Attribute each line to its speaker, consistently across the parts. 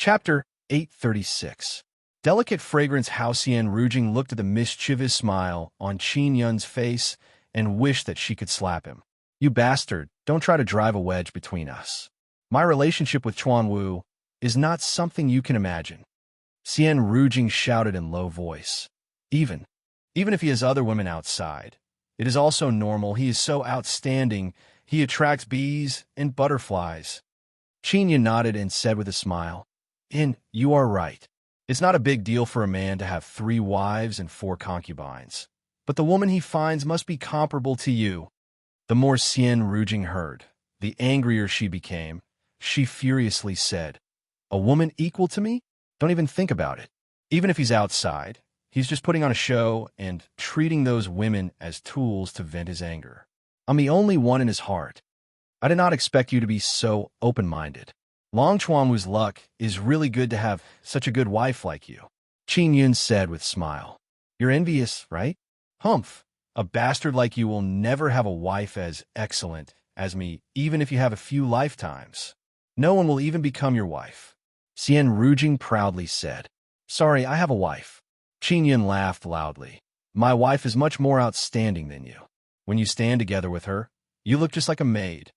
Speaker 1: Chapter 836. Delicate fragrance. How Xian Rujing looked at the mischievous smile on Qin Yun's face and wished that she could slap him. You bastard, don't try to drive a wedge between us. My relationship with Chuan Wu is not something you can imagine. Xian Rujing shouted in low voice. Even if he has other women outside, it is also normal. He is so outstanding. He attracts bees and butterflies. Qin Yun nodded and said with a smile, You are right. It's not a big deal for a man to have 3 wives and 4 concubines. But the woman he finds must be comparable to you. The more Xian Rujing heard, the angrier she became. She furiously said, A woman equal to me? Don't even think about it. Even if he's outside, he's just putting on a show and treating those women as tools to vent his anger. I'm the only one in his heart. I did not expect you to be so open-minded. Long Chuanwu's luck is really good to have such a good wife like you. Qin Yun said with a smile. You're envious, right? Humph. A bastard like you will never have a wife as excellent as me, even if you have a few lifetimes. No one will even become your wife. Xian Rujing proudly said. Sorry, I have a wife. Qin Yun laughed loudly. My wife is much more outstanding than you. When you stand together with her, you look just like a maid.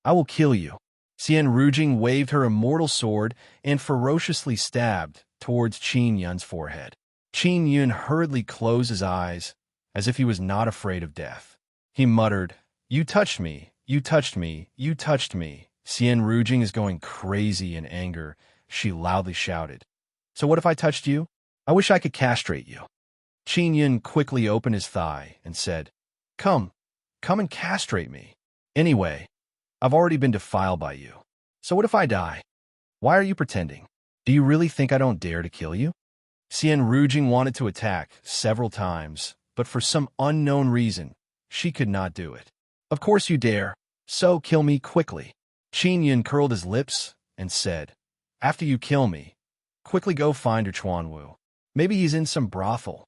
Speaker 1: I will kill you. Xian Rujing waved her immortal sword and ferociously stabbed towards Qin Yun's forehead. Qin Yun hurriedly closed his eyes, as if he was not afraid of death. He muttered, You touched me, you touched me, you touched me. Xian Rujing is going crazy in anger, she loudly shouted. So what if I touched you? I wish I could castrate you. Qin Yun quickly opened his thigh and said, Come and castrate me. Anyway, I've already been defiled by you. So what if I die? Why are you pretending? Do you really think I don't dare to kill you? Xian Rujing wanted to attack several times, but for some unknown reason, she could not do it. Of course you dare, so kill me quickly. Qin Yun curled his lips and said, After you kill me, quickly go find your Chuan Wu. Maybe he's in some brothel.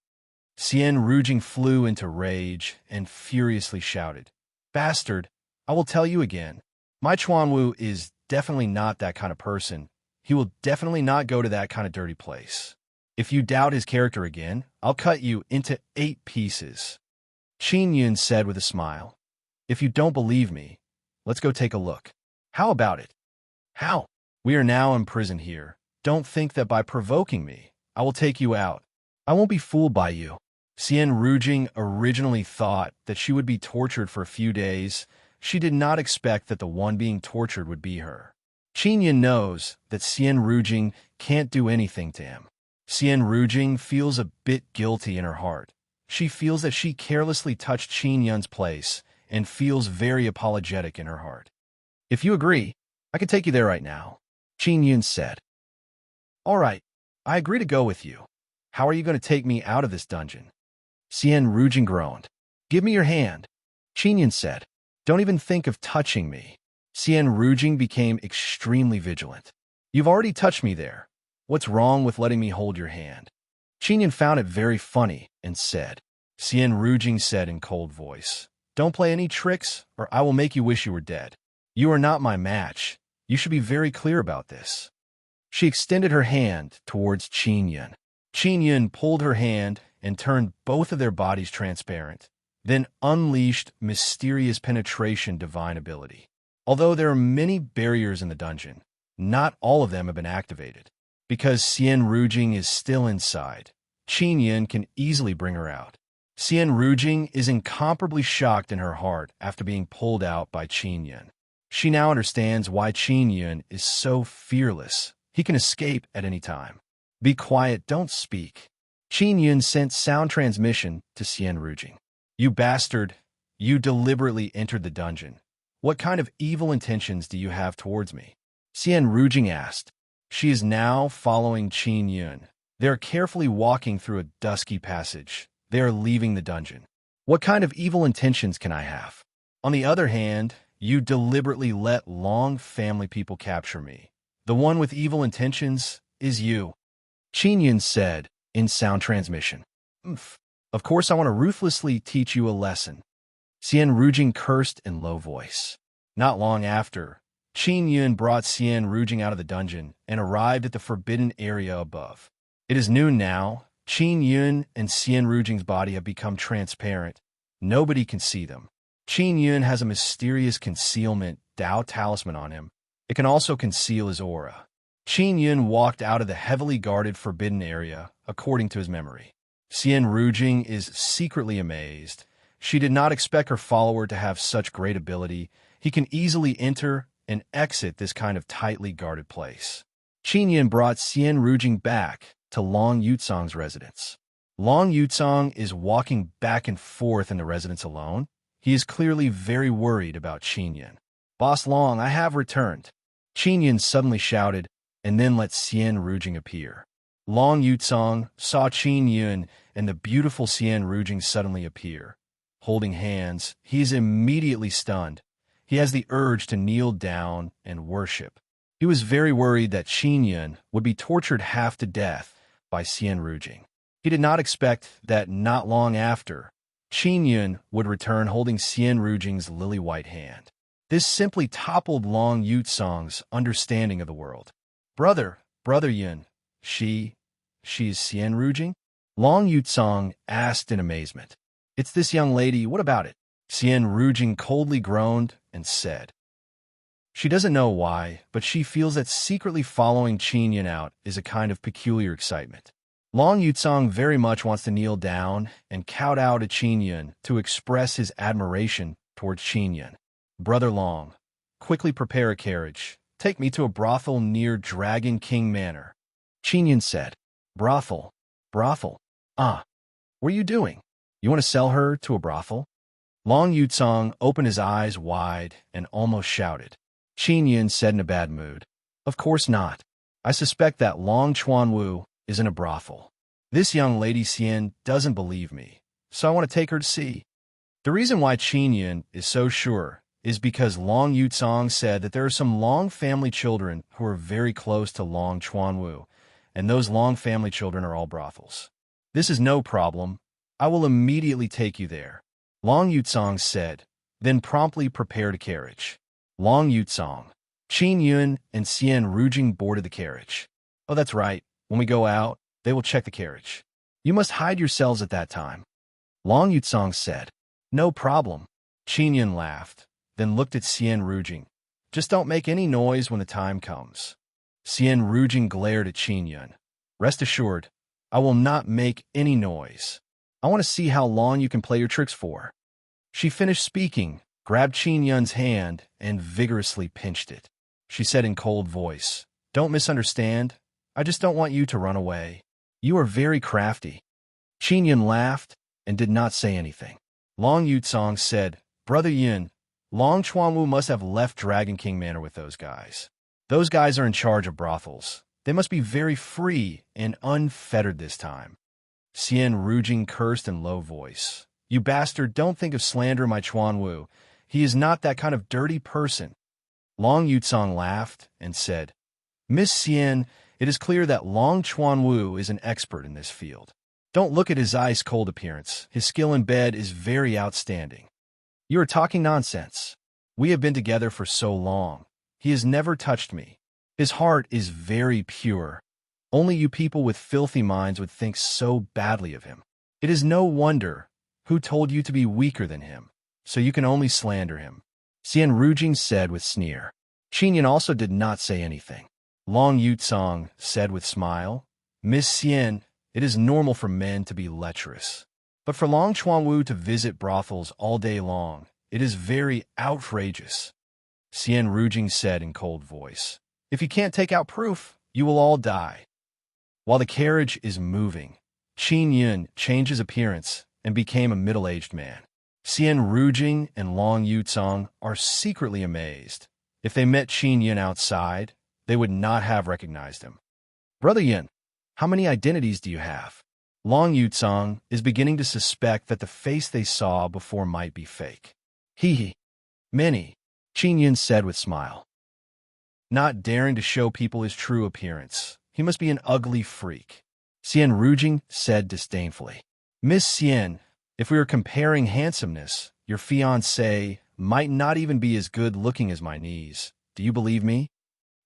Speaker 1: Xian Rujing flew into rage and furiously shouted, Bastard, I will tell you again. My Chuan Wu is definitely not that kind of person. He will definitely not go to that kind of dirty place. If you doubt his character again, I'll cut you into 8 pieces. Qin Yun said with a smile. If you don't believe me, let's go take a look. How about it? How? We are now imprisoned here. Don't think that by provoking me, I will take you out. I won't be fooled by you. Xian Rujing originally thought that she would be tortured for a few days. She did not expect that the one being tortured would be her. Qin Yun knows that Xian Rujing can't do anything to him. Xian Rujing feels a bit guilty in her heart. She feels that she carelessly touched Qin Yun's place and feels very apologetic in her heart. If you agree, I can take you there right now, Qin Yun said. All right, I agree to go with you. How are you going to take me out of this dungeon? Xian Rujing groaned. Give me your hand, Qin Yun said. Don't even think of touching me. Xian Rujing became extremely vigilant. You've already touched me there. What's wrong with letting me hold your hand? Qin Yun found it very funny and said. Xian Rujing said in cold voice, Don't play any tricks or I will make you wish you were dead. You are not my match. You should be very clear about this. She extended her hand towards Qin Yun. Qin Yun pulled her hand and turned both of their bodies transparent, then unleashed mysterious penetration divine ability. Although there are many barriers in the dungeon, not all of them have been activated. Because Xian Rujing is still inside, Qin Yun can easily bring her out. Xian Rujing is incomparably shocked in her heart after being pulled out by Qin Yun. She now understands why Qin Yun is so fearless. He can escape at any time. Be quiet, don't speak. Qin Yun sent sound transmission to Xian Rujing. You bastard, you deliberately entered the dungeon. What kind of evil intentions do you have towards me? Xian Rujing asked. She is now following Qin Yun. They are carefully walking through a dusky passage. They are leaving the dungeon. What kind of evil intentions can I have? On the other hand, you deliberately let Long family people capture me. The one with evil intentions is you. Qin Yun said in sound transmission. Of course I want to ruthlessly teach you a lesson. Xian Rujing cursed in low voice. Not long after, Qin Yun brought Xian Rujing out of the dungeon and arrived at the forbidden area above. It is noon now. Qin Yun and Xian Rujing's body have become transparent. Nobody can see them. Qin Yun has a mysterious concealment Dao talisman on him. It can also conceal his aura. Qin Yun walked out of the heavily guarded forbidden area, according to his memory. Xian Rujing is secretly amazed. She did not expect her follower to have such great ability. He can easily enter and exit this kind of tightly guarded place. Qin Yun brought Xian Rujing back to Long Yutsong's residence. Long Yutsong is walking back and forth in the residence alone. He is clearly very worried about Qin Yun. "Boss Long, I have returned," Qin Yun suddenly shouted, and then let Xian Rujing appear. Long Yutsong saw Qin Yun and the beautiful Xian Rujing suddenly appear. Holding hands, he is immediately stunned. He has the urge to kneel down and worship. He was very worried that Qin Yun would be tortured half to death by Xian Rujing. He did not expect that not long after, Qin Yun would return holding Xian Rujing's lily-white hand. This simply toppled Long Yutsong's understanding of the world. Brother Yun, she's Xian Rujing?" Long Yutsong asked in amazement. "It's this young lady, what about it?" Xian Rujing coldly groaned and said. She doesn't know why, but she feels that secretly following Qin Yun out is a kind of peculiar excitement. Long Yutsong very much wants to kneel down and kowtow to Qin Yun to express his admiration towards Qin Yun. "Brother Long, quickly prepare a carriage. Take me to a brothel near Dragon King Manor," Qin Yun said. Brothel? What are you doing? You want to sell her to a brothel?" Long Yutsong opened his eyes wide and almost shouted. Qin Yun said in a bad mood, "Of course not. I suspect that Long Chuanwu is in a brothel. This young lady Xian doesn't believe me, so I want to take her to see." The reason why Qin Yun is so sure is because Long Yutsong said that there are some Long family children who are very close to Long Chuanwu, and those Long family children are all brothels. "This is no problem. I will immediately take you there," Long Yutsong said, then promptly prepared a carriage. Long Yutsong, Qin Yun, and Xian Rujing boarded the carriage. "Oh, that's right. When we go out, they will check the carriage. You must hide yourselves at that time," Long Yutsong said. "No problem." Qin Yun laughed, then looked at Xian Rujing. "Just don't make any noise when the time comes." Xian Rujing glared at Qin Yun. "Rest assured, I will not make any noise. I want to see how long you can play your tricks for." She finished speaking, grabbed Qin Yun's hand, and vigorously pinched it. She said in cold voice, "Don't misunderstand. I just don't want you to run away. You are very crafty." Qin Yun laughed and did not say anything. Long Yutsong said, "Brother Yun, Long Chuanwu must have left Dragon King Manor with those guys. Those guys are in charge of brothels. They must be very free and unfettered this time." Xian Rujing cursed in low voice. "You bastard, don't think of slander my Chuanwu. He is not that kind of dirty person." Long Yutsong laughed and said, "Miss Xian, it is clear that Long Chuanwu is an expert in this field. Don't look at his ice-cold appearance. His skill in bed is very outstanding." "You are talking nonsense. We have been together for so long. He has never touched me. His heart is very pure. Only you people with filthy minds would think so badly of him. It is no wonder. Who told you to be weaker than him? So you can only slander him," Xian Rujing said with sneer. Qin Yun also did not say anything. Long Yutsong said with smile, "Miss Xian, it is normal for men to be lecherous. But for Long Chuanwu to visit brothels all day long, it is very outrageous." Xian Rujing said in cold voice, "If you can't take out proof, you will all die." While the carriage is moving, Qin Yun changed his appearance and became a middle-aged man. Xian Rujing and Long Yutsong are secretly amazed. If they met Qin Yun outside, they would not have recognized him. "Brother Yun, how many identities do you have?" Long Yutsong is beginning to suspect that the face they saw before might be fake. "Hee, many," Qin Yun said with smile. Not daring to show people his true appearance, he must be an ugly freak, Xian Rujing said disdainfully. "Miss Xian, if we are comparing handsomeness, your fiancé might not even be as good-looking as my niece, Do you believe me?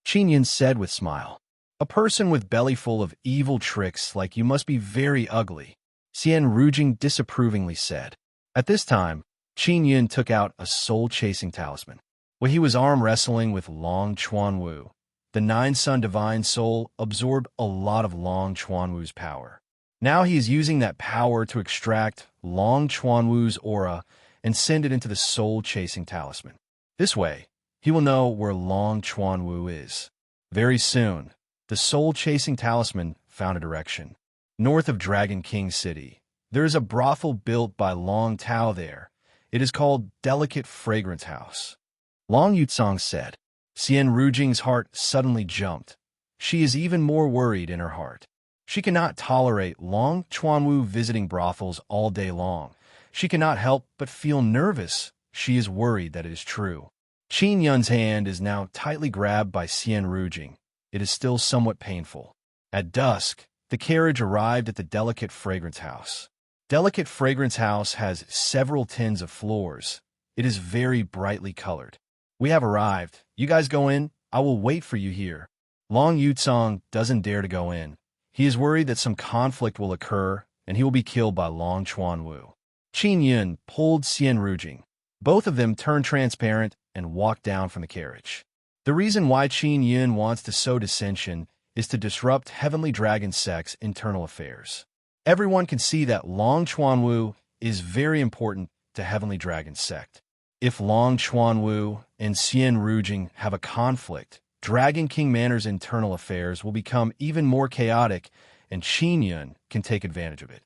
Speaker 1: Qin Yin said with smile. A person with belly full of evil tricks like you must be very ugly, Xian Rujing disapprovingly said. At this time, Qin Yin took out a soul-chasing talisman. When he was arm wrestling with Long Chuanwu, the Nine-Sun Divine Soul absorbed a lot of Long Chuanwu's power. Now he is using that power to extract Long Chuanwu's aura and send it into the soul-chasing talisman. This way, he will know where Long Chuanwu is. Very soon, the soul-chasing talisman found a direction. North of Dragon King City, there is a brothel built by Long Tao there. It is called Delicate Fragrance House. Long Yutsong said. Xian Rujing's heart suddenly jumped. She is even more worried in her heart. She cannot tolerate Long Chuanwu visiting brothels all day long. She cannot help but feel nervous. She is worried that it is true. Qin Yun's hand is now tightly grabbed by Xian Rujing. It is still somewhat painful. At dusk, the carriage arrived at the Delicate Fragrance House. Delicate Fragrance House has several tens of floors. It is very brightly colored. We have arrived. You guys go in. I will wait for you here. Long Yutsong doesn't dare to go in. He is worried that some conflict will occur and he will be killed by Long Chuanwu. Qin Yun pulled Xian Rujing. Both of them turned transparent and walked down from the carriage. The reason why Qin Yun wants to sow dissension is to disrupt Heavenly Dragon Sect's internal affairs. Everyone can see that Long Chuanwu is very important to Heavenly Dragon Sect. If Long Chuanwu and Xian Rujing have a conflict, Dragon King Manor's internal affairs will become even more chaotic, and Qin Yun can take advantage of it.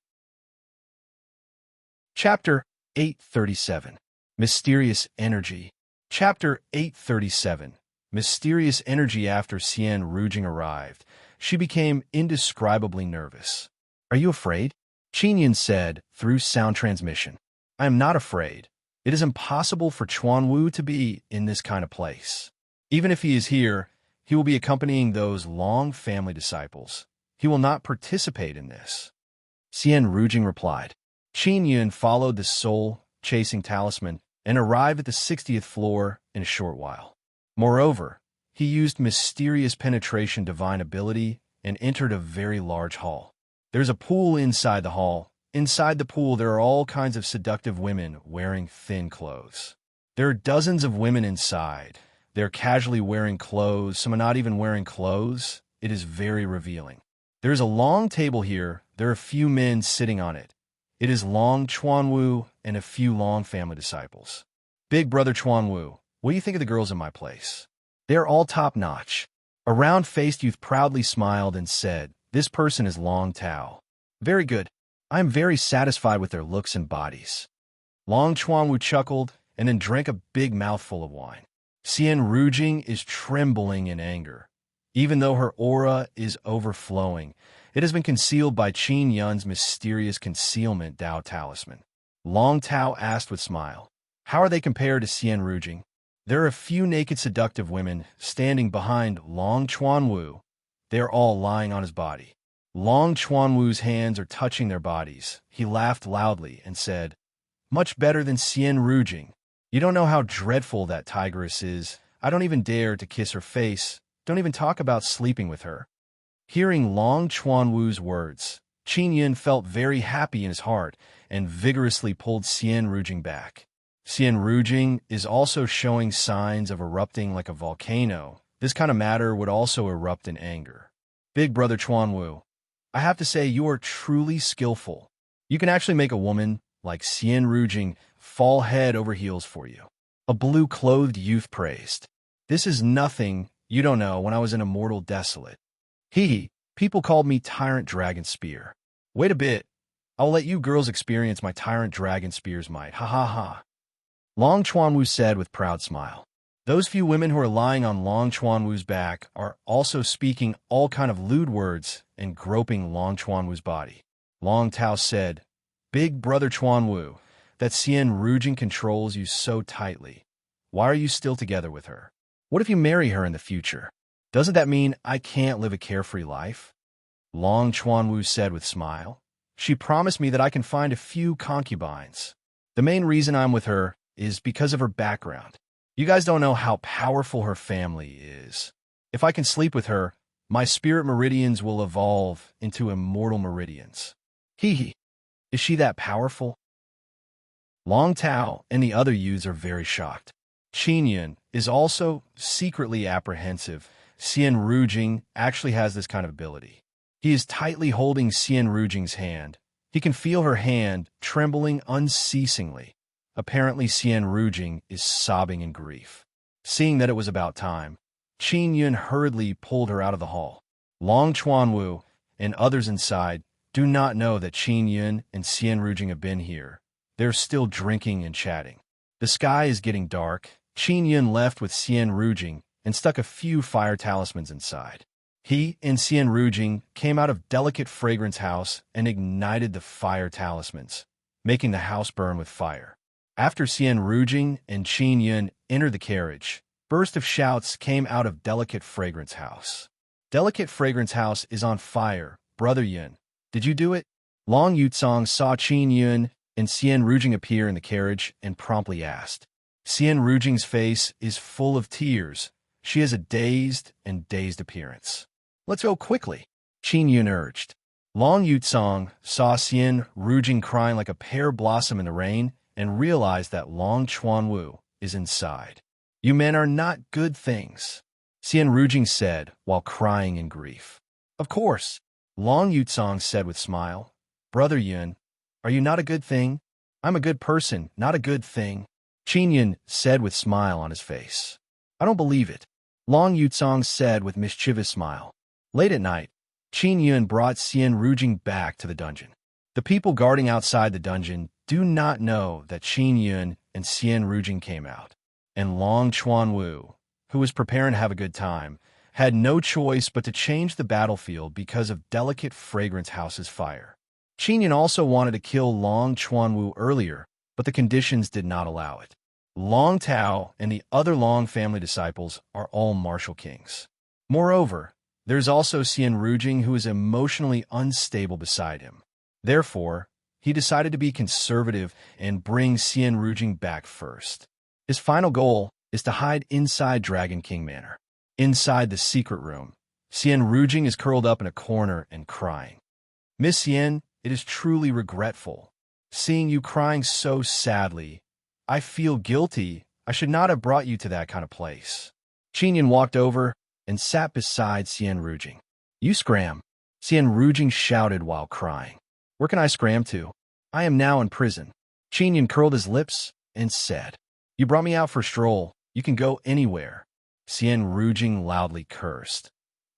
Speaker 1: Chapter 837. Mysterious Energy. Chapter 837. Mysterious Energy. After Xian Rujing arrived, she became indescribably nervous. Are you afraid? Qin Yun said through sound transmission. I am not afraid. It is impossible for Chuanwu to be in this kind of place. Even if he is here, he will be accompanying those Long family disciples. He will not participate in this. Xian Rujing replied. Qin Yun followed the soul-chasing talisman and arrived at the 60th floor in a short while. Moreover, he used mysterious penetration divine ability and entered a very large hall. There's a pool inside the hall. Inside the pool, there are all kinds of seductive women wearing thin clothes. There are dozens of women inside. They're casually wearing clothes. Some are not even wearing clothes. It is very revealing. There is a long table here. There are a few men sitting on it. It is Long Chuanwu and a few Long family disciples. Big brother Chuanwu, what do you think of the girls in my place? They are all top-notch. A round-faced youth proudly smiled and said, This person is Long Tao. Very good. I am very satisfied with their looks and bodies. Long Chuanwu chuckled and then drank a big mouthful of wine. Xian Rujing is trembling in anger. Even though her aura is overflowing, it has been concealed by Qin Yun's mysterious concealment Dao talisman. Long Tao asked with smile, How are they compared to Xian Rujing? There are a few naked seductive women standing behind Long Chuanwu. They are all lying on his body. Long Chuanwu's hands are touching their bodies. He laughed loudly and said, Much better than Xian Rujing. You don't know how dreadful that tigress is. I don't even dare to kiss her face. Don't even talk about sleeping with her. Hearing Long Chuanwu's words, Qin Yun felt very happy in his heart and vigorously pulled Xian Rujing back. Xian Rujing is also showing signs of erupting like a volcano. This kind of matter would also erupt in anger. Big brother Chuanwu, I have to say you are truly skillful. You can actually make a woman like Xian Rujing fall head over heels for you. A blue-clothed youth praised. This is nothing you don't know when I was an immortal desolate. Hee, people called me Tyrant Dragon Spear. Wait a bit. I'll let you girls experience my Tyrant Dragon Spear's might. Ha ha ha. Long Chuanwu said with proud smile. Those few women who are lying on Long Chuanwu's back are also speaking all kind of lewd words and groping Long Chuanwu's body. Long Tao said, Big brother Chuanwu, that Xian Rujing controls you so tightly. Why are you still together with her? What if you marry her in the future? Doesn't that mean I can't live a carefree life? Long Chuanwu said with smile. She promised me that I can find a few concubines. The main reason I'm with her is because of her background. You guys don't know how powerful her family is. If I can sleep with her, my spirit meridians will evolve into immortal meridians. Hee hee. Is she that powerful? Long Tao and the other youths are very shocked. Qin Yun is also secretly apprehensive. Xian Rujing actually has this kind of ability. He is tightly holding Xian Rujing's hand. He can feel her hand trembling unceasingly. Apparently, Xian Rujing is sobbing in grief. Seeing that it was about time, Qin Yun hurriedly pulled her out of the hall. Long Chuanwu and others inside do not know that Qin Yun and Xian Rujing have been here. They're still drinking and chatting. The sky is getting dark. Qin Yun left with Xian Rujing and stuck a few fire talismans inside. He and Xian Rujing came out of Delicate Fragrance House and ignited the fire talismans, making the house burn with fire. After Xian Rujing and Qin Yun entered the carriage, burst of shouts came out of Delicate Fragrance House. Delicate Fragrance House is on fire. Brother Yun, did you do it? Long Yutsong saw Qin Yun and Xian Rujing appear in the carriage and promptly asked. Xian Rujing's face is full of tears. She has a dazed appearance. Let's go quickly, Qin Yun urged. Long Yutsong saw Xian Rujing crying like a pear blossom in the rain and realized that Long Chuanwu is inside. You men are not good things, Xian Rujing said while crying in grief. Of course, Long Yutsong said with smile. Brother Yun, are you not a good thing? I'm a good person, not a good thing, Qin Yun said with smile on his face. I don't believe it, Long Yutsong said with mischievous smile. Late at night, Qin Yun brought Xian Rujing back to the dungeon. The people guarding outside the dungeon do not know that Qin Yun and Xian Rujing came out, and Long Chuanwu, who was preparing to have a good time, had no choice but to change the battlefield because of Delicate Fragrance House's fire. Qin Yun also wanted to kill Long Chuanwu earlier, but the conditions did not allow it. Long Tao and the other Long family disciples are all martial kings. Moreover, there's also Xian Rujing who is emotionally unstable beside him. Therefore, he decided to be conservative and bring Xian Rujing back first. His final goal is to hide inside Dragon King Manor. Inside the secret room, Xian Rujing is curled up in a corner and crying. Miss Xian, it is truly regretful. Seeing you crying so sadly, I feel guilty. I should not have brought you to that kind of place. Qin Yun walked over and sat beside Xian Rujing. You scram, Xian Rujing shouted while crying. Where can I scram to? I am now in prison. Qin Yun curled his lips and said, You brought me out for a stroll. You can go anywhere. Xian Rujing loudly cursed.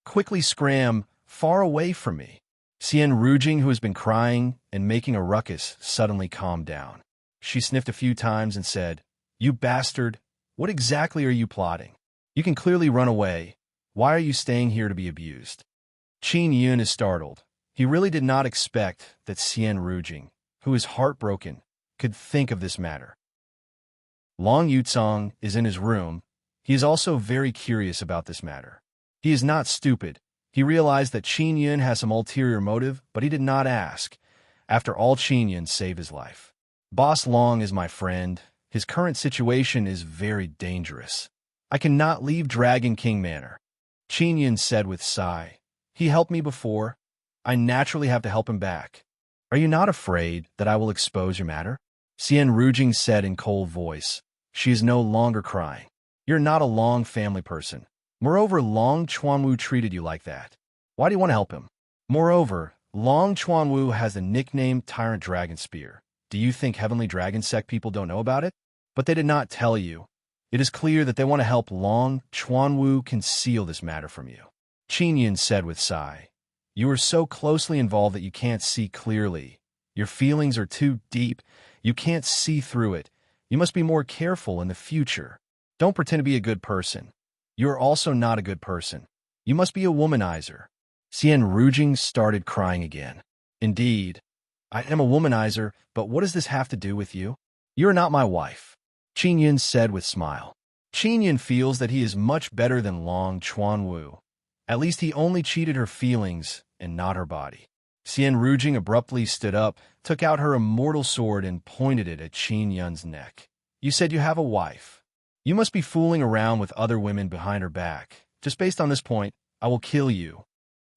Speaker 1: Quickly scram far away from me. Xian Rujing, who has been crying and making a ruckus, suddenly calmed down. She sniffed a few times and said, You bastard, what exactly are you plotting? You can clearly run away. Why are you staying here to be abused? Qin Yun is startled. He really did not expect that Xian Rujing, who is heartbroken, could think of this matter. Long Yutsong is in his room. He is also very curious about this matter. He is not stupid. He realized that Qin Yun has some ulterior motive, but he did not ask. After all, Qin Yun saved his life. Boss Long is my friend. His current situation is very dangerous. I cannot leave Dragon King Manor, Qin Yun said with sigh. He helped me before. I naturally have to help him back. Are you not afraid that I will expose your matter? Xian Rujing said in cold voice. She is no longer crying. You're not a Long family person. Moreover, Long Chuanwu treated you like that. Why do you want to help him? Moreover, Long Chuanwu has the nickname Tyrant Dragon Spear. Do you think Heavenly Dragon Sect people don't know about it? But they did not tell you. It is clear that they want to help Long Chuanwu conceal this matter from you. Qin Yun said with sigh. You are so closely involved that you can't see clearly. Your feelings are too deep. You can't see through it. You must be more careful in the future. Don't pretend to be a good person. You are also not a good person. You must be a womanizer. Xian Rujing started crying again. Indeed, I am a womanizer, but what does this have to do with you? You are not my wife, Qin Yun said with smile. Qin Yun feels that he is much better than Long Chuanwu. At least he only cheated her feelings and not her body. Xian Rujing abruptly stood up, took out her immortal sword and pointed it at Qin Yun's neck. You said you have a wife. You must be fooling around with other women behind her back. Just based on this point, I will kill you.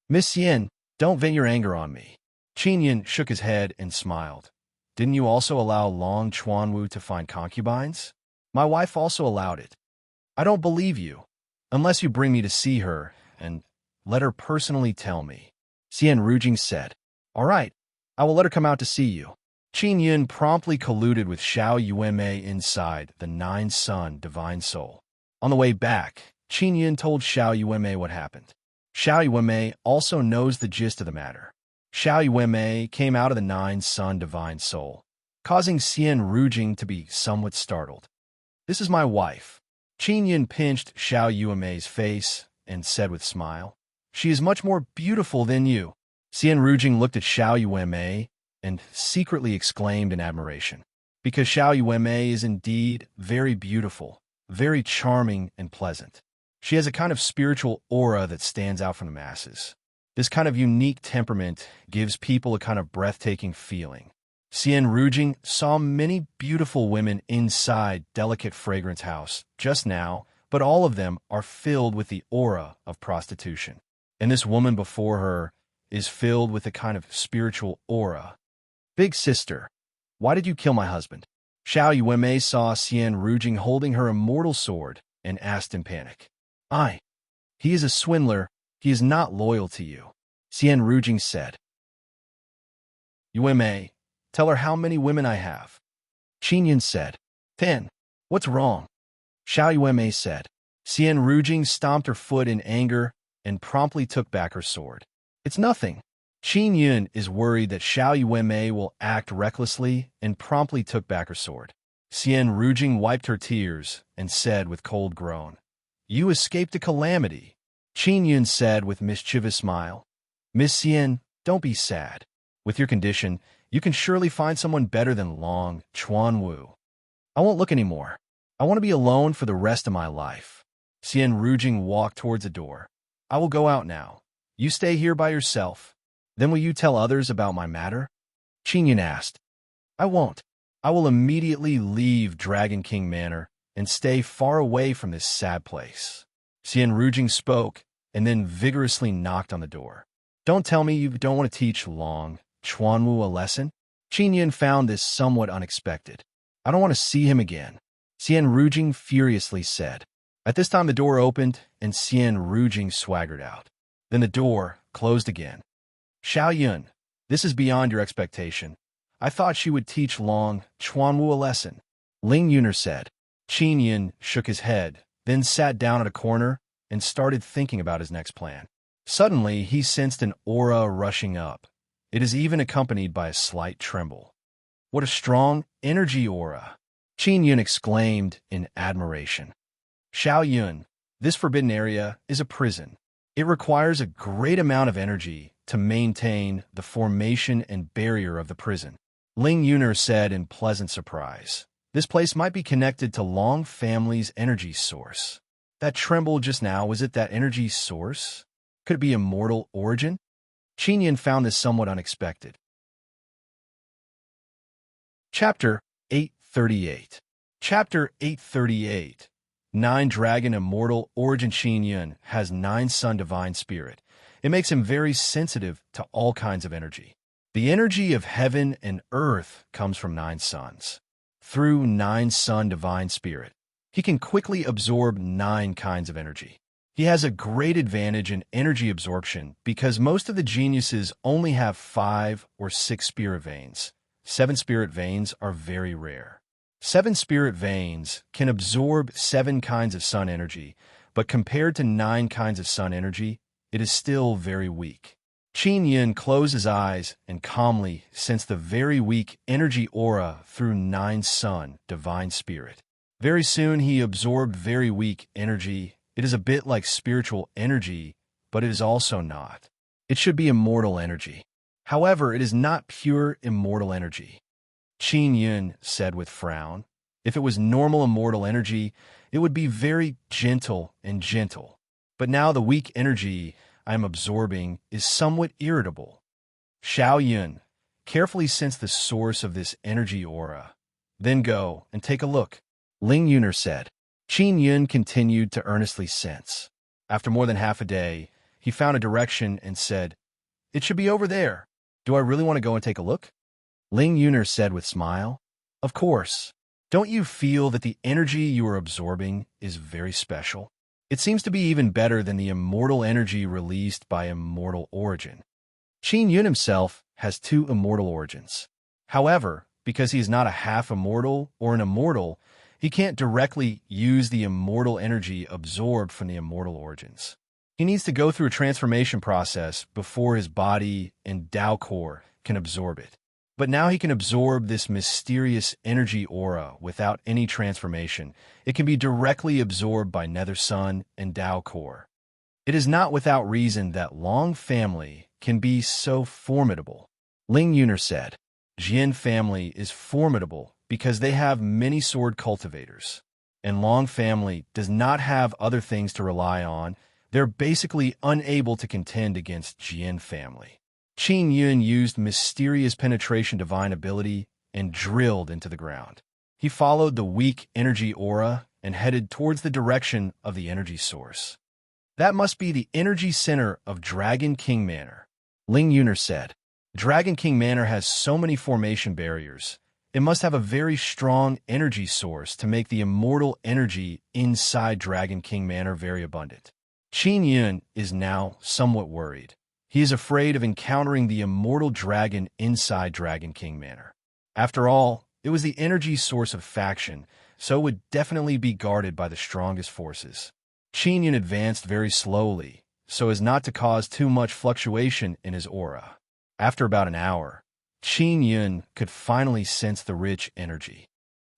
Speaker 1: Miss Yin, don't vent your anger on me. Qin Yin shook his head and smiled. Didn't you also allow Long Chuanwu to find concubines? My wife also allowed it. I don't believe you, unless you bring me to see her and let her personally tell me. Xian Rujing said. All right, I will let her come out to see you. Qin Yin promptly colluded with Xiao Yuanmei inside the Nine-Sun Divine Soul. On the way back, Qin Yin told Xiao Yuanmei what happened. Xiao Yuanmei also knows the gist of the matter. Xiao Yuanmei came out of the Nine-Sun Divine Soul, causing Xian Rujing to be somewhat startled. This is my wife. Qin Yin pinched Xiao Yuanmei's face and said with a smile, She is much more beautiful than you. Xian Rujing looked at Xiao Yuanmei and secretly exclaimed in admiration, because Xiao Yuanmei is indeed very beautiful, very charming and pleasant. She has a kind of spiritual aura that stands out from the masses. This kind of unique temperament gives people a kind of breathtaking feeling. Xian Rujing saw many beautiful women inside Delicate Fragrance House just now, but all of them are filled with the aura of prostitution. And this woman before her is filled with a kind of spiritual aura. Big sister, why did you kill my husband? Xiao Yuanmei saw Xian Rujing holding her immortal sword and asked in panic. He is a swindler. He is not loyal to you. Xian Rujing said. Yuanmei, tell her how many women I have. Qin Yin said. 10. What's wrong? Xiao Yuanmei said. Xian Rujing stomped her foot in anger and promptly took back her sword. It's nothing. Qin Yin is worried that Xiao Yuanmei will act recklessly and promptly took back her sword. Xian Rujing wiped her tears and said with cold groan, You escaped a calamity. Qin Yin said with mischievous smile, Miss Xian, don't be sad. With your condition, you can surely find someone better than Long Chuanwu. I won't look anymore. I want to be alone for the rest of my life. Xian Rujing walked towards the door. I will go out now. You stay here by yourself. Then will you tell others about my matter? Qin Yin asked. I won't. I will immediately leave Dragon King Manor and stay far away from this sad place. Xian Rujing spoke and then vigorously knocked on the door. Don't tell me you don't want to teach Long Chuanwu a lesson? Qin Yin found this somewhat unexpected. I don't want to see him again, Xian Rujing furiously said. At this time the door opened and Xian Rujing swaggered out. Then the door closed again. Xiao Yun, this is beyond your expectation. I thought she would teach Long Chuanwu a lesson, Ling Yuner said. Qin Yin shook his head, then sat down at a corner and started thinking about his next plan. Suddenly, he sensed an aura rushing up. It is even accompanied by a slight tremble. What a strong energy aura! Qin Yin exclaimed in admiration. Xiao Yun, this forbidden area is a prison. It requires a great amount of energy to maintain the formation and barrier of the prison. Ling Yuner said in pleasant surprise. This place might be connected to Long family's energy source. That tremble just now, was it that energy source? Could it be immortal origin? Qin Yin found this somewhat unexpected. Chapter 838. Chapter 838. Nine Dragon Immortal Origin. Qin Yin has Nine-Sun Divine Spirit. It makes him very sensitive to all kinds of energy. The energy of heaven and earth comes from Nine Suns. Through Nine-Sun Divine Spirit, he can quickly absorb 9 kinds of energy. He has a great advantage in energy absorption because most of the geniuses only have 5 or 6 spirit veins. 7 spirit veins are very rare. 7 spirit veins can absorb 7 kinds of sun energy, but compared to 9 kinds of sun energy, it is still very weak. Qin Yin closed his eyes and calmly sensed the very weak energy aura through Nine-Sun Divine Spirit. Very soon he absorbed very weak energy. It is a bit like spiritual energy, but it is also not. It should be immortal energy. However, it is not pure immortal energy. Qin Yin said with frown. If it was normal immortal energy, it would be very gentle and gentle. But now the weak energy I am absorbing is somewhat irritable. Xiao Yun, carefully sense the source of this energy aura. Then go and take a look, Ling Yuner said. Qin Yun continued to earnestly sense. After more than half a day, he found a direction and said, "It should be over there. Do I really want to go and take a look?" Ling Yuner said with smile, "Of course. Don't you feel that the energy you are absorbing is very special? It seems to be even better than the immortal energy released by immortal origin." Qin Yun himself has two immortal origins. However, because he is not a half-immortal or an immortal, he can't directly use the immortal energy absorbed from the immortal origins. He needs to go through a transformation process before his body and Tao core can absorb it. But now he can absorb this mysterious energy aura without any transformation. It can be directly absorbed by Nether Sun and Tao core. It is not without reason that Long family can be so formidable. Ling Yuner said, "Jian family is formidable because they have many sword cultivators, and Long family does not have other things to rely on. They're basically unable to contend against Jian family." Qin Yun used mysterious penetration divine ability and drilled into the ground. He followed the weak energy aura and headed towards the direction of the energy source. "That must be the energy center of Dragon King Manor," Ling Yuner said. "Dragon King Manor has so many formation barriers. It must have a very strong energy source to make the immortal energy inside Dragon King Manor very abundant." Qin Yun is now somewhat worried. He is afraid of encountering the immortal dragon inside Dragon King Manor. After all, it was the energy source of faction, so it would definitely be guarded by the strongest forces. Qin Yun advanced very slowly, so as not to cause too much fluctuation in his aura. After about an hour, Qin Yun could finally sense the rich energy.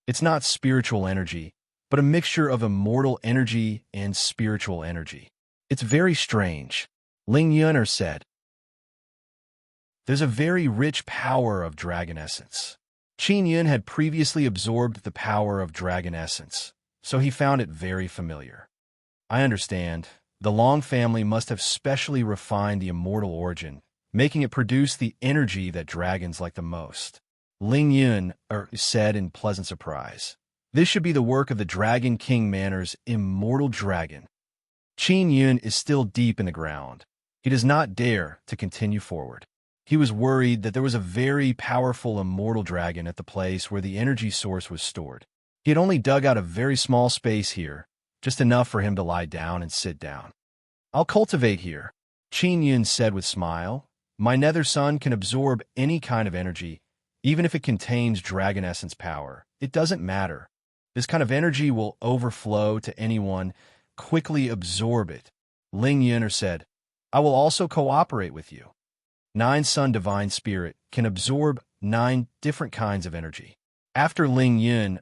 Speaker 1: It's not spiritual energy, but a mixture of immortal energy and spiritual energy. It's very strange. Ling Yuner said, "There's a very rich power of dragon essence." Qin Yun had previously absorbed the power of dragon essence, so he found it very familiar. "I understand. The Long family must have specially refined the immortal origin, making it produce the energy that dragons like the most," Ling Yun said in pleasant surprise. "This should be the work of the Dragon King Manor's immortal dragon." Qin Yun is still deep in the ground. He does not dare to continue forward. He was worried that there was a very powerful immortal dragon at the place where the energy source was stored. He had only dug out a very small space here, just enough for him to lie down and sit down. "I'll cultivate here," Qin Yun said with smile. "My Nether Sun can absorb any kind of energy, even if it contains dragon essence power. It doesn't matter. This kind of energy will overflow to anyone. Quickly absorb it." Ling Yuner said, "I will also cooperate with you." 9 Sun Divine Spirit can absorb 9 different kinds of energy. After Ling Yun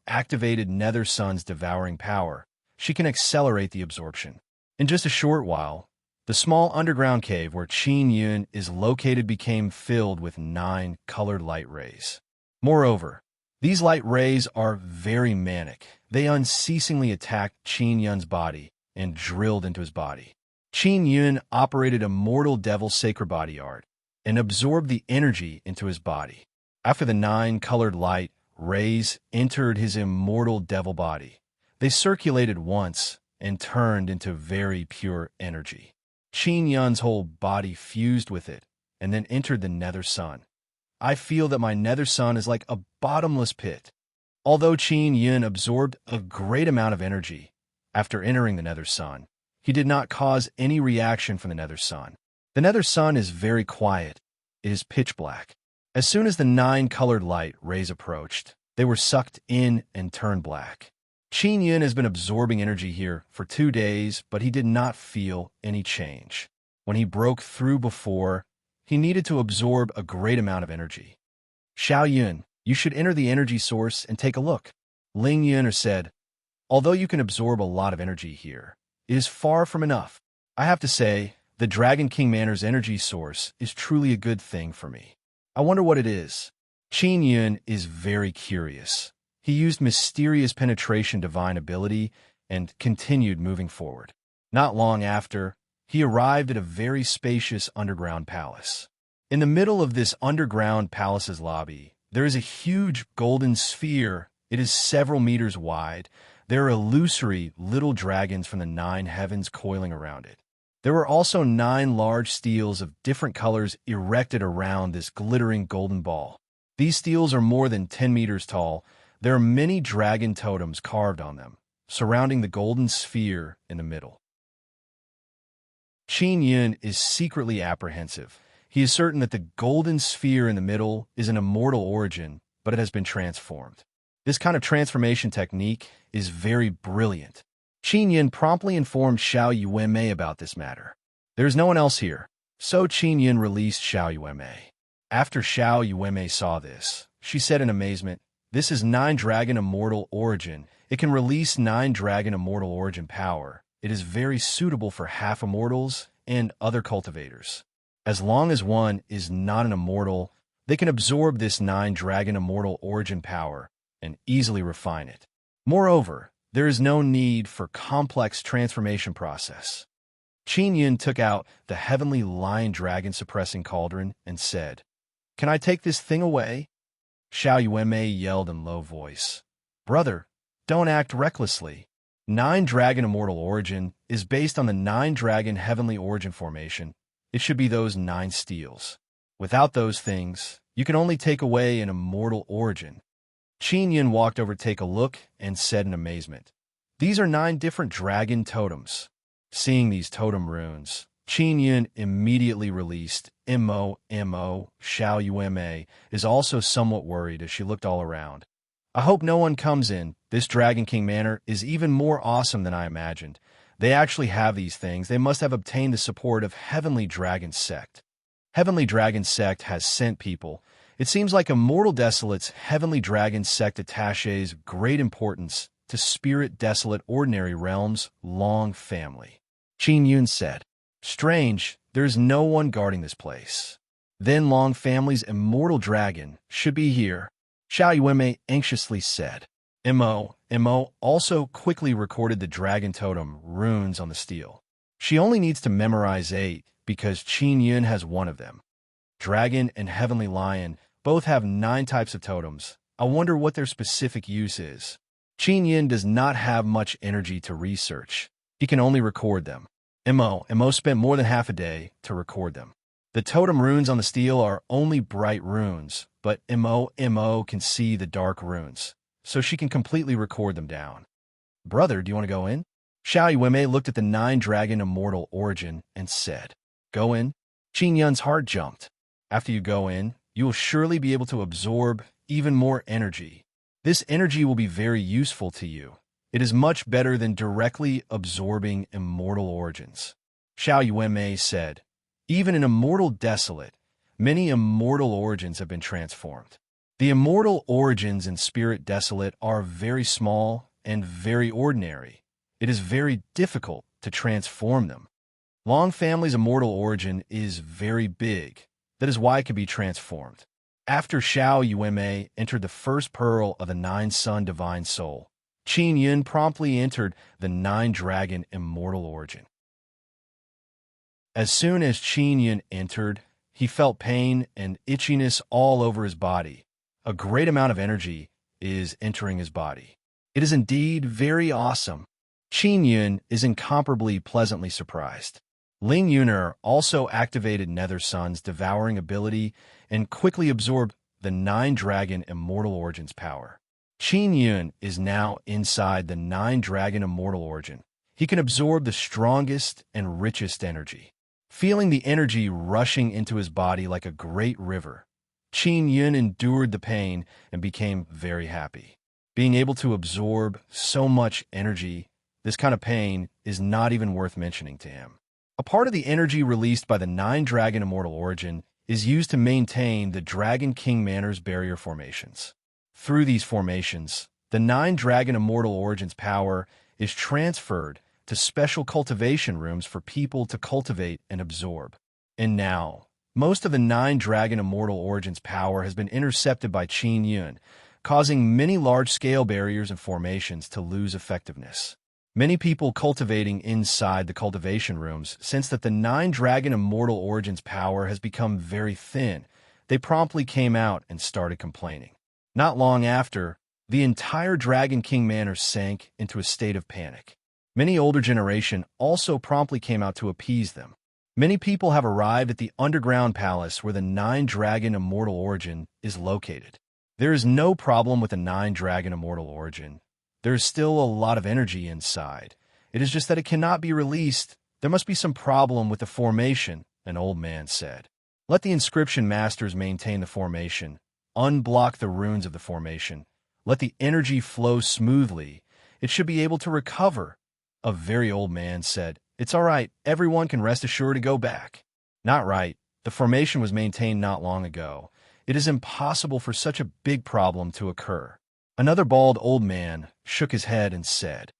Speaker 1: activated Nether Sun's devouring power, she can accelerate the absorption. In just a short while, the small underground cave where Qin Yun is located became filled with 9 colored light rays. Moreover, these light rays are very manic. They unceasingly attacked Qin Yun's body and drilled into his body. Qin Yun operated Immortal Devil Sacred Body Art and absorbed the energy into his body. After the 9 colored light rays entered his immortal devil body, they circulated once and turned into very pure energy. Qin Yun's whole body fused with it and then entered the Nether Sun. "I feel that my Nether Sun is like a bottomless pit." Although Qin Yun absorbed a great amount of energy after entering the Nether Sun, he did not cause any reaction from the Nether Sun. The Nether Sun is very quiet. It is pitch black. As soon as the 9 colored light rays approached, they were sucked in and turned black. Qin Yun has been absorbing energy here for 2 days, but he did not feel any change. When he broke through before, he needed to absorb a great amount of energy. "Xiao Yun, you should enter the energy source and take a look," Ling Yuner said. "Although you can absorb a lot of energy here, it is far from enough. I have to say, the Dragon King Manor's energy source is truly a good thing for me. I wonder what it is." Qin Yun is very curious. He used mysterious penetration divine ability and continued moving forward. Not long after, he arrived at a very spacious underground palace. In the middle of this underground palace's lobby, there is a huge golden sphere. It is several meters wide, There are illusory little dragons from the 9 heavens coiling around it. There were also 9 large steels of different colors erected around this glittering golden ball. These steels are more than 10 meters tall. There are many dragon totems carved on them, surrounding the golden sphere in the middle. Qin Yun is secretly apprehensive. He is certain that the golden sphere in the middle is an immortal origin, but it has been transformed. This kind of transformation technique is very brilliant. Qin Yun promptly informed Xiao Yuanmei about this matter. There is no one else here, so Qin Yun released Xiao Yuanmei. After Xiao Yuanmei saw this, she said in amazement, "This is 9 dragon immortal origin. It can release 9 dragon immortal origin power. It is very suitable for half-immortals and other cultivators. As long as one is not an immortal, they can absorb this 9 dragon immortal origin power and easily refine it. Moreover, there is no need for complex transformation process." Qin Yun took out the heavenly lion dragon suppressing cauldron and said, "Can I take this thing away?" Xiao Yuanmei yelled in low voice, "Brother, don't act recklessly. 9 dragon immortal origin is based on the 9 dragon heavenly origin formation. It should be those 9 steels. Without those things, you can only take away an immortal origin." Qin Yun walked over to take a look and said in amazement, "These are 9 different dragon totems." Seeing these totem runes, Qin Yun immediately released Mo. Xiao Yuanmei is also somewhat worried as she looked all around. "I hope no one comes in. This Dragon King Manor is even more awesome than I imagined. They actually have these things. They must have obtained the support of Heavenly Dragon Sect. Heavenly Dragon Sect has sent people. It seems like Immortal Desolate's Heavenly Dragon Sect attaches great importance to Spirit Desolate Ordinary Realms' Long family." Qin Yun said, "Strange, there's no one guarding this place. Then Long family's Immortal Dragon should be here," Xiao Yuanmei anxiously said. Mo also quickly recorded the dragon totem runes on the steel. She only needs to memorize 8 because Qin Yun has one of them. Dragon and Heavenly Lion both have 9 types of totems. I wonder what their specific use is. Qin Yun does not have much energy to research. He can only record them. Mo spent more than half a day to record them. The totem runes on the steel are only bright runes, but Mo can see the dark runes, so she can completely record them down. "Brother, do you want to go in?" Xiao Yuanmei looked at the 9 dragon immortal origin and said, "Go in?" Qin Yun's heart jumped. "After you go in, you will surely be able to absorb even more energy. This energy will be very useful to you. It is much better than directly absorbing immortal origins." Xiao Yuanmei said, "Even in Immortal Desolate, many immortal origins have been transformed. The immortal origins in Spirit Desolate are very small and very ordinary. It is very difficult to transform them. Long family's immortal origin is very big. That is why it can be transformed." After Xiao Yuanmei entered the first pearl of the 9-sun divine soul, Qin Yun promptly entered the 9-dragon immortal origin. As soon as Qin Yun entered, he felt pain and itchiness all over his body. A great amount of energy is entering his body. It is indeed very awesome. Qin Yun is incomparably pleasantly surprised. Ling Yunar also activated Nether Sun's devouring ability and quickly absorbed the 9-dragon immortal origin's power. Qin Yun is now inside the 9-dragon immortal origin. He can absorb the strongest and richest energy. Feeling the energy rushing into his body like a great river, Qin Yun endured the pain and became very happy. Being able to absorb so much energy, this kind of pain is not even worth mentioning to him. A part of the energy released by the 9-dragon immortal origin is used to maintain the Dragon King Manor's barrier formations. Through these formations, the 9-dragon immortal origin's power is transferred to special cultivation rooms for people to cultivate and absorb. And now, most of the 9-dragon immortal origin's power has been intercepted by Qin Yun, causing many large-scale barriers and formations to lose effectiveness. Many people cultivating inside the cultivation rooms sense that the 9-dragon immortal origin's power has become very thin. They promptly came out and started complaining. Not long after, The entire Dragon King Manor sank into a state of panic. Many older generation also promptly came out to appease them. Many people have arrived at the underground palace where the Nine-Dragon Immortal Origin is located. There is no problem with the Nine-Dragon Immortal Origin. There is still a lot of energy inside. It is just that it cannot be released. There must be some problem with the formation, an old man said. Let the inscription masters maintain the formation. Unblock the runes of the formation. Let the energy flow smoothly. It should be able to recover. A very old man said, "It's all right. Everyone can rest assured to go back." Not right. The formation was maintained not long ago. It is impossible for such a big problem to occur. Another bald old man shook his head and said,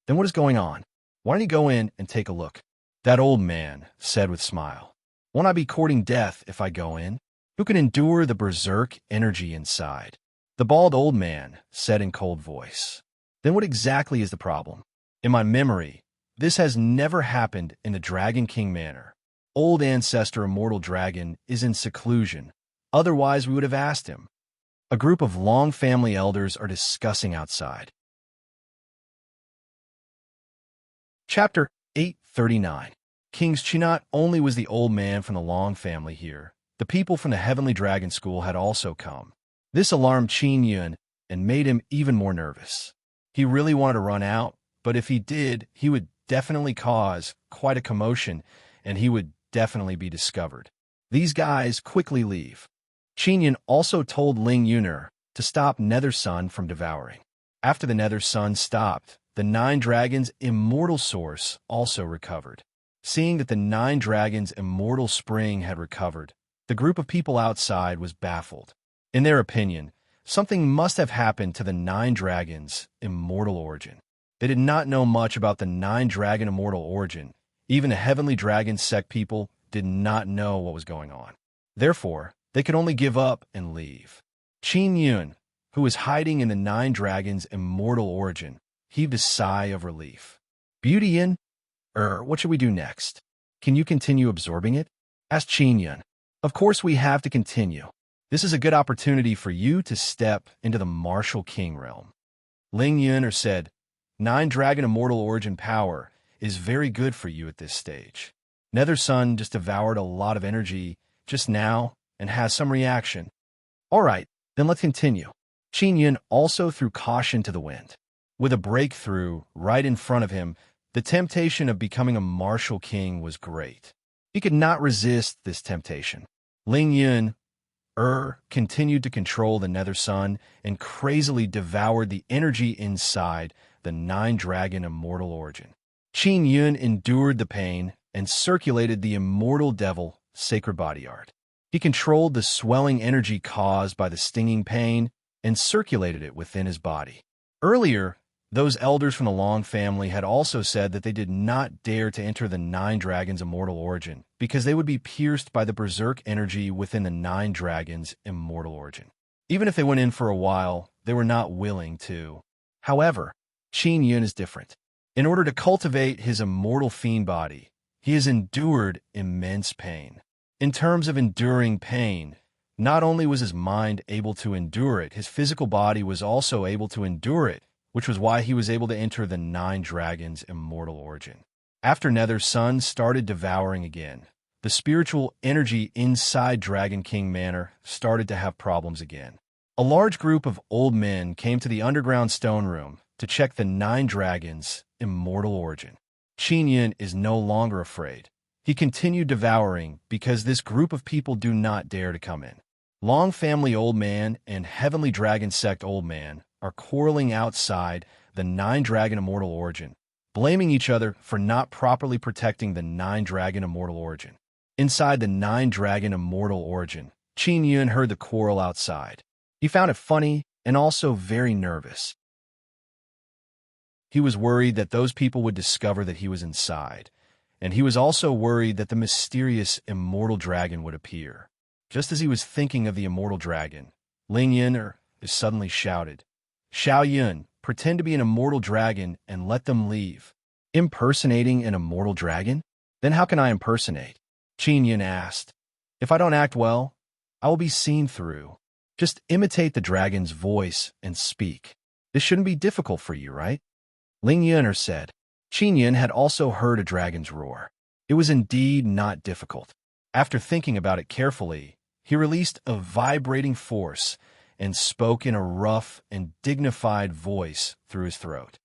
Speaker 1: "Then what is going on? Why don't you go in and take a look?" That old man said with a smile, "Won't I be courting death if I go in? Who can endure the berserk energy inside?" The bald old man said in cold voice, "Then what exactly is the problem? In my memory, this has never happened in the Dragon King Manor. Old ancestor Immortal Dragon is in seclusion. Otherwise, we would have asked him." A group of long family elders are discussing outside. Chapter 839. King's Chi. Not only was the old man from the Long family here, the people from the Heavenly Dragon School had also come. This alarmed Qin Yun and made him even more nervous. He really wanted to run out, but if he did, he would definitely cause quite a commotion, and he would definitely be discovered. These guys quickly leave. Qin Yun also told Ling Yuner to stop Nether Sun from devouring. After the Nether Sun stopped, the Nine Dragons' immortal source also recovered. Seeing that the Nine Dragons' immortal spring had recovered, the group of people outside was baffled. In their opinion, something must have happened to the Nine Dragons' immortal origin. They did not know much about the Nine Dragon immortal origin. Even the Heavenly Dragon sect people did not know what was going on. Therefore, they could only give up and leave. Qin Yun, who was hiding in the Nine Dragons' immortal origin, heaved a sigh of relief. "Beauty Yin? What should we do next? Can you continue absorbing it?" asked Qin Yun. "Of course we have to continue. This is a good opportunity for you to step into the martial king realm." Ling Yuner said, "Nine Dragon immortal origin power is very good for you at this stage. Nether Sun just devoured a lot of energy just now and has some reaction." "All right, then let's continue." Qin Yun also threw caution to the wind. With a breakthrough right in front of him, the temptation of becoming a martial king was great. He could not resist this temptation. Ling Yun continued to control the Nether Sun and crazily devoured the energy inside the Nine Dragon immortal origin. Qin Yun endured the pain and circulated the immortal devil sacred body art. He controlled the swelling energy caused by the stinging pain and circulated it within his body. Earlier, those elders from the Long family had also said that they did not dare to enter the Nine Dragons' immortal origin because they would be pierced by the berserk energy within the Nine Dragons' immortal origin. Even if they went in for a while, they were not willing to. However, Qin Yun is different. In order to cultivate his immortal fiend body, he has endured immense pain. In terms of enduring pain, not only was his mind able to endure it, his physical body was also able to endure it, which was why he was able to enter the Nine Dragons' immortal origin. After Nether Sun started devouring again, the spiritual energy inside Dragon King Manor started to have problems again. A large group of old men came to the underground stone room to check the Nine Dragons' immortal origin. Qin Yun is no longer afraid. He continued devouring because this group of people do not dare to come in. Long family old man and Heavenly Dragon sect old man are quarreling outside the Nine Dragon immortal origin, blaming each other for not properly protecting the Nine Dragon immortal origin. Inside the Nine Dragon immortal origin, Qin Yun heard the quarrel outside. He found it funny and also very nervous. He was worried that those people would discover that he was inside, and he was also worried that the mysterious immortal dragon would appear. Just as he was thinking of the immortal dragon, Ling Yuner suddenly shouted, "Xiao Yun, pretend to be an immortal dragon and let them leave." Impersonating an immortal dragon? Then how can I impersonate? Qin Yun asked. "If I don't act well, I will be seen through." Just imitate the dragon's voice and speak. This shouldn't be difficult for you, right? Ling Yuner said. Qin Yun had also heard a dragon's roar. It was indeed not difficult. After thinking about it carefully, he released a vibrating force and spoke in a rough and dignified voice through his throat.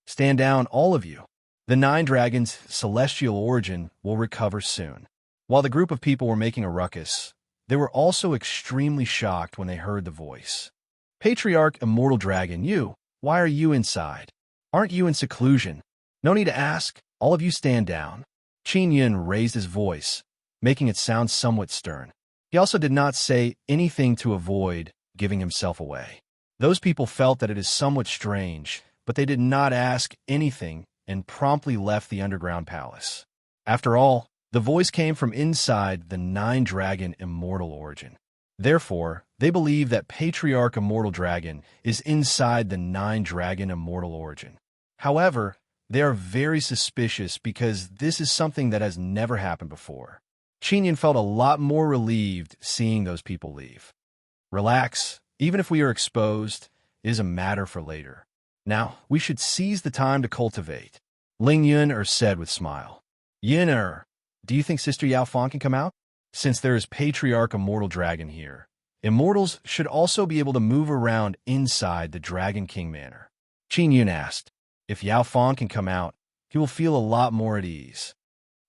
Speaker 1: Stand down, all of you. The 9 dragons' celestial origin will recover soon. While the group of people were making a ruckus, they were also extremely shocked when they heard the voice. Patriarch Immortal Dragon, why are you inside? Aren't you in seclusion? No need to ask. All of you stand down. Qin Yun raised his voice, making it sound somewhat stern. He also did not say anything to avoid giving himself away. Those people felt that it is somewhat strange, but they did not ask anything and promptly left the underground palace. After all, the voice came from inside the 9-dragon immortal origin. Therefore, they believe that Patriarch Immortal Dragon is inside the 9-dragon immortal origin. However, they are very suspicious because this is something that has never happened before. Qin Yun felt a lot more relieved seeing those people leave. Relax, even if we are exposed, it is a matter for later. Now, we should seize the time to cultivate. Ling Yuner said with a smile. Yuner, do you think Sister Yao Fang can come out? Since there is Patriarch Immortal Dragon here, immortals should also be able to move around inside the Dragon King Manor. Qin Yun asked. If Yao Fang can come out, he will feel a lot more at ease.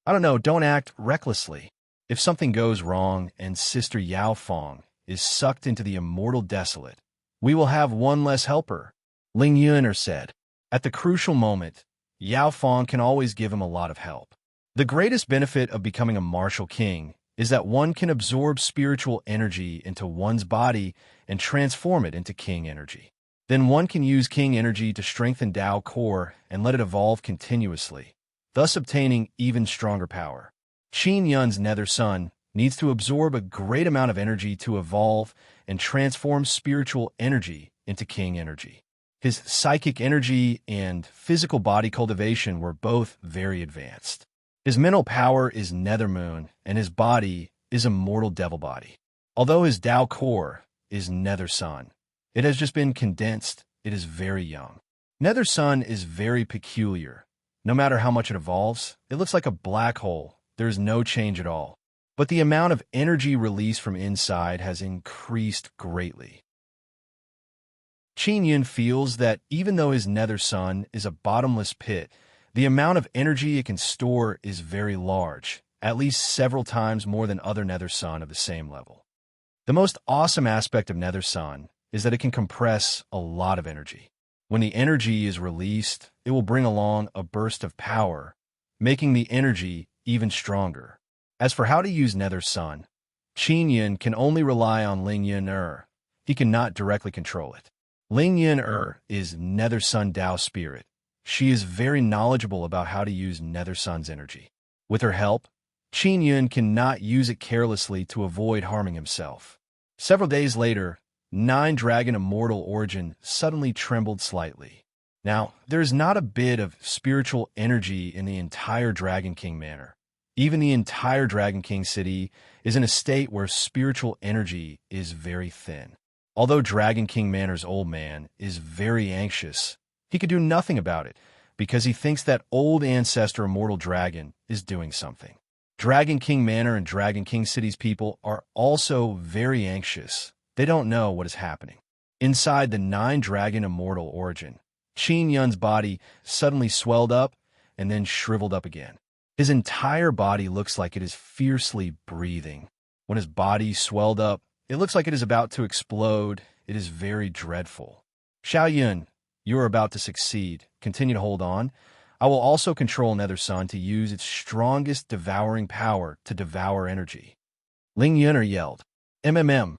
Speaker 1: I don't know, don't act recklessly. If something goes wrong and Sister Yao Fang is sucked into the Immortal Desolate, we will have one less helper, Ling Yuner said. At the crucial moment, Yao Fang can always give him a lot of help. The greatest benefit of becoming a martial king is that one can absorb spiritual energy into one's body and transform it into king energy. Then one can use king energy to strengthen Tao core and let it evolve continuously, thus obtaining even stronger power. Qin Yun's nether sun needs to absorb a great amount of energy to evolve and transform spiritual energy into king energy. His psychic energy and physical body cultivation were both very advanced. His mental power is nether moon, and his body is immortal devil body. Although his Tao core is nether sun, it has just been condensed. It is very young. Nether sun is very peculiar. No matter how much it evolves, it looks like a black hole. There is no change at all. But the amount of energy released from inside has increased greatly. Qin Yun feels that even though his nether sun is a bottomless pit, the amount of energy it can store is very large, at least several times more than other nether sun of the same level. The most awesome aspect of nether sun is that it can compress a lot of energy. When the energy is released, it will bring along a burst of power, making the energy even stronger. As for how to use nether sun, Qin Yun can only rely on Ling Yuner. He cannot directly control it. Ling Yuner is nether sun Tao spirit. She is very knowledgeable about how to use nether sun's energy. With her help, Qin Yun cannot use it carelessly to avoid harming himself. Several days later, 9-dragon immortal origin suddenly trembled slightly. Now, there is not a bit of spiritual energy in the entire Dragon King Manor. Even the entire Dragon King City is in a state where spiritual energy is very thin. Although Dragon King Manor's old man is very anxious, he could do nothing about it because he thinks that old ancestor Immortal Dragon is doing something. Dragon King Manor and Dragon King City's people are also very anxious. They don't know what is happening. Inside the 9-dragon immortal origin, Qin Yun's body suddenly swelled up and then shriveled up again. His entire body looks like it is fiercely breathing. When his body swelled up, it looks like it is about to explode. It is very dreadful. Xiao Yun, you are about to succeed. Continue to hold on. I will also control Nether Sun to use its strongest devouring power to devour energy. Ling Yuner yelled. MMM.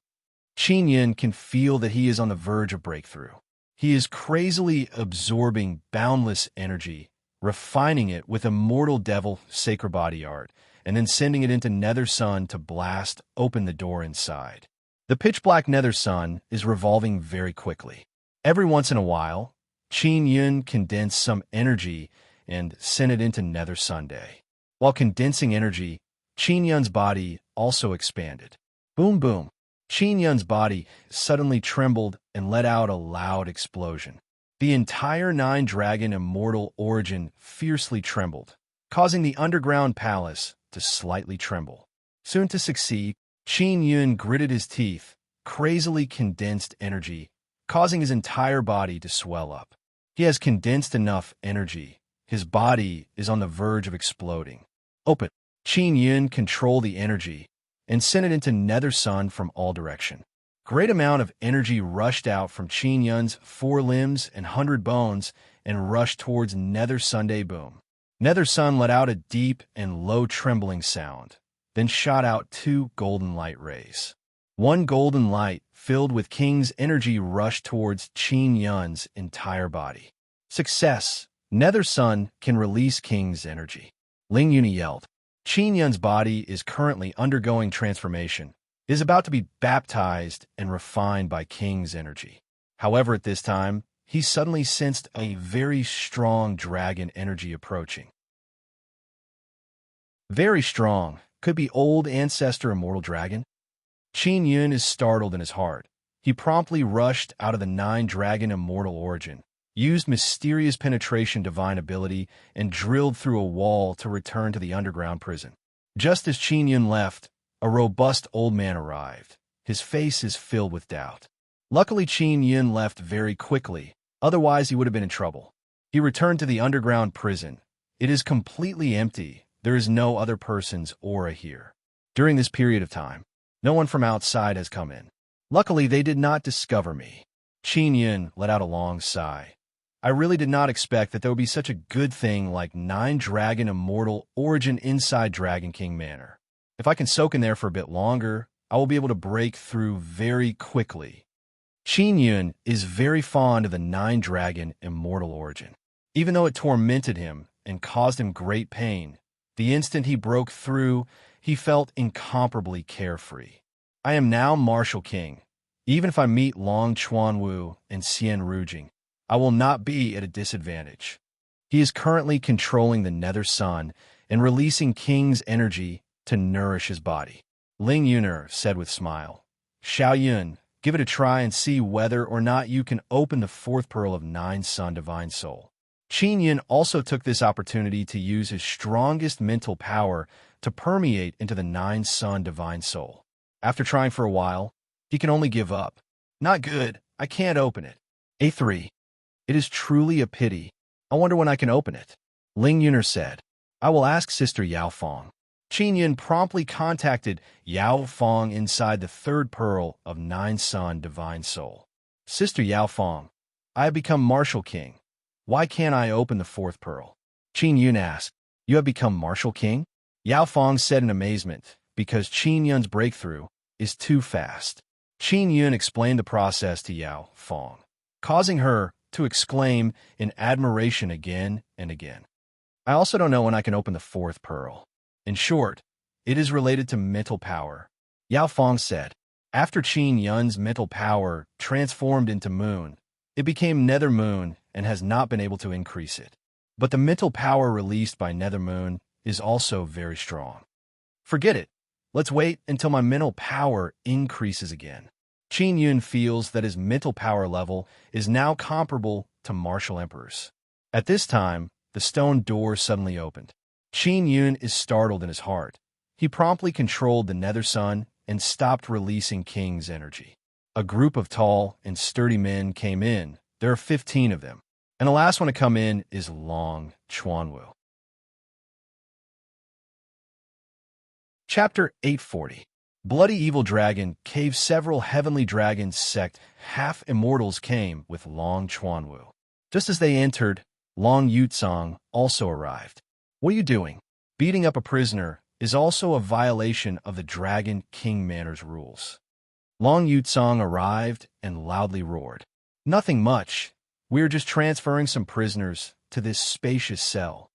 Speaker 1: Qin Yun can feel that he is on the verge of breakthrough. He is crazily absorbing boundless energy, refining it with immortal devil sacred body art, and then sending it into Nether Sun to blast open the door inside. The pitch-black Nether Sun is revolving very quickly. Every once in a while, Qin Yun condensed some energy and sent it into Nether Sunday. While condensing energy, Qin Yun's body also expanded. Boom boom. Qin Yun's body suddenly trembled and let out a loud explosion. The entire nine-dragon immortal origin fiercely trembled, causing the underground palace to slightly tremble. Soon to succeed, Qin Yun gritted his teeth, crazily condensed energy, causing his entire body to swell up. He has condensed enough energy. His body is on the verge of exploding. Open. Qin Yun controlled the energy and sent it into Nether Sun from all direction. Great amount of energy rushed out from Qin Yun's 4 limbs and 100 bones and rushed towards Nether Sunday Boom. Nether Sun let out a deep and low trembling sound, then shot out 2 golden light rays. One golden light filled with King's energy rushed towards Qin Yun's entire body. Success! Nether Sun can release King's energy. Ling Yun yelled. Qin Yun's body is currently undergoing transformation. It is about to be baptized and refined by King's energy. However, at this time, he suddenly sensed a very strong dragon energy approaching. Very strong. Could be old ancestor immortal dragon. Qin Yun is startled in his heart. He promptly rushed out of the 9-dragon immortal origin, used mysterious penetration divine ability, and drilled through a wall to return to the underground prison. Just as Qin Yun left, a robust old man arrived. His face is filled with doubt. Luckily, Qin Yun left very quickly, otherwise he would have been in trouble. He returned to the underground prison. It is completely empty. There is no other person's aura here. During this period of time, no one from outside has come in. Luckily, they did not discover me. Qin Yun let out a long sigh. I really did not expect that there would be such a good thing like 9-dragon immortal origin inside Dragon King Manor. If I can soak in there for a bit longer, I will be able to break through very quickly. Qin Yun is very fond of the 9-dragon immortal origin. Even though it tormented him and caused him great pain, the instant he broke through, he felt incomparably carefree. I am now Martial King. Even if I meet Long Chuanwu and Xian Rujing, I will not be at a disadvantage. He is currently controlling the Nether Sun and releasing King's energy to nourish his body. Ling Yuner said with smile, Xiao Yun, give it a try and see whether or not you can open the 4th pearl of 9 Sun Divine Soul. Qin Yun also took this opportunity to use his strongest mental power to permeate into the 9 Sun Divine Soul. After trying for a while, he can only give up. Not good. I can't open it. A3. It is truly a pity. I wonder when I can open it. Ling Yuner said, I will ask Sister Yao Fong. Qin Yun promptly contacted Yao Fong inside the 3rd pearl of 9 Sun Divine Soul. Sister Yao Fong, I have become Martial King. Why can't I open the 4th pearl? Qin Yun asked, You have become Martial King? Yao Fong said in amazement, because Qin Yun's breakthrough is too fast. Qin Yun explained the process to Yao Fong, causing her to exclaim in admiration again and again. I also don't know when I can open the 4th pearl. In short, it is related to mental power. Yao Fong said, after Qin Yun's mental power transformed into moon, it became Nether Moon and has not been able to increase it. But the mental power released by Nether Moon is also very strong. Forget it. Let's wait until my mental power increases again. Qin Yun feels that his mental power level is now comparable to martial emperors. At this time, the stone door suddenly opened. Qin Yun is startled in his heart. He promptly controlled the Nether Sun and stopped releasing King's energy. A group of tall and sturdy men came in. There are 15 of them. And the last one to come in is Long Chuanwu. Chapter 840. Bloody Evil Dragon Cave. Several heavenly dragons sect half-immortals came with Long Chuanwu. Just as they entered, Long Yutsong also arrived. What are you doing? Beating up a prisoner is also a violation of the Dragon King Manor's rules. Long Yutsong arrived and loudly roared. Nothing much. We're just transferring some prisoners to this spacious cell.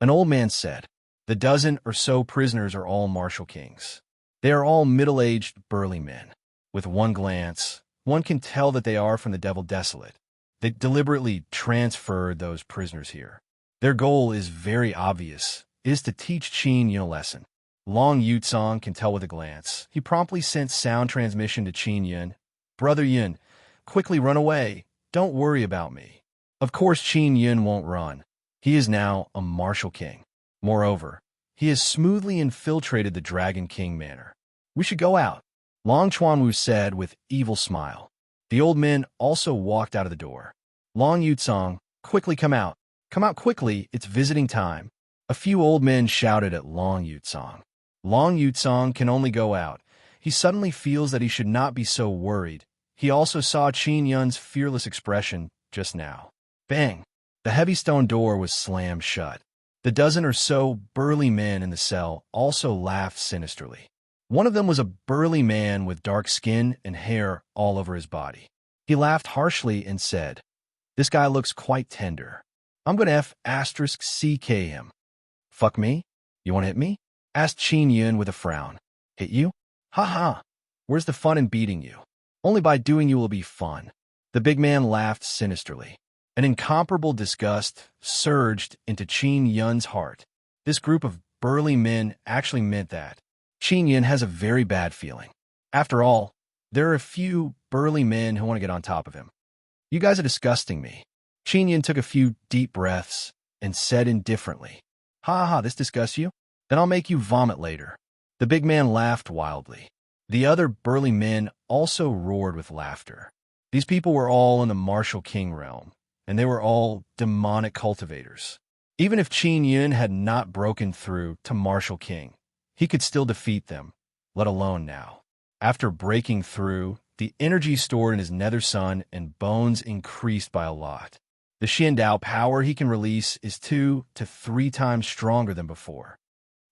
Speaker 1: An old man said, The dozen or so prisoners are all martial kings. They are all middle-aged, burly men. With one glance, one can tell that they are from the Devil Desolate. They deliberately transferred those prisoners here. Their goal is very obvious, is to teach Qin Yun a lesson. Long Yutsong can tell with a glance. He promptly sent sound transmission to Qin Yun. Brother Yun, quickly run away. Don't worry about me. Of course Qin Yun won't run. He is now a martial king. Moreover, he has smoothly infiltrated the Dragon King manor. We should go out, Long Chuanwu said with evil smile. The old men also walked out of the door. Long Yutsong, quickly come out. Come out quickly, it's visiting time. A few old men shouted at Long Yutsong. Long Yutsong can only go out. He suddenly feels that he should not be so worried. He also saw Qin Yun's fearless expression just now. Bang! The heavy stone door was slammed shut. The dozen or so burly men in the cell also laughed sinisterly. One of them was a burly man with dark skin and hair all over his body. He laughed harshly and said, "This guy looks quite tender. I'm going to F***CK him." "Fuck me? You want to hit me?" asked Qin Yun with a frown. "Hit you? Ha ha. Where's the fun in beating you? Only by doing you will be fun." The big man laughed sinisterly. An incomparable disgust surged into Qin Yun's heart. This group of burly men actually meant that. Qin Yun has a very bad feeling. After all, there are a few burly men who want to get on top of him. "You guys are disgusting me." Qin Yun took a few deep breaths and said indifferently, "Ha ha, this disgusts you? Then I'll make you vomit later." The big man laughed wildly. The other burly men also roared with laughter. These people were all in the martial king realm, and they were all demonic cultivators. Even if Qin Yun had not broken through to martial king, he could still defeat them, let alone now. After breaking through, the energy stored in his nether sun and bones increased by a lot. The Xiandao power he can release is 2 to 3 times stronger than before.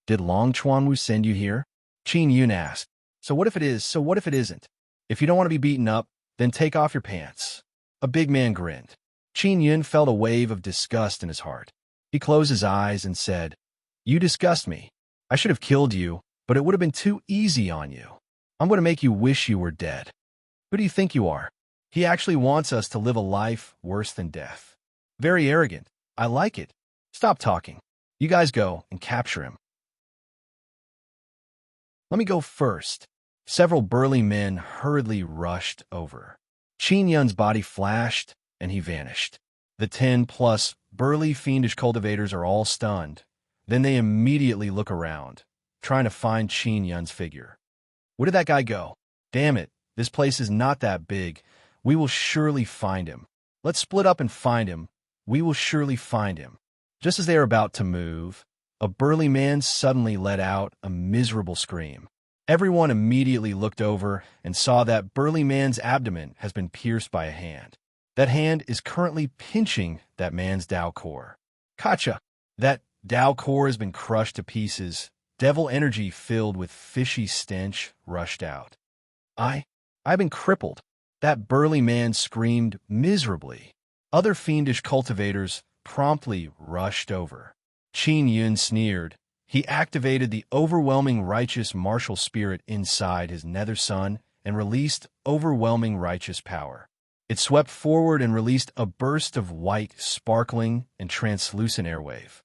Speaker 1: "Did Long Chuanwu send you here?" Qin Yun asked. So what if it is? So what if it isn't? If you don't want to be beaten up, then take off your pants." A big man grinned. Qin Yun felt a wave of disgust in his heart. He closed his eyes and said, "You disgust me. I should have killed you, but it would have been too easy on you. I'm going to make you wish you were dead." "Who do you think you are?" "He actually wants us to live a life worse than death." "Very arrogant. I like it. Stop talking. You guys go and capture him." "Let me go first." Several burly men hurriedly rushed over. Qin Yun's body flashed, and he vanished. The 10+ burly fiendish cultivators are all stunned. Then they immediately look around, trying to find Qin Yun's figure. "Where did that guy go? Damn it, this place is not that big. We will surely find him. Let's split up and find him. We will surely find him." Just as they are about to move, a burly man suddenly let out a miserable scream. Everyone immediately looked over and saw that burly man's abdomen has been pierced by a hand. That hand is currently pinching that man's Dao core. Kacha! That Dao core has been crushed to pieces. Devil energy filled with fishy stench rushed out. I've been crippled." That burly man screamed miserably. Other fiendish cultivators promptly rushed over. Qin Yun sneered. He activated the overwhelming righteous martial spirit inside his nether sun and released overwhelming righteous power. It swept forward and released a burst of white, sparkling, and translucent airwave.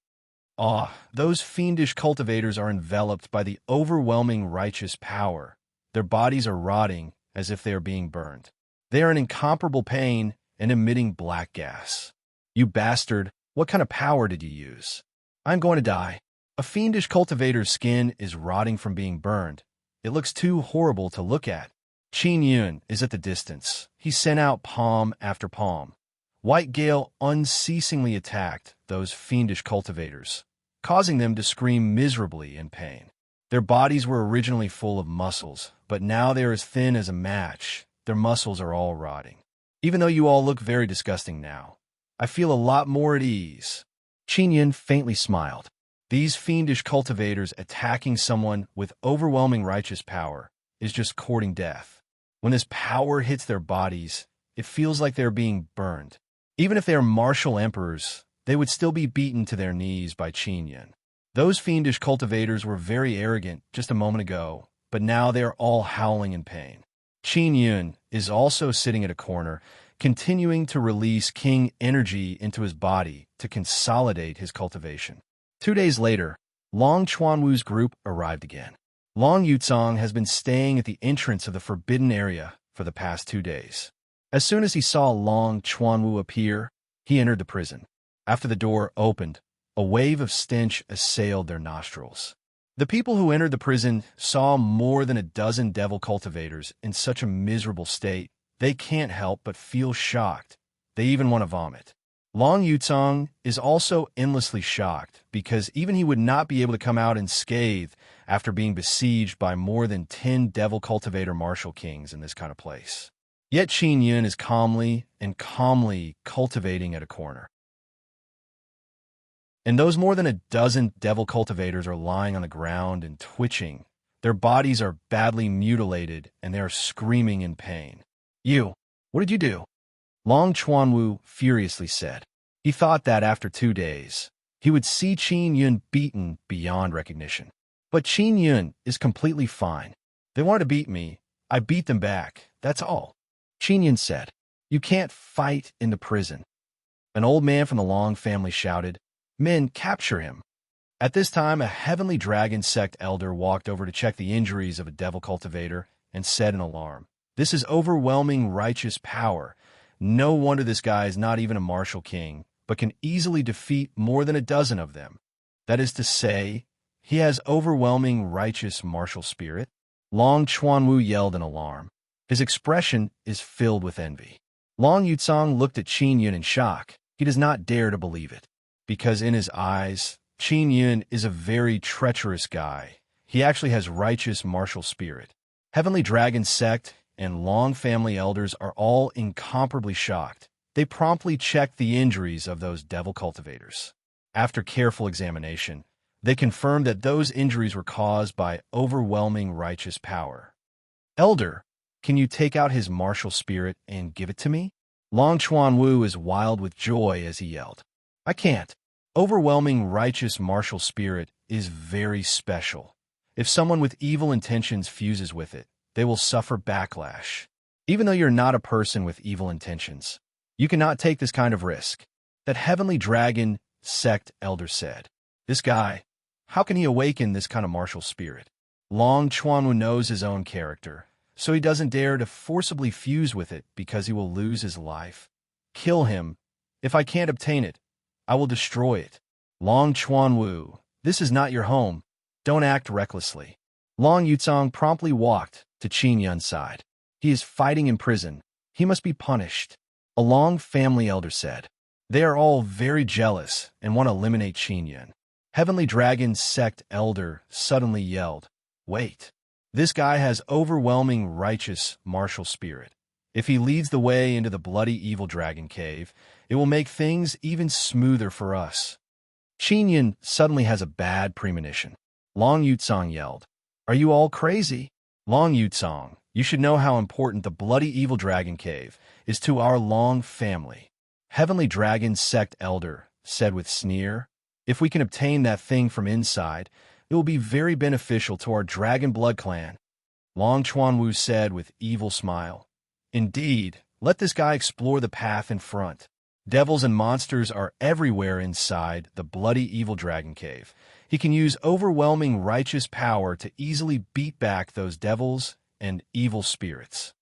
Speaker 1: Those fiendish cultivators are enveloped by the overwhelming righteous power. Their bodies are rotting as if they are being burned. They are in incomparable pain and emitting black gas. "You bastard, what kind of power did you use?" "I'm going to die." A fiendish cultivator's skin is rotting from being burned. It looks too horrible to look at. Qin Yun is at the distance. He sent out palm after palm. White Gale unceasingly attacked those fiendish cultivators, causing them to scream miserably in pain. Their bodies were originally full of muscles, but now they are as thin as a match. Their muscles are all rotting. "Even though you all look very disgusting now, I feel a lot more at ease." Qin Yun faintly smiled. These fiendish cultivators attacking someone with overwhelming righteous power is just courting death. When this power hits their bodies, it feels like they're being burned. Even if they are martial emperors, they would still be beaten to their knees by Qin Yun. Those fiendish cultivators were very arrogant just a moment ago, but now they are all howling in pain. Qin Yun is also sitting at a corner, continuing to release king energy into his body to consolidate his cultivation. 2 days later, Long Chuanwu's group arrived again. Long Yutsong has been staying at the entrance of the forbidden area for the past 2 days. As soon as he saw Long Chuanwu appear, he entered the prison. After the door opened, a wave of stench assailed their nostrils. The people who entered the prison saw more than a dozen devil cultivators in such a miserable state, they can't help but feel shocked. They even want to vomit. Long Yutsong is also endlessly shocked because even he would not be able to come out unscathed after being besieged by more than 10 devil cultivator martial kings in this kind of place. Yet Qin Yun is calmly cultivating at a corner. And those more than a dozen devil cultivators are lying on the ground and twitching. Their bodies are badly mutilated and they are screaming in pain. "You, what did you do?" Long Chuanwu furiously said. He thought that after 2 days, he would see Qin Yun beaten beyond recognition. But Qin Yun is completely fine. They wanted to beat me. I beat them back. That's all. Qin Yun said. You can't fight in the prison. An old man from the Long family shouted, "Men, capture him." At this time, a heavenly dragon sect elder walked over to check the injuries of a devil cultivator and said in alarm, "This is overwhelming righteous power. No wonder this guy is not even a martial king, but can easily defeat more than a dozen of them. That is to say, he has overwhelming righteous martial spirit." Long Chuanwu yelled in alarm. His expression is filled with envy. Long Yutsong looked at Qin Yun in shock. He does not dare to believe it, because in his eyes, Qin Yun is a very treacherous guy. He actually has righteous martial spirit. Heavenly Dragon Sect and Long family elders are all incomparably shocked. They promptly checked the injuries of those devil cultivators. After careful examination, they confirmed that those injuries were caused by overwhelming righteous power. "Elder, can you take out his martial spirit and give it to me?" Long Chuanwu is wild with joy as he yelled. "I can't. Overwhelming righteous martial spirit is very special. If someone with evil intentions fuses with it, they will suffer backlash. Even though you're not a person with evil intentions, you cannot take this kind of risk," that Heavenly Dragon Sect elder said. "This guy, how can he awaken this kind of martial spirit?" Long Chuanwu knows his own character, so he doesn't dare to forcibly fuse with it because he will lose his life. "Kill him. If I can't obtain it, I will destroy it." Long Chuanwu, this is not your home. Don't act recklessly. Long Yutsong promptly walked to Qin Yun's side. He is fighting in prison. He must be punished. A Long family elder said. They are all very jealous and want to eliminate Qin Yun. Heavenly Dragon Sect elder suddenly yelled, "Wait. This guy has overwhelming righteous martial spirit. If he leads the way into the bloody evil dragon cave, it will make things even smoother for us." Qin Yun suddenly has a bad premonition. Long Yutsong yelled, "Are you all crazy?" Long Yutsong, you should know how important the bloody evil dragon cave is to our Long family. Heavenly Dragon Sect elder said with sneer, "If we can obtain that thing from inside, it will be very beneficial to our dragon blood clan." Long Chuanwu said with evil smile, "Indeed, let this guy explore the path in front. Devils and monsters are everywhere inside the bloody evil dragon cave. He can use overwhelming righteous power to easily beat back those devils and evil spirits."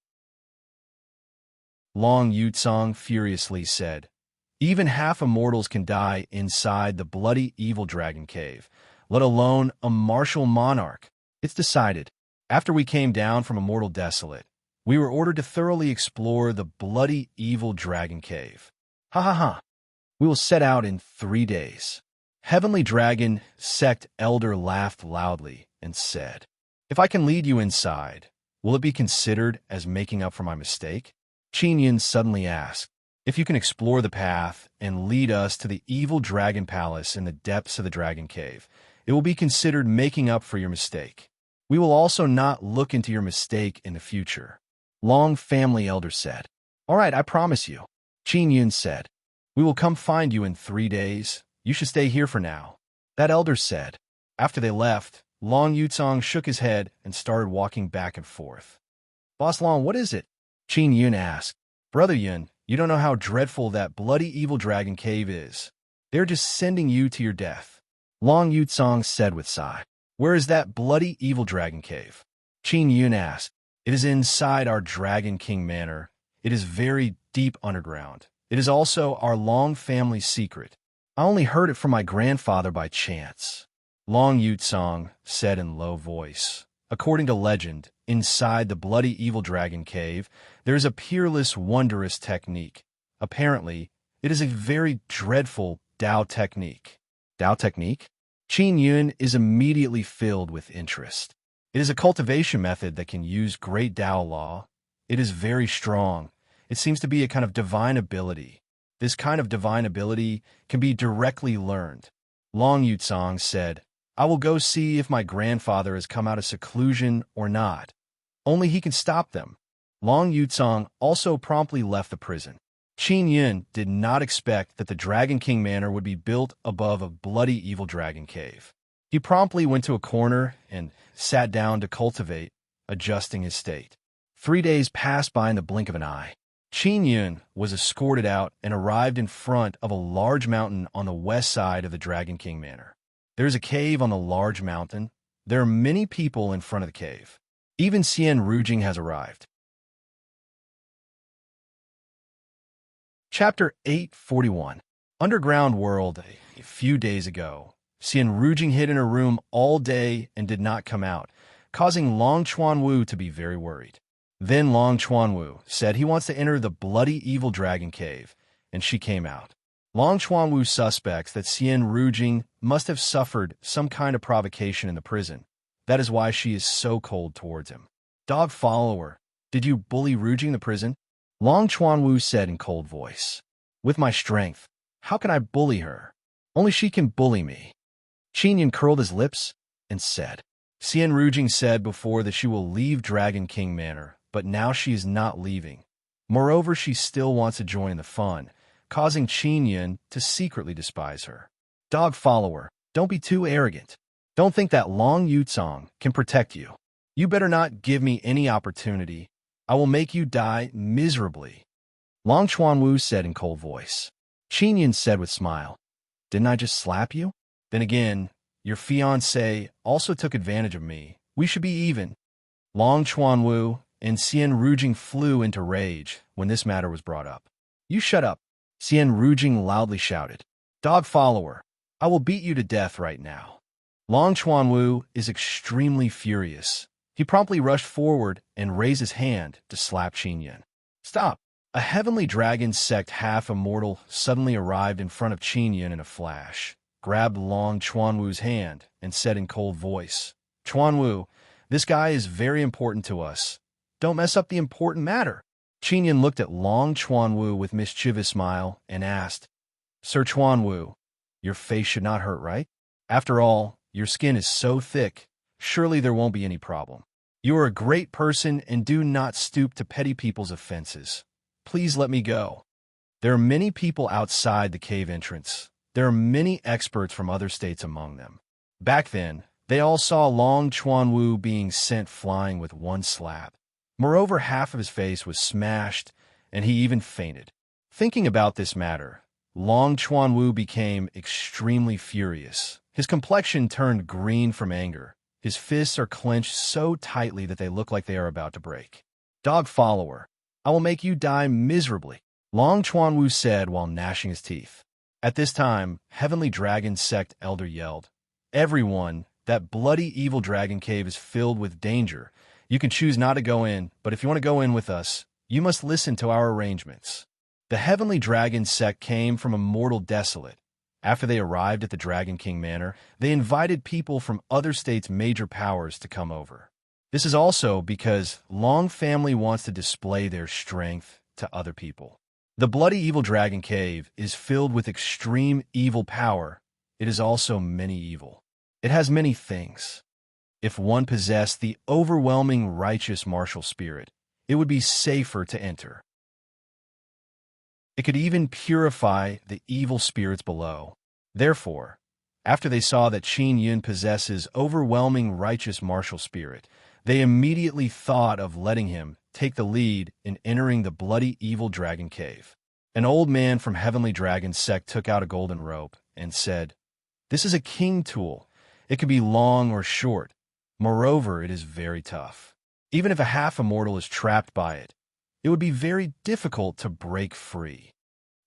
Speaker 1: Long Yutsong furiously said, "Even half immortals can die inside the bloody evil dragon cave, let alone a martial monarch. It's decided. After we came down from Immortal Desolate, we were ordered to thoroughly explore the bloody evil dragon cave. Ha ha ha. We will set out in 3 days." Heavenly Dragon Sect elder laughed loudly and said, "If I can lead you inside, will it be considered as making up for my mistake?" Qin Yun suddenly asked, "If you can explore the path and lead us to the evil dragon palace in the depths of the dragon cave, it will be considered making up for your mistake. We will also not look into your mistake in the future." Long family elder said, "All right, I promise you." Qin Yun said, "We will come find you in 3 days. You should stay here for now." That elder said. After they left, Long Yutsong shook his head and started walking back and forth. "Boss Long, what is it?" Qin Yun asked. "Brother Yun, you don't know how dreadful that bloody evil dragon cave is. They're just sending you to your death." Long Yutsong said with sigh. Where is that bloody evil dragon cave? Qin Yun asked. It is inside our Dragon King Manor. It is very deep underground. It is also our Long family secret. I only heard it from my grandfather by chance. Long Yutsong said in low voice. According to legend, inside the bloody evil dragon cave, there is a peerless, wondrous technique. Apparently, it is a very dreadful Dao technique. Dao technique? Qin Yun is immediately filled with interest. It is a cultivation method that can use great Dao law. It is very strong. It seems to be a kind of divine ability. This kind of divine ability can be directly learned. Long Yutsong said, I will go see if my grandfather has come out of seclusion or not. Only he can stop them. Long Yutsong also promptly left the prison. Qin Yun did not expect that the Dragon King Manor would be built above a bloody evil dragon cave. He promptly went to a corner and sat down to cultivate, adjusting his state. 3 days passed by in the blink of an eye. Qin Yun was escorted out and arrived in front of a large mountain on the west side of the Dragon King Manor. There is a cave on the large mountain. There are many people in front of the cave. Even Xian Rujing has arrived. Chapter 841. Underground World. A few days ago, Xian Rujing hid in her room all day and did not come out, causing Long Chuanwu to be very worried. Then Long Chuanwu said he wants to enter the bloody evil dragon cave, and she came out. Long Chuanwu suspects that Xian Rujing must have suffered some kind of provocation in the prison. That is why she is so cold towards him. Dog follower, did you bully Rujing in the prison? Long Chuanwu said in cold voice. With my strength, how can I bully her? Only she can bully me. Qin Yun curled his lips and said. Xian Rujing said before that she will leave Dragon King Manor, but now she is not leaving. Moreover, she still wants to join the fun, causing Qin Yun to secretly despise her. Dog follower, don't be too arrogant. Don't think that Long Yutsong can protect you. You better not give me any opportunity. I will make you die miserably. Long Chuanwu said in cold voice. Qin Yun said with smile. Didn't I just slap you? Then again, your fiancé also took advantage of me. We should be even. Long Chuanwu and Xian Rujing flew into rage when this matter was brought up. You shut up. Xian Rujing loudly shouted. Dog follower, I will beat you to death right now. Long Chuanwu is extremely furious. He promptly rushed forward and raised his hand to slap Qin Yun. Stop! A heavenly dragon sect half-immortal suddenly arrived in front of Qin Yun in a flash, grabbed Long Chuanwu's hand, and said in cold voice, Chuanwu, this guy is very important to us. Don't mess up the important matter. Qin Yun looked at Long Chuanwu with mischievous smile and asked, Sir Chuanwu, your face should not hurt, right? After all, your skin is so thick, surely there won't be any problem. You are a great person and do not stoop to petty people's offenses. Please let me go. There are many people outside the cave entrance. There are many experts from other states among them. Back then, they all saw Long Chuanwu being sent flying with one slap. Moreover, half of his face was smashed, and he even fainted. Thinking about this matter, Long Chuanwu became extremely furious. His complexion turned green from anger. His fists are clenched so tightly that they look like they are about to break. Dog follower, I will make you die miserably, Long Chuanwu said while gnashing his teeth. At this time, Heavenly Dragon Sect Elder yelled, Everyone, that bloody evil dragon cave is filled with danger. You can choose not to go in, but if you want to go in with us, you must listen to our arrangements. The Heavenly Dragon Sect came from a mortal desolate. After they arrived at the Dragon King Manor, they invited people from other states' major powers to come over. This is also because Long family wants to display their strength to other people. The bloody evil dragon cave is filled with extreme evil power. It is also many evil. It has many things. If one possessed the overwhelming righteous martial spirit, it would be safer to enter. It could even purify the evil spirits below. Therefore, after they saw that Qin Yun possesses overwhelming righteous martial spirit, they immediately thought of letting him take the lead in entering the bloody evil dragon cave. An old man from Heavenly Dragon Sect took out a golden rope and said, This is a king tool. It can be long or short. Moreover, it is very tough. Even if a half-immortal is trapped by it, it would be very difficult to break free.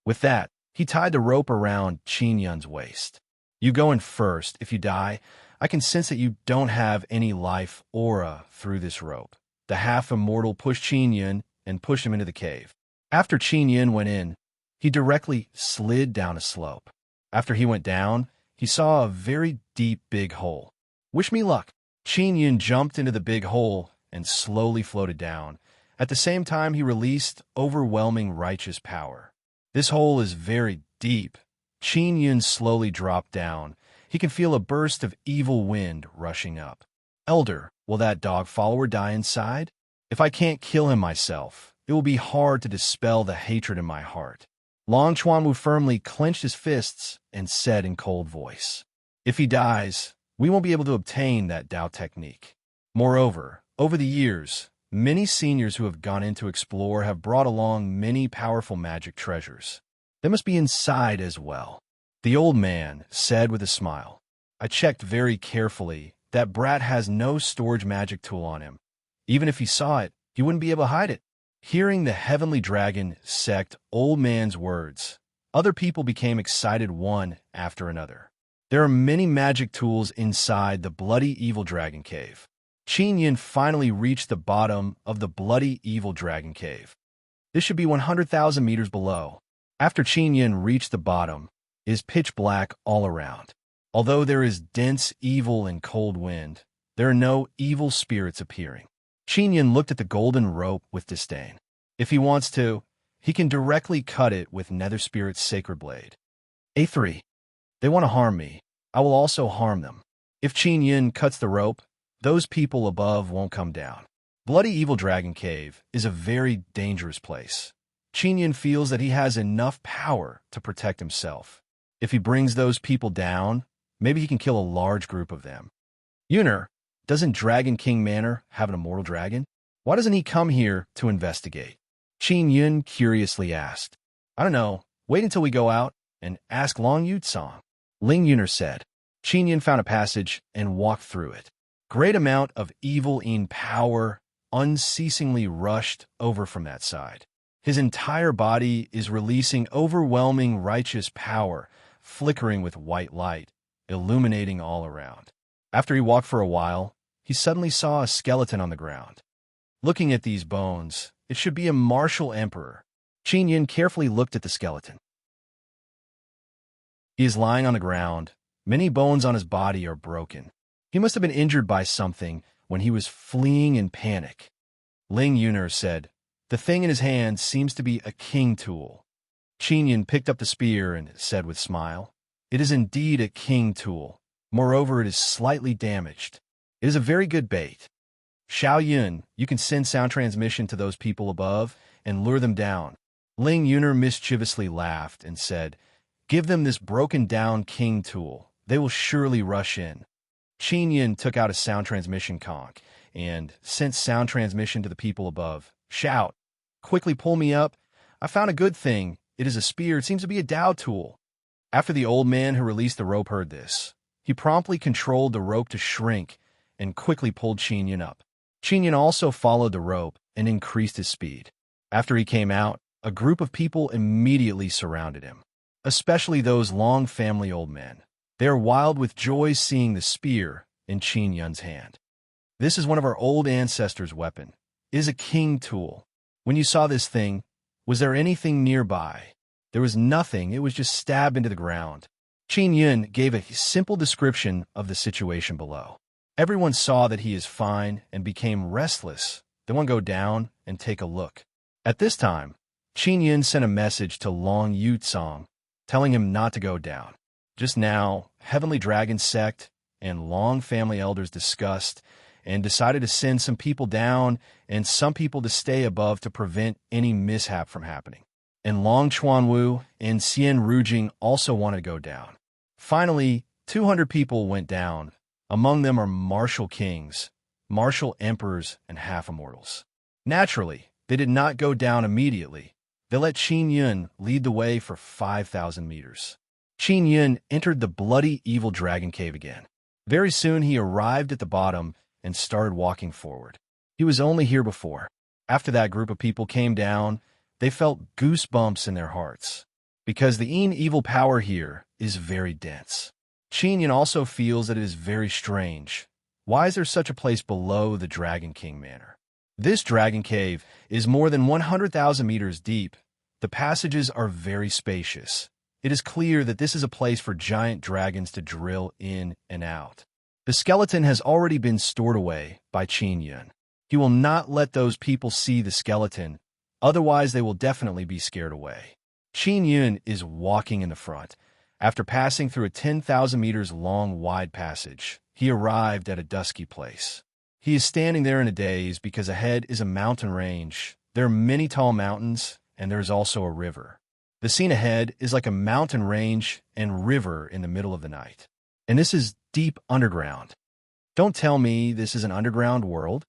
Speaker 1: With that, he tied the rope around Qin Yun's waist. You go in first. If you die, I can sense that you don't have any life aura through this rope. The half-immortal pushed Qin Yun and pushed him into the cave. After Qin Yun went in, he directly slid down a slope. After he went down, he saw a very deep big hole. Wish me luck. Qin Yun jumped into the big hole and slowly floated down. At the same time, he released overwhelming righteous power. This hole is very deep. Qin Yun slowly dropped down. He can feel a burst of evil wind rushing up. Elder, will that dog follower die inside? If I can't kill him myself, it will be hard to dispel the hatred in my heart. Long Chuanwu firmly clenched his fists and said in cold voice, if he dies, we won't be able to obtain that Dao technique. Moreover, over the years, many seniors who have gone in to explore have brought along many powerful magic treasures. They must be inside as well. The old man said with a smile, I checked very carefully. That brat has no storage magic tool on him. Even if he saw it, he wouldn't be able to hide it. Hearing the heavenly dragon sect old man's words, other people became excited one after another. There are many magic tools inside the bloody evil dragon cave. Qin Yun finally reached the bottom of the bloody evil dragon cave. This should be 100,000 meters below. After Qin Yun reached the bottom, it is pitch black all around. Although there is dense evil and cold wind, there are no evil spirits appearing. Qin Yun looked at the golden rope with disdain. If he wants to, he can directly cut it with Nether Spirit's sacred blade. A3. They want to harm me. I will also harm them. If Qin Yun cuts the rope, those people above won't come down. Bloody Evil Dragon Cave is a very dangerous place. Qin Yun feels that he has enough power to protect himself. If he brings those people down, maybe he can kill a large group of them. Yuner, doesn't Dragon King Manor have an immortal dragon? Why doesn't he come here to investigate? Qin Yun curiously asked. I don't know. Wait until we go out and ask Long Yutsong. Ling Yuner said. Qin Yun found a passage and walked through it. Great amount of evil in power unceasingly rushed over from that side. His entire body is releasing overwhelming righteous power, flickering with white light, illuminating all around. After he walked for a while, he suddenly saw a skeleton on the ground. Looking at these bones, it should be a martial emperor. Qin Yun carefully looked at the skeleton. He is lying on the ground. Many bones on his body are broken. He must have been injured by something when he was fleeing in panic. Ling Yuner said, the thing in his hand seems to be a king tool. Qin Yun picked up the spear and said with smile, it is indeed a king tool. Moreover, it is slightly damaged. It is a very good bait. Xiao Yun, you can send sound transmission to those people above and lure them down. Ling Yuner mischievously laughed and said, give them this broken-down king tool. They will surely rush in. Qin Yun took out a sound transmission conch and sent sound transmission to the people above. Shout, quickly pull me up. I found a good thing. It is a spear. It seems to be a Dao tool. After the old man who released the rope heard this, he promptly controlled the rope to shrink and quickly pulled Qin Yun up. Qin Yun also followed the rope and increased his speed. After he came out, a group of people immediately surrounded him, especially those long family old men. They are wild with joy seeing the spear in Qin Yun's hand. This is one of our old ancestors' weapon. It is a king tool. When you saw this thing, was there anything nearby? There was nothing. It was just stabbed into the ground. Qin Yun gave a simple description of the situation below. Everyone saw that he is fine and became restless. They want to go down and take a look. At this time, Qin Yun sent a message to Long Yutsong, telling him not to go down. Just now, Heavenly Dragon Sect and Long family elders discussed and decided to send some people down and some people to stay above to prevent any mishap from happening. And Long Chuanwu and Xian Rujing also wanted to go down. Finally, 200 people went down. Among them are martial kings, martial emperors, and half-immortals. Naturally, they did not go down immediately. They let Qin Yun lead the way for 5,000 meters. Qin Yun entered the bloody evil dragon cave again. Very soon he arrived at the bottom and started walking forward. He was only here before. After that group of people came down, they felt goosebumps in their hearts, because the evil power here is very dense. Qin Yun also feels that it is very strange. Why is there such a place below the Dragon King Manor? This dragon cave is more than 100,000 meters deep. The passages are very spacious. It is clear that this is a place for giant dragons to drill in and out. The skeleton has already been stored away by Qin Yun. He will not let those people see the skeleton, otherwise they will definitely be scared away. Qin Yun is walking in the front. After passing through a 10,000 meters long wide passage, he arrived at a dusky place. He is standing there in a daze because ahead is a mountain range. There are many tall mountains, and there is also a river. The scene ahead is like a mountain range and river in the middle of the night. And this is deep underground. Don't tell me this is an underground world.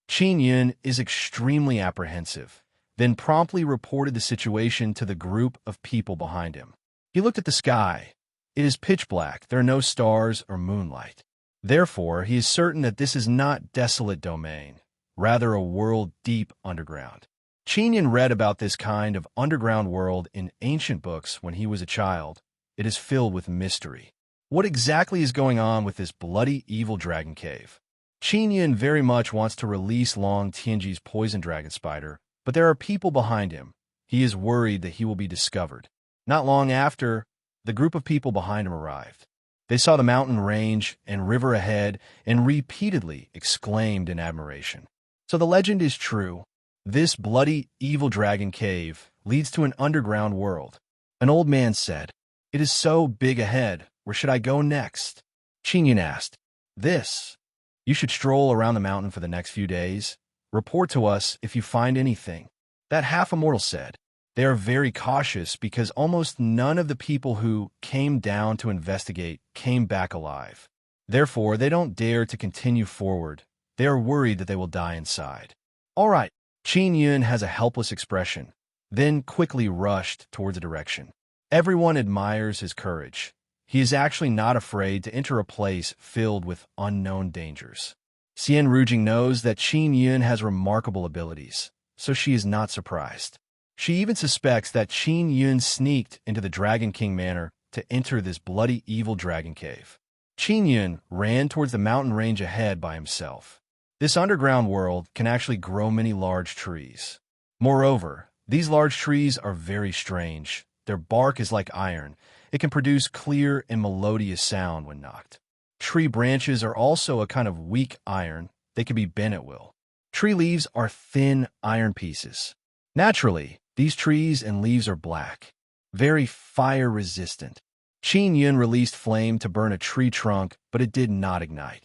Speaker 1: Qin Yun is extremely apprehensive, then promptly reported the situation to the group of people behind him. He looked at the sky. It is pitch black. There are no stars or moonlight. Therefore, he is certain that this is not desolate domain, rather a world deep underground. Qin Yun read about this kind of underground world in ancient books when he was a child. It is filled with mystery. What exactly is going on with this bloody evil dragon cave? Qin Yun very much wants to release Long Tianji's poison dragon spider, but there are people behind him. He is worried that he will be discovered. Not long after, the group of people behind him arrived. They saw the mountain range and river ahead and repeatedly exclaimed in admiration. So the legend is true. This bloody evil dragon cave leads to an underground world. An old man said, "It is so big ahead. Where should I go next?" Qin Yun asked, "This. You should stroll around the mountain for the next few days. Report to us if you find anything." That half-immortal said, "They are very cautious because almost none of the people who came down to investigate came back alive. Therefore, they don't dare to continue forward. They are worried that they will die inside." "All right." Qin Yun has a helpless expression, then quickly rushed towards a direction. Everyone admires his courage. He is actually not afraid to enter a place filled with unknown dangers. Xian Rujing knows that Qin Yun has remarkable abilities, so she is not surprised. She even suspects that Qin Yun sneaked into the Dragon King Manor to enter this bloody evil dragon cave. Qin Yun ran towards the mountain range ahead by himself. This underground world can actually grow many large trees. Moreover, these large trees are very strange. Their bark is like iron. It can produce clear and melodious sound when knocked. Tree branches are also a kind of weak iron. They can be bent at will. Tree leaves are thin iron pieces. Naturally, these trees and leaves are black, very fire-resistant. Qin Yun released flame to burn a tree trunk, but it did not ignite.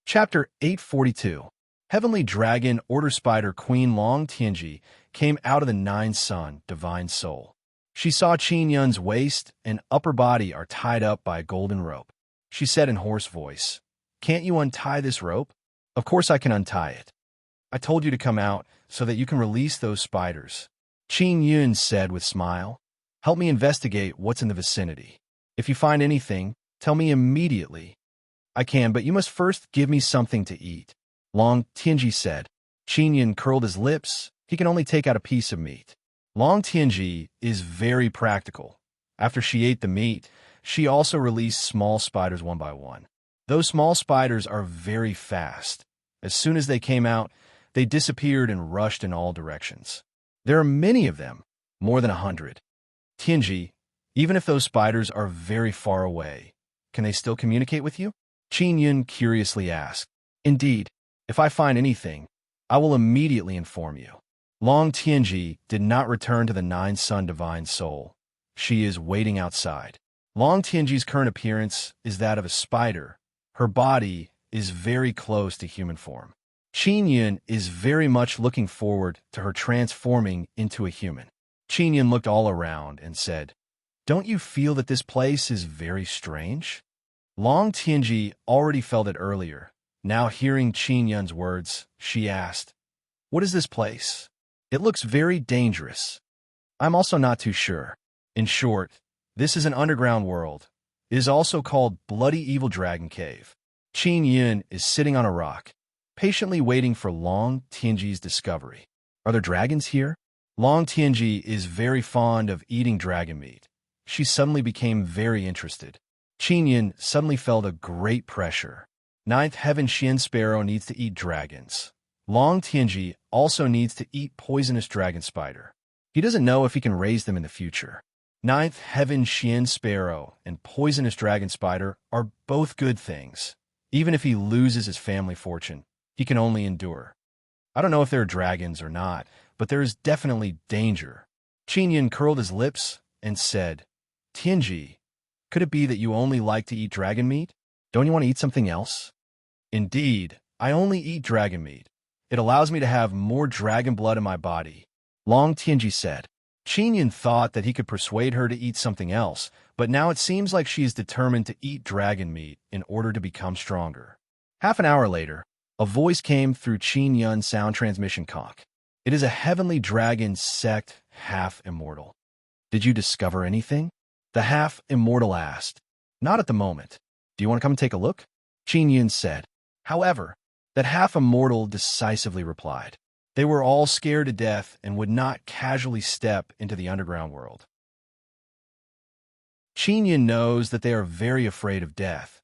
Speaker 1: Chapter 842. Heavenly Dragon Order Spider Queen Long Tianji came out of the Nine Sun Divine Soul. She saw Qin Yun's waist and upper body are tied up by a golden rope. She said in hoarse voice, "Can't you untie this rope?" "Of course I can untie it. I told you to come out so that you can release those spiders." Qin Yun said with smile, "Help me investigate what's in the vicinity. If you find anything, tell me immediately." "I can, but you must first give me something to eat," Long Tianji said. Qin Yun curled his lips. He can only take out a piece of meat. Long Tianji is very practical. After she ate the meat, she also released small spiders one by one. Those small spiders are very fast. As soon as they came out, they disappeared and rushed in all directions. There are many of them, more than 100. "Tianji, even if those spiders are very far away, can they still communicate with you?" Qin Yun curiously asked. "Indeed, if I find anything, I will immediately inform you." Long Tianji did not return to the Nine Sun Divine Soul. She is waiting outside. Long Tianji's current appearance is that of a spider. Her body is very close to human form. Qin Yun is very much looking forward to her transforming into a human. Qin Yun looked all around and said, "Don't you feel that this place is very strange?" Long Tianji already felt it earlier. Now hearing Qin Yun's words, she asked, "What is this place? It looks very dangerous. I'm also not too sure. In short, this is an underground world. It is also called Bloody Evil Dragon Cave. Qin Yun is sitting on a rock, patiently waiting for Long Tianji's discovery. Are there dragons here? Long Tianji is very fond of eating dragon meat. She suddenly became very interested. Qin Yun suddenly felt a great pressure. Ninth Heaven Xian Sparrow needs to eat dragons. Long Tianji also needs to eat poisonous dragon spider. He doesn't know if he can raise them in the future. Ninth Heaven Xian Sparrow and poisonous dragon spider are both good things. Even if he loses his family fortune, he can only endure. I don't know if there are dragons or not, but there is definitely danger. Qin Yun curled his lips and said, Tianji, could it be that you only like to eat dragon meat? Don't you want to eat something else? Indeed, I only eat dragon meat. It allows me to have more dragon blood in my body. Long Tianji said. Qin Yun thought that he could persuade her to eat something else, but now it seems like she is determined to eat dragon meat in order to become stronger. Half an hour later, a voice came through Qin Yun's sound transmission conch. It is a heavenly dragon sect half-immortal. Did you discover anything? The half-immortal asked. Not at the moment. Do you want to come and take a look? Qin Yun said. However, that half-immortal decisively replied. They were all scared to death and would not casually step into the underground world. Qin Yun knows that they are very afraid of death,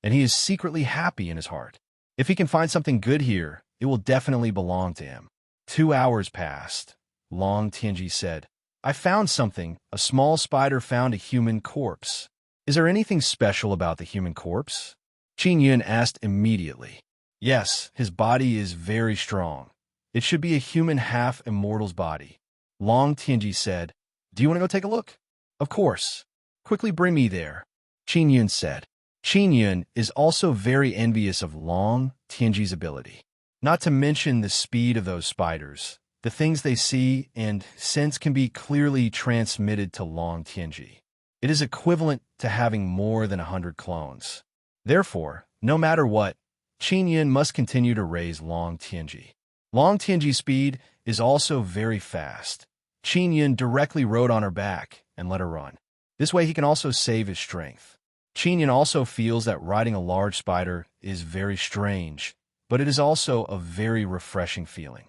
Speaker 1: and he is secretly happy in his heart. If he can find something good here, it will definitely belong to him. 2 hours passed. Long Tianji said, I found something. A small spider found a human corpse. Is there anything special about the human corpse? Qin Yun asked immediately. Yes, his body is very strong. It should be a human half-immortal's body. Long Tianji said, Do you want to go take a look? Of course. Quickly bring me there, Qin Yun said. Qin Yun is also very envious of Long Tianji's ability. Not to mention the speed of those spiders. The things they see and sense can be clearly transmitted to Long Tianji. It is equivalent to having more than 100 clones. Therefore, no matter what, Qin Yun must continue to raise Long Tianji. Long Tianji's speed is also very fast. Qin Yun directly rode on her back and let her run. This way he can also save his strength. Qin Yun also feels that riding a large spider is very strange, but it is also a very refreshing feeling.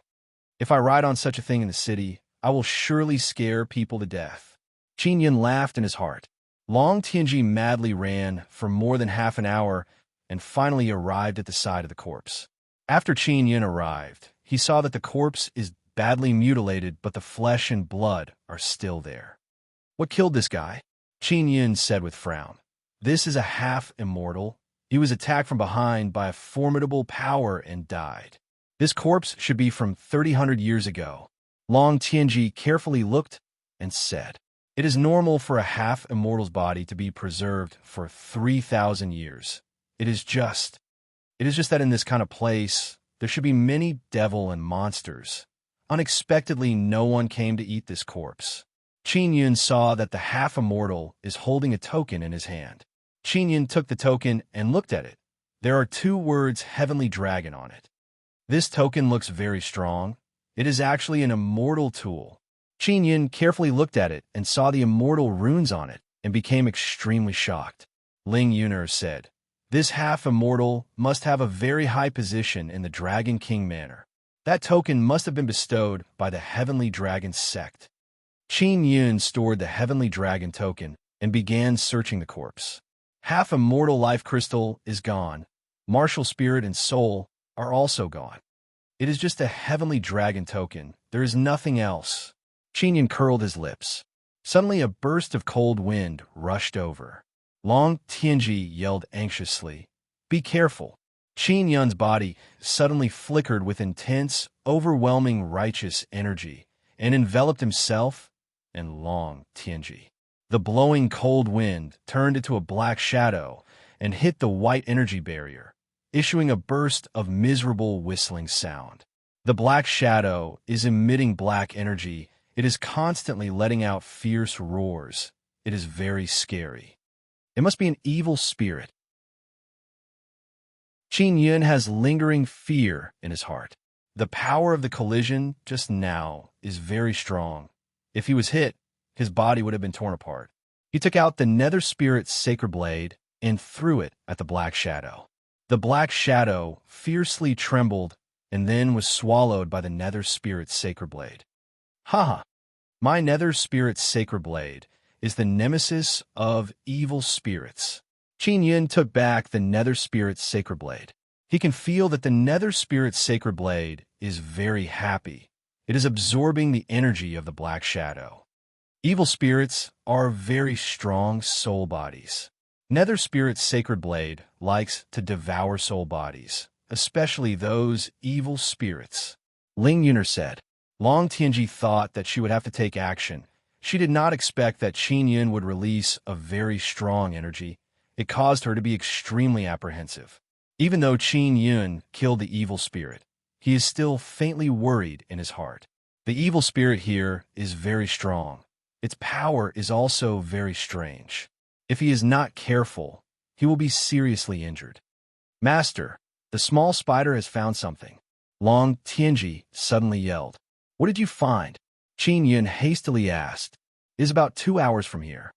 Speaker 1: If I ride on such a thing in the city, I will surely scare people to death. Qin Yun laughed in his heart. Long Tianji madly ran for more than half an hour and finally arrived at the side of the corpse. After Qin Yun arrived, he saw that the corpse is badly mutilated, but the flesh and blood are still there. What killed this guy? Qin Yun said with frown. This is a half-immortal. He was attacked from behind by a formidable power and died. This corpse should be from 300 years ago. Long Tianji carefully looked and said, It is normal for a half-immortal's body to be preserved for 3,000 years. It is just that in this kind of place, there should be many devil and monsters. Unexpectedly, no one came to eat this corpse. Qin Yun saw that the half-immortal is holding a token in his hand. Qin Yun took the token and looked at it. There are 2 words Heavenly Dragon on it. This token looks very strong. It is actually an immortal tool. Qin Yun carefully looked at it and saw the immortal runes on it and became extremely shocked. Ling Yuner said, This half-immortal must have a very high position in the Dragon King Manor. That token must have been bestowed by the Heavenly Dragon sect. Qin Yun stored the Heavenly Dragon token and began searching the corpse. Half-immortal life crystal is gone. Martial spirit and soul are also gone. It is just a Heavenly Dragon token. There is nothing else. Qin Yun curled his lips. Suddenly a burst of cold wind rushed over. Long Tianji yelled anxiously, Be careful. Qin Yun's body suddenly flickered with intense, overwhelming righteous energy and enveloped himself and Long Tianji. The blowing cold wind turned into a black shadow and hit the white energy barrier, issuing a burst of miserable whistling sound. The black shadow is emitting black energy. It is constantly letting out fierce roars. It is very scary. It must be an evil spirit. Qin Yun has lingering fear in his heart. The power of the collision just now is very strong. If he was hit, his body would have been torn apart. He took out the Nether Spirit's sacred blade and threw it at the Black Shadow. The Black Shadow fiercely trembled and then was swallowed by the Nether Spirit's sacred blade. Haha! My Nether Spirit's sacred blade is the nemesis of evil spirits. Qin Yun took back the Nether Spirit's sacred blade. He can feel that the Nether Spirit's sacred blade is very happy. It is absorbing the energy of the Black Shadow. Evil spirits are very strong soul bodies. Nether Spirit's sacred blade likes to devour soul bodies, especially those evil spirits. Ling Yuner said. Long Tianji thought that she would have to take action. She did not expect that Qin Yun would release a very strong energy. It caused her to be extremely apprehensive. Even though Qin Yun killed the evil spirit, he is still faintly worried in his heart. The evil spirit here is very strong. Its power is also very strange. If he is not careful, he will be seriously injured. Master, the small spider has found something. Long Tianji suddenly yelled. What did you find? Qin Yun hastily asked. It is about 2 hours from here.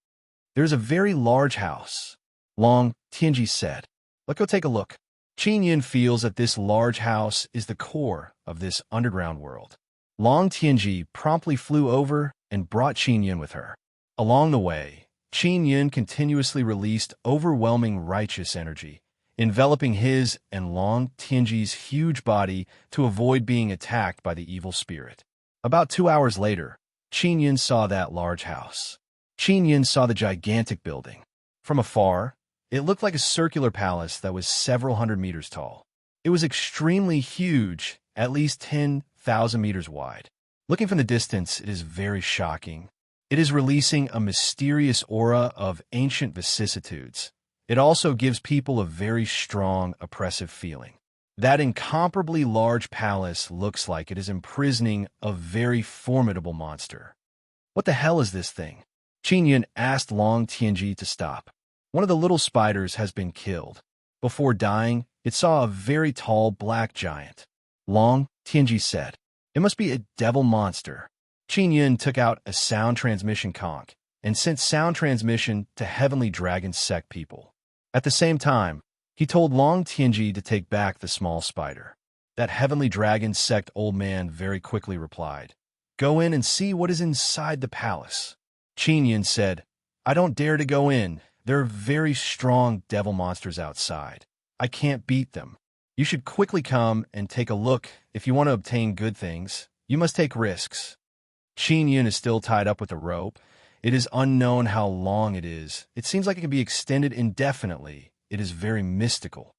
Speaker 1: There is a very large house. Long Tianji said. Let's go take a look. Qin Yun feels that this large house is the core of this underground world. Long Tianji promptly flew over and brought Qin Yun with her. Along the way, Qin Yun continuously released overwhelming righteous energy, enveloping his and Long Tianji's huge body to avoid being attacked by the evil spirit. About 2 hours later, Qin Yun saw that large house. Qin Yun saw the gigantic building. From afar, it looked like a circular palace that was several hundred meters tall. It was extremely huge, at least 10,000 meters wide. Looking from the distance, it is very shocking. It is releasing a mysterious aura of ancient vicissitudes. It also gives people a very strong, oppressive feeling. That incomparably large palace looks like it is imprisoning a very formidable monster. What the hell is this thing? Qin Yun asked Long Tianji to stop. One of the little spiders has been killed. Before dying, it saw a very tall black giant. Long Tianji said, It must be a devil monster. Qin Yun took out a sound transmission conch and sent sound transmission to Heavenly Dragon sect people. At the same time, he told Long Tianji to take back the small spider. That Heavenly Dragon sect old man very quickly replied, Go in and see what is inside the palace. Qin Yun said, I don't dare to go in. There are very strong devil monsters outside. I can't beat them. You should quickly come and take a look. If you want to obtain good things, you must take risks. Qin Yun is still tied up with a rope. It is unknown how long it is. It seems like it can be extended indefinitely. It is very mystical.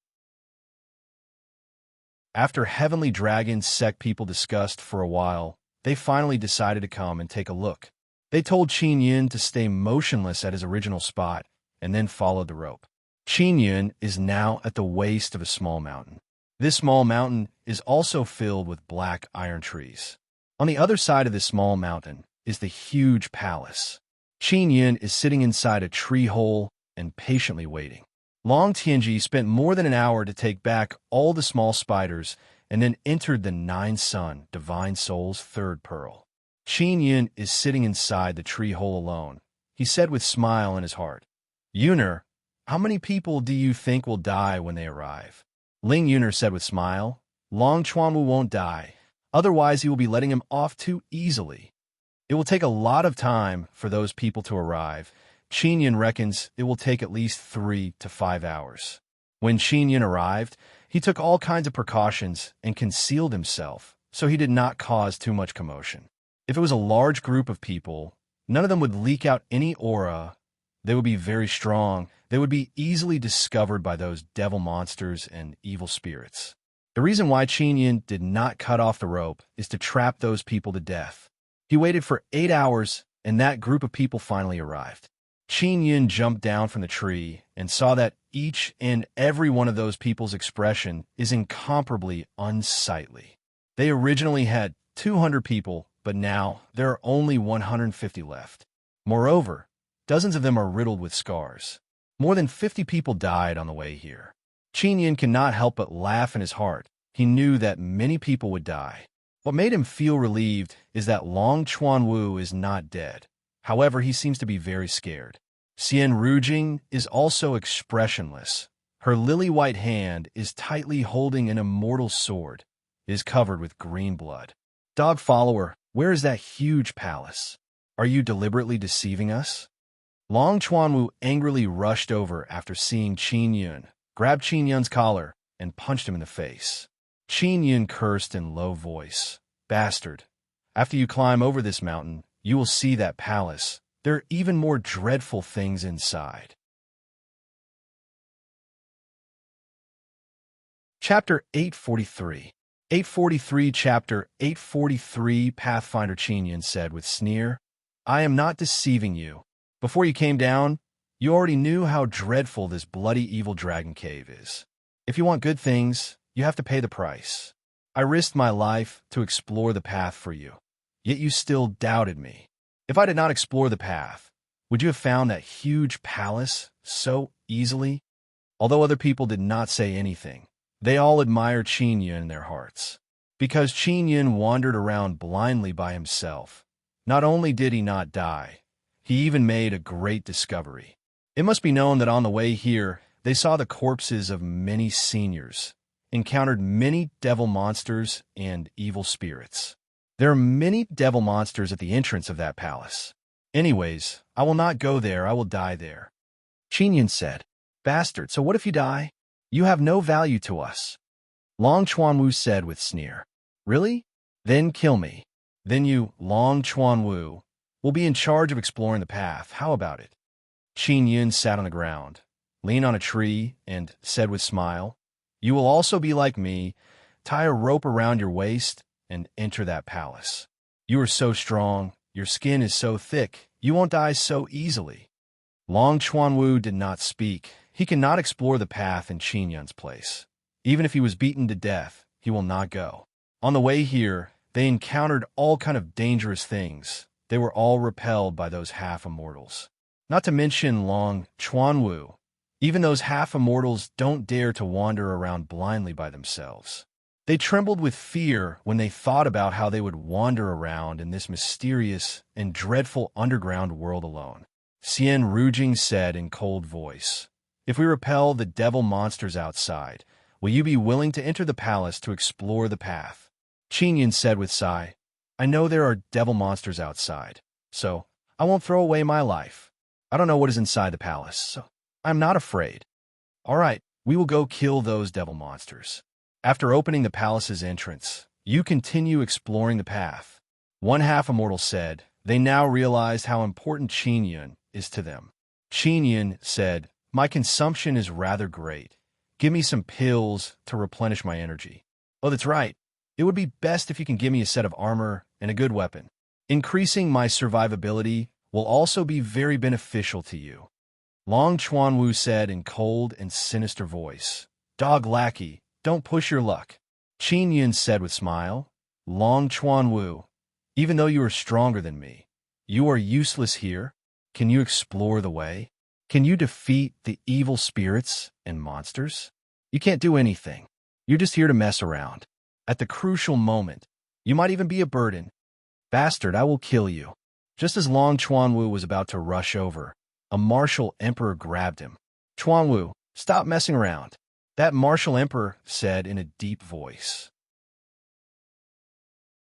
Speaker 1: After Heavenly Dragon sect people discussed for a while, they finally decided to come and take a look. They told Qin Yun to stay motionless at his original spot and then followed the rope. Qin Yun is now at the waist of a small mountain. This small mountain is also filled with black iron trees. On the other side of this small mountain is the huge palace. Qin Yun is sitting inside a tree hole and patiently waiting. Long Tianji spent more than an hour to take back all the small spiders and then entered the Nine-Sun Divine Soul's third pearl. Qin Yun is sitting inside the tree hole alone. He said with a smile in his heart, Yuner, how many people do you think will die when they arrive? Ling Yuner said with a smile, Long Chuanwu won't die. Otherwise, he will be letting him off too easily. It will take a lot of time for those people to arrive. Qin Yun reckons it will take at least 3 to 5 hours. When Qin Yun arrived, he took all kinds of precautions and concealed himself, so he did not cause too much commotion. If it was a large group of people, none of them would leak out any aura. They would be very strong. They would be easily discovered by those devil monsters and evil spirits. The reason why Qin Yun did not cut off the rope is to trap those people to death. He waited for 8 hours, and that group of people finally arrived. Qin Yun jumped down from the tree and saw that each and every one of those people's expression is incomparably unsightly. They originally had 200 people, but now there are only 150 left. Moreover, dozens of them are riddled with scars. More than 50 people died on the way here. Qin Yun cannot help but laugh in his heart. He knew that many people would die. What made him feel relieved is that Long Chuanwu is not dead. However, he seems to be very scared. Xian Rujing is also expressionless. Her lily-white hand is tightly holding an immortal sword. It is covered with green blood. Dog follower, where is that huge palace? Are you deliberately deceiving us? Long Chuanwu angrily rushed over after seeing Qin Yun, grabbed Qin Yun's collar, and punched him in the face. Qin Yun cursed in low voice. Bastard! After you climb over this mountain, you will see that palace. There are even more dreadful things inside. Chapter 843. 843 Chapter 843 Pathfinder Qin Yun said with sneer, I am not deceiving you. Before you came down, you already knew how dreadful this bloody evil dragon cave is. If you want good things, you have to pay the price. I risked my life to explore the path for you, yet you still doubted me. If I did not explore the path, would you have found that huge palace so easily? Although other people did not say anything, they all admired Qin Yun in their hearts. Because Qin Yun wandered around blindly by himself, not only did he not die, he even made a great discovery. It must be known that on the way here, they saw the corpses of many seniors, encountered many devil monsters and evil spirits. There are many devil monsters at the entrance of that palace. Anyways, I will not go there, I will die there. Qin Yun said, Bastard, so what if you die? You have no value to us. Long Chuanwu said with sneer, Really? Then kill me. Then you, Long Chuanwu, will be in charge of exploring the path. How about it? Qin Yun sat on the ground, leaned on a tree, and said with smile, You will also be like me, tie a rope around your waist, and enter that palace. You are so strong, your skin is so thick, you won't die so easily. Long Chuanwu did not speak. He cannot explore the path in Qin Yun's place. Even if he was beaten to death, he will not go. On the way here, they encountered all kind of dangerous things. They were all repelled by those half-immortals. Not to mention Long Chuanwu. Even those half-immortals don't dare to wander around blindly by themselves. They trembled with fear when they thought about how they would wander around in this mysterious and dreadful underground world alone. Xian Rujing said in cold voice, If we repel the devil monsters outside, will you be willing to enter the palace to explore the path? Qin Yun said with sigh, I know there are devil monsters outside, so I won't throw away my life. I don't know what is inside the palace, so I'm not afraid. All right, we will go kill those devil monsters. After opening the palace's entrance, you continue exploring the path. One half-immortal said, they now realized how important Qin Yun is to them. Qin Yun said, My consumption is rather great. Give me some pills to replenish my energy. Oh, that's right. It would be best if you can give me a set of armor and a good weapon. Increasing my survivability will also be very beneficial to you. Long Chuanwu said in cold and sinister voice, Dog lackey, don't push your luck. Qin Yun said with smile, Long Chuanwu, even though you are stronger than me, you are useless here. Can you explore the way? Can you defeat the evil spirits and monsters? You can't do anything. You're just here to mess around. At the crucial moment, you might even be a burden. Bastard, I will kill you. Just as Long Chuanwu was about to rush over, a martial emperor grabbed him. Chuanwu, stop messing around. That martial emperor said in a deep voice.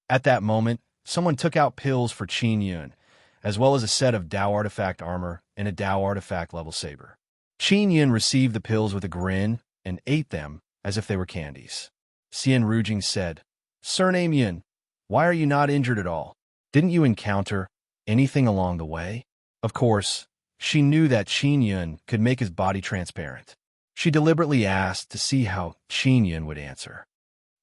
Speaker 1: At that moment, someone took out pills for Qin Yun, as well as a set of Dao artifact armor and a Dao artifact level saber. Qin Yun received the pills with a grin and ate them as if they were candies. Xian Rujing said, Surname Yun, why are you not injured at all? Didn't you encounter anything along the way? Of course, she knew that Qin Yun could make his body transparent. She deliberately asked to see how Qin Yun would answer.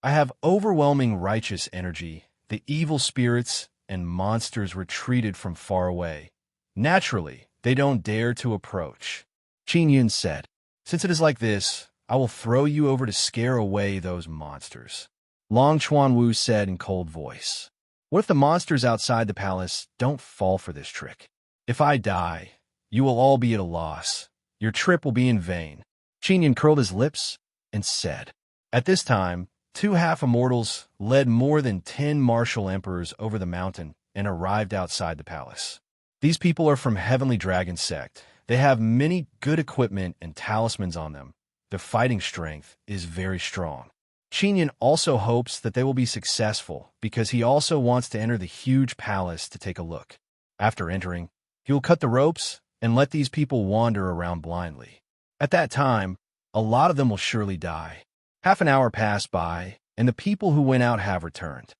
Speaker 1: I have overwhelming righteous energy. The evil spirits and monsters retreated from far away. Naturally, they don't dare to approach. Qin Yun said, Since it is like this, I will throw you over to scare away those monsters. Long Chuanwu said in cold voice, What if the monsters outside the palace don't fall for this trick? If I die, you will all be at a loss. Your trip will be in vain. Qin Yun curled his lips and said, At this time, Two half-immortals led more than 10 martial emperors over the mountain and arrived outside the palace. These people are from Heavenly Dragon Sect. They have many good equipment and talismans on them. Their fighting strength is very strong. Qinyan also hopes that they will be successful because he also wants to enter the huge palace to take a look. After entering, he will cut the ropes and let these people wander around blindly. At that time, a lot of them will surely die. Half an hour passed by, and the people who went out have returned.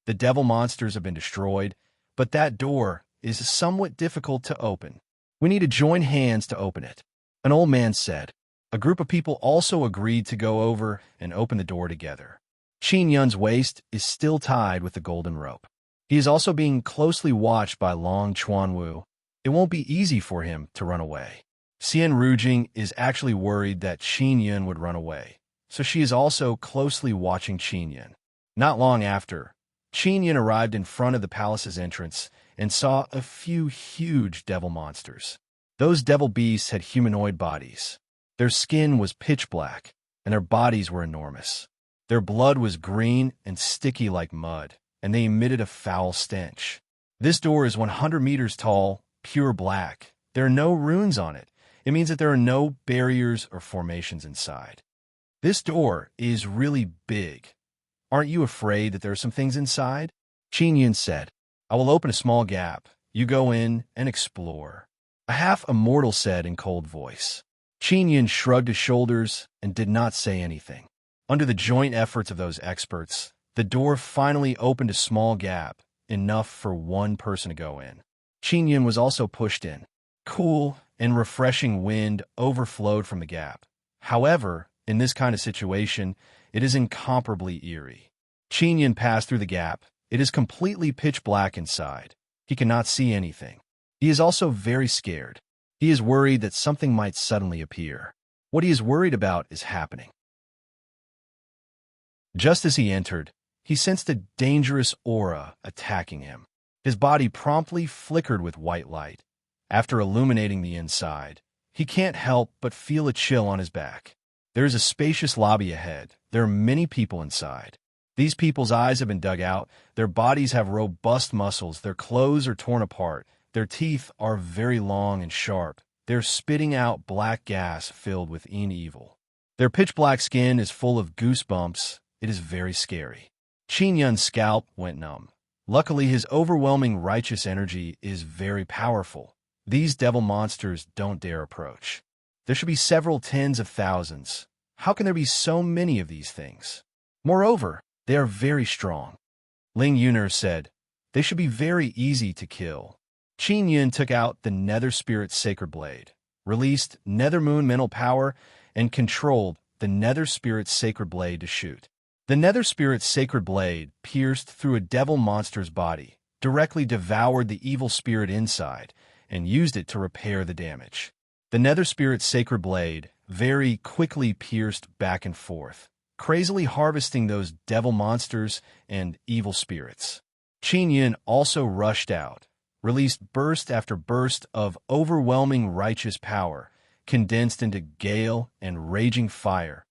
Speaker 1: The devil monsters have been destroyed, but that door is somewhat difficult to open. We need to join hands to open it, an old man said. A group of people also agreed to go over and open the door together. Qinyan's waist is still tied with the golden rope. He is also being closely watched by Long Chuanwu. It won't be easy for him to run away. Xian Rujing is actually worried that Qinyan would run away, so she is also closely watching Qinyan. Not long after, Qinyan arrived in front of the palace's entrance and saw a few huge devil monsters. Those devil beasts had humanoid bodies. Their skin was pitch black, and their bodies were enormous. Their blood was green and sticky like mud, and they emitted a foul stench. This door is 100 meters tall, pure black. There are no runes on it. It means that there are no barriers or formations inside. This door is really big. Aren't you afraid that there are some things inside? Qinyan said. I will open a small gap. You go in and explore. A half-immortal said in cold voice. Qinyan shrugged his shoulders and did not say anything. Under the joint efforts of those experts, the door finally opened a small gap, enough for one person to go in. Qinyan was also pushed in. Cool and refreshing wind overflowed from the gap. However, in this kind of situation, it is incomparably eerie. Qinyan passed through the gap. It is completely pitch black inside. He cannot see anything. He is also very scared. He is worried that something might suddenly appear. What he is worried about is happening. Just as he entered, he sensed a dangerous aura attacking him. His body promptly flickered with white light. After illuminating the inside, he can't help but feel a chill on his back. There is a spacious lobby ahead. There are many people inside. These people's eyes have been dug out. Their bodies have robust muscles. Their clothes are torn apart. Their teeth are very long and sharp. They're spitting out black gas filled with evil. Their pitch-black skin is full of goosebumps. It is very scary. Qinyan's scalp went numb. Luckily, his overwhelming righteous energy is very powerful. These devil monsters don't dare approach. There should be several tens of thousands. How can there be so many of these things? Moreover, they are very strong. Ling Yuner said, they should be very easy to kill. Qinyan took out the Nether Spirit's Sacred Blade, released Nether Moon mental power, and controlled the Nether Spirit's Sacred Blade to shoot. The Nether Spirit's Sacred Blade pierced through a devil monster's body, directly devoured the evil spirit inside, and used it to repair the damage. The Nether Spirit's Sacred Blade very quickly pierced back and forth, crazily harvesting those devil monsters and evil spirits. Qinyan also rushed out, released burst after burst of overwhelming righteous power, condensed into gale and raging fire,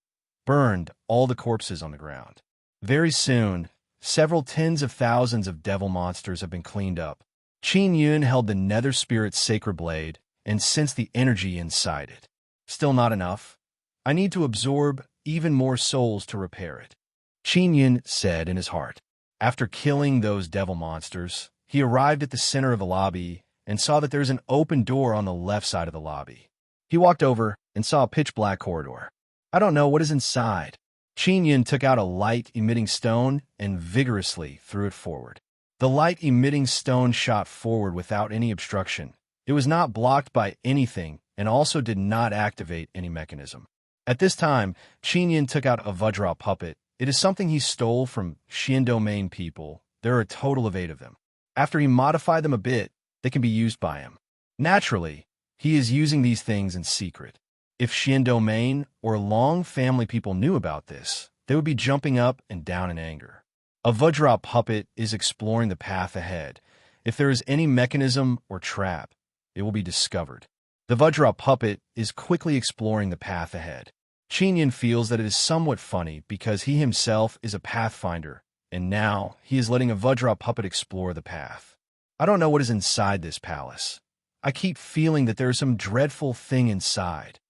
Speaker 1: burned all the corpses on the ground. Very soon, several tens of thousands of devil monsters have been cleaned up. Qinyan held the Nether Spirit's Sacred Blade and sensed the energy inside it. Still not enough. I need to absorb even more souls to repair it, Qinyan said in his heart. After killing those devil monsters, he arrived at the center of the lobby and saw that there's an open door on the left side of the lobby. He walked over and saw a pitch-black corridor. I don't know what is inside. Qinyan took out a light-emitting stone and vigorously threw it forward. The light-emitting stone shot forward without any obstruction. It was not blocked by anything and also did not activate any mechanism. At this time, Qinyan took out a Vajra puppet. It is something he stole from Xian Domain people. There are a total of 8 of them. After he modified them a bit, they can be used by him. Naturally, he is using these things in secret. If Xian Domain or Long family people knew about this, they would be jumping up and down in anger. A Vajra puppet is exploring the path ahead. If there is any mechanism or trap, it will be discovered. The Vajra puppet is quickly exploring the path ahead. Qin Yin feels that it is somewhat funny because he himself is a pathfinder, and now he is letting a Vajra puppet explore the path. I don't know what is inside this palace. I keep feeling that there is some dreadful thing inside.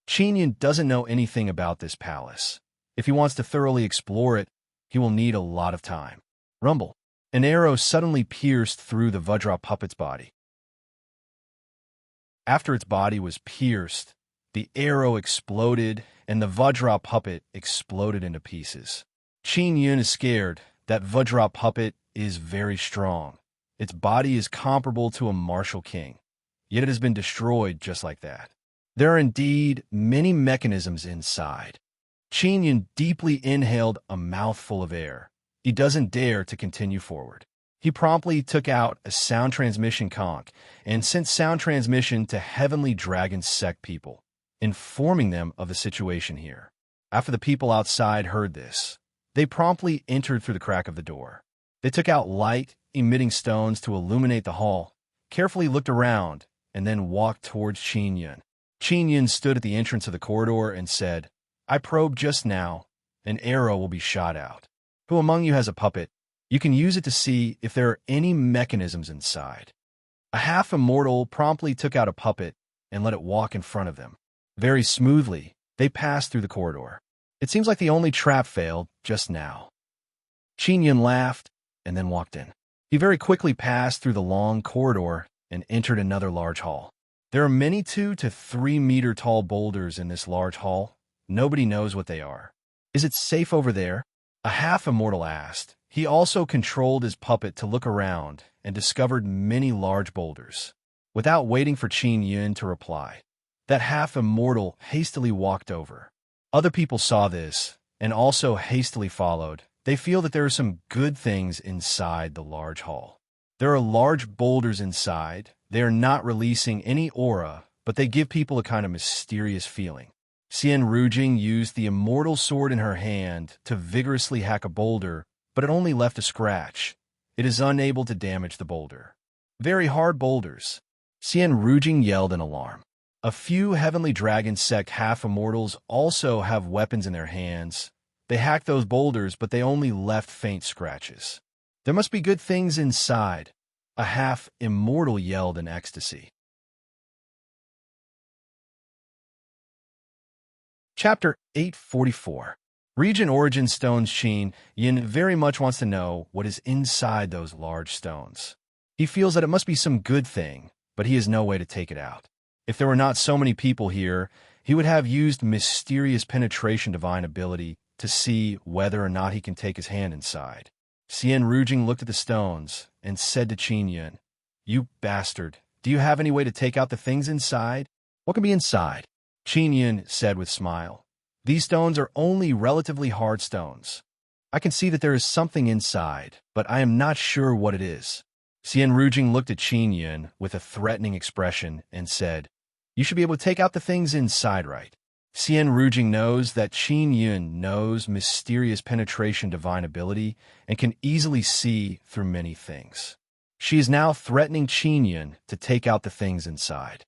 Speaker 1: Qin Yin doesn't know anything about this palace. If he wants to thoroughly explore it, he will need a lot of time. Rumble. An arrow suddenly pierced through the Vajra puppet's body. After its body was pierced, the arrow exploded and the Vajra puppet exploded into pieces. Qin Yin is scared. That Vajra puppet is very strong. Its body is comparable to a martial king, yet it has been destroyed just like that. There are indeed many mechanisms inside. Qin Yin deeply inhaled a mouthful of air. He doesn't dare to continue forward. He promptly took out a sound transmission conch and sent sound transmission to Heavenly Dragon sect people, informing them of the situation here. After the people outside heard this, they promptly entered through the crack of the door. They took out light-emitting stones to illuminate the hall, carefully looked around, and then walked towards Qin Yin. Qin Yin stood at the entrance of the corridor and said, "I probed just now. An arrow will be shot out. Who among you has a puppet? You can use it to see if there are any mechanisms inside." A half-immortal promptly took out a puppet and let it walk in front of them. Very smoothly, they passed through the corridor. It seems like the only trap failed just now. Qin Yin laughed and then walked in. He very quickly passed through the long corridor and entered another large hall. There are many 2 to 3 meter tall boulders in this large hall. Nobody knows what they are. "Is it safe over there?" a half-immortal asked. He also controlled his puppet to look around and discovered many large boulders. Without waiting for Qin Yin to reply, that half-immortal hastily walked over. Other people saw this and also hastily followed. They feel that there are some good things inside the large hall. There are large boulders inside. They are not releasing any aura, but they give people a kind of mysterious feeling. Xian Rujing used the immortal sword in her hand to vigorously hack a boulder, but it only left a scratch. It is unable to damage the boulder. Very hard boulders. Xian Rujing yelled in alarm. A few Heavenly Dragon sect half-immortals also have weapons in their hands. They hacked those boulders, but they only left faint scratches. There must be good things inside. A half-immortal yelled in ecstasy. Chapter 844. Region Origin Stones. Qin Yin very much wants to know what is inside those large stones. He feels that it must be some good thing, but he has no way to take it out. If there were not so many people here, he would have used mysterious penetration divine ability to see whether or not he can take his hand inside. Xian Rujing looked at the stones and said to Qin Yin, "You bastard, do you have any way to take out the things inside?" "What can be inside?" Qin Yin said with a smile. "These stones are only relatively hard stones. I can see that there is something inside, but I am not sure what it is." Xian Rujing looked at Qin Yin with a threatening expression and said, "You should be able to take out the things inside, right?" Xian Rujing knows that Qin Yin knows mysterious penetration divine ability and can easily see through many things. She is now threatening Qin Yin to take out the things inside.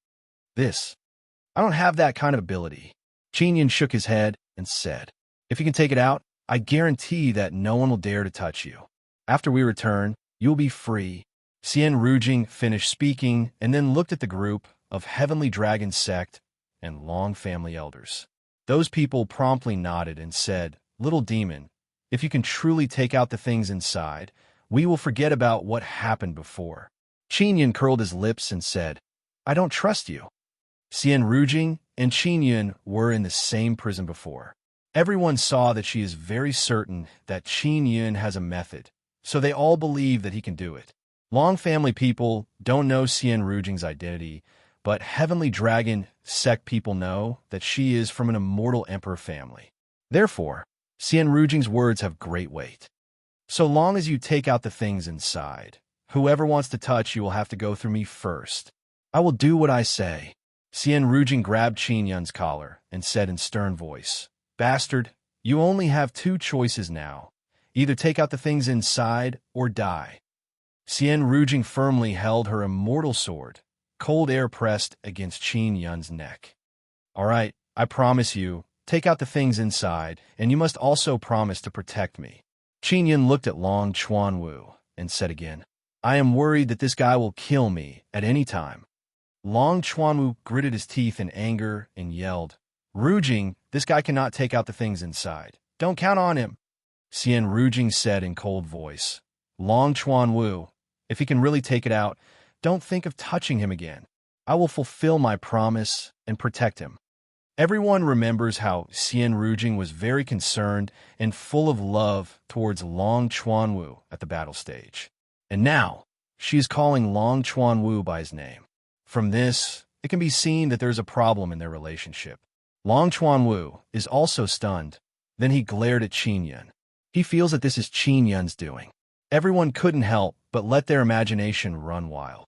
Speaker 1: I don't have that kind of ability." Qin Yin shook his head and said, "If you can take it out, I guarantee that no one will dare to touch you. After we return, you will be free." Xian Rujing finished speaking and then looked at the group of Heavenly Dragon sect and Long family elders. Those people promptly nodded and said, "Little demon, if you can truly take out the things inside, we will forget about what happened before." Qin Yin curled his lips and said, "I don't trust you." Xian Rujing and Qin Yin were in the same prison before. Everyone saw that she is very certain that Qin Yin has a method, so they all believe that he can do it. Long family people don't know Xian Rujing's identity, but Heavenly Dragon sect people know that she is from an immortal emperor family. Therefore, Xian Rujing's words have great weight. "So long as you take out the things inside, whoever wants to touch you will have to go through me first. I will do what I say." Xian Rujing grabbed Qin Yin's collar and said in stern voice, "Bastard, you only have 2 choices now. Either take out the things inside or die." Xian Rujing firmly held her immortal sword, cold air pressed against Qin Yin's neck. "All right, I promise you, take out the things inside, and you must also promise to protect me. Qin Yun looked at Long Chuanwu and said again, I am worried that this guy will kill me at any time. Long Chuanwu gritted his teeth in anger and yelled, Rujing, this guy cannot take out the things inside. Don't count on him. Xian Rujing said in cold voice, Long Chuanwu, if he can really take it out, don't think of touching him again. I will fulfill my promise and protect him. Everyone remembers how Xian Rujing was very concerned and full of love towards Long Chuanwu at the battle stage. And now, she is calling Long Chuanwu by his name. From this, it can be seen that there is a problem in their relationship. Long Chuanwu is also stunned. Then he glared at Qin Yun. He feels that this is Qin Yun's doing. Everyone couldn't help but let their imagination run wild.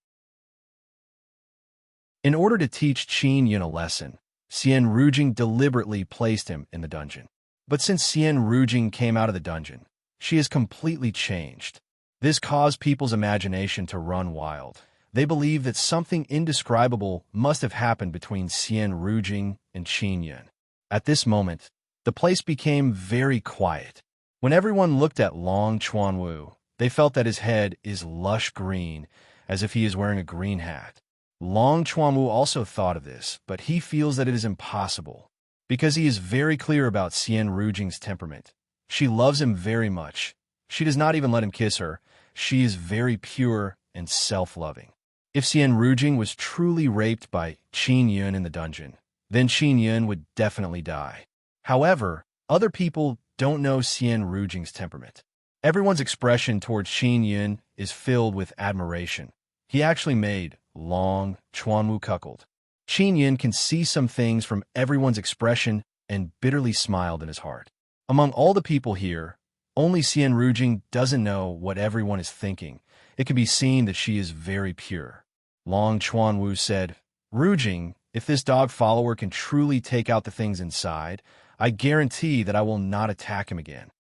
Speaker 1: In order to teach Qin Yun a lesson, Xian Rujing deliberately placed him in the dungeon. But since Xian Rujing came out of the dungeon, she has completely changed. This caused people's imagination to run wild. They believe that something indescribable must have happened between Xian Rujing and Qin Yun. At this moment, the place became very quiet. When everyone looked at Long Chuanwu, they felt that his head is lush green, as if he is wearing a green hat. Long Chuanwu also thought of this, but he feels that it is impossible, because he is very clear about Xian Rujing's temperament. She loves him very much. She does not even let him kiss her. She is very pure and self-loving. If Xian Rujing was truly raped by Qin Yun in the dungeon, then Qin Yun would definitely die. However, other people don't know Xian Rujing's temperament. Everyone's expression towards Qin Yun is filled with admiration. He actually made Long Chuanwu cuckold. Qin Yun can see some things from everyone's expression and bitterly smiled in his heart. Among all the people here, only Xian Rujing doesn't know what everyone is thinking. It can be seen that she is very pure. Long Chuanwu said, Rujing, if this dog follower can truly take out the things inside, I guarantee that I will not attack him again.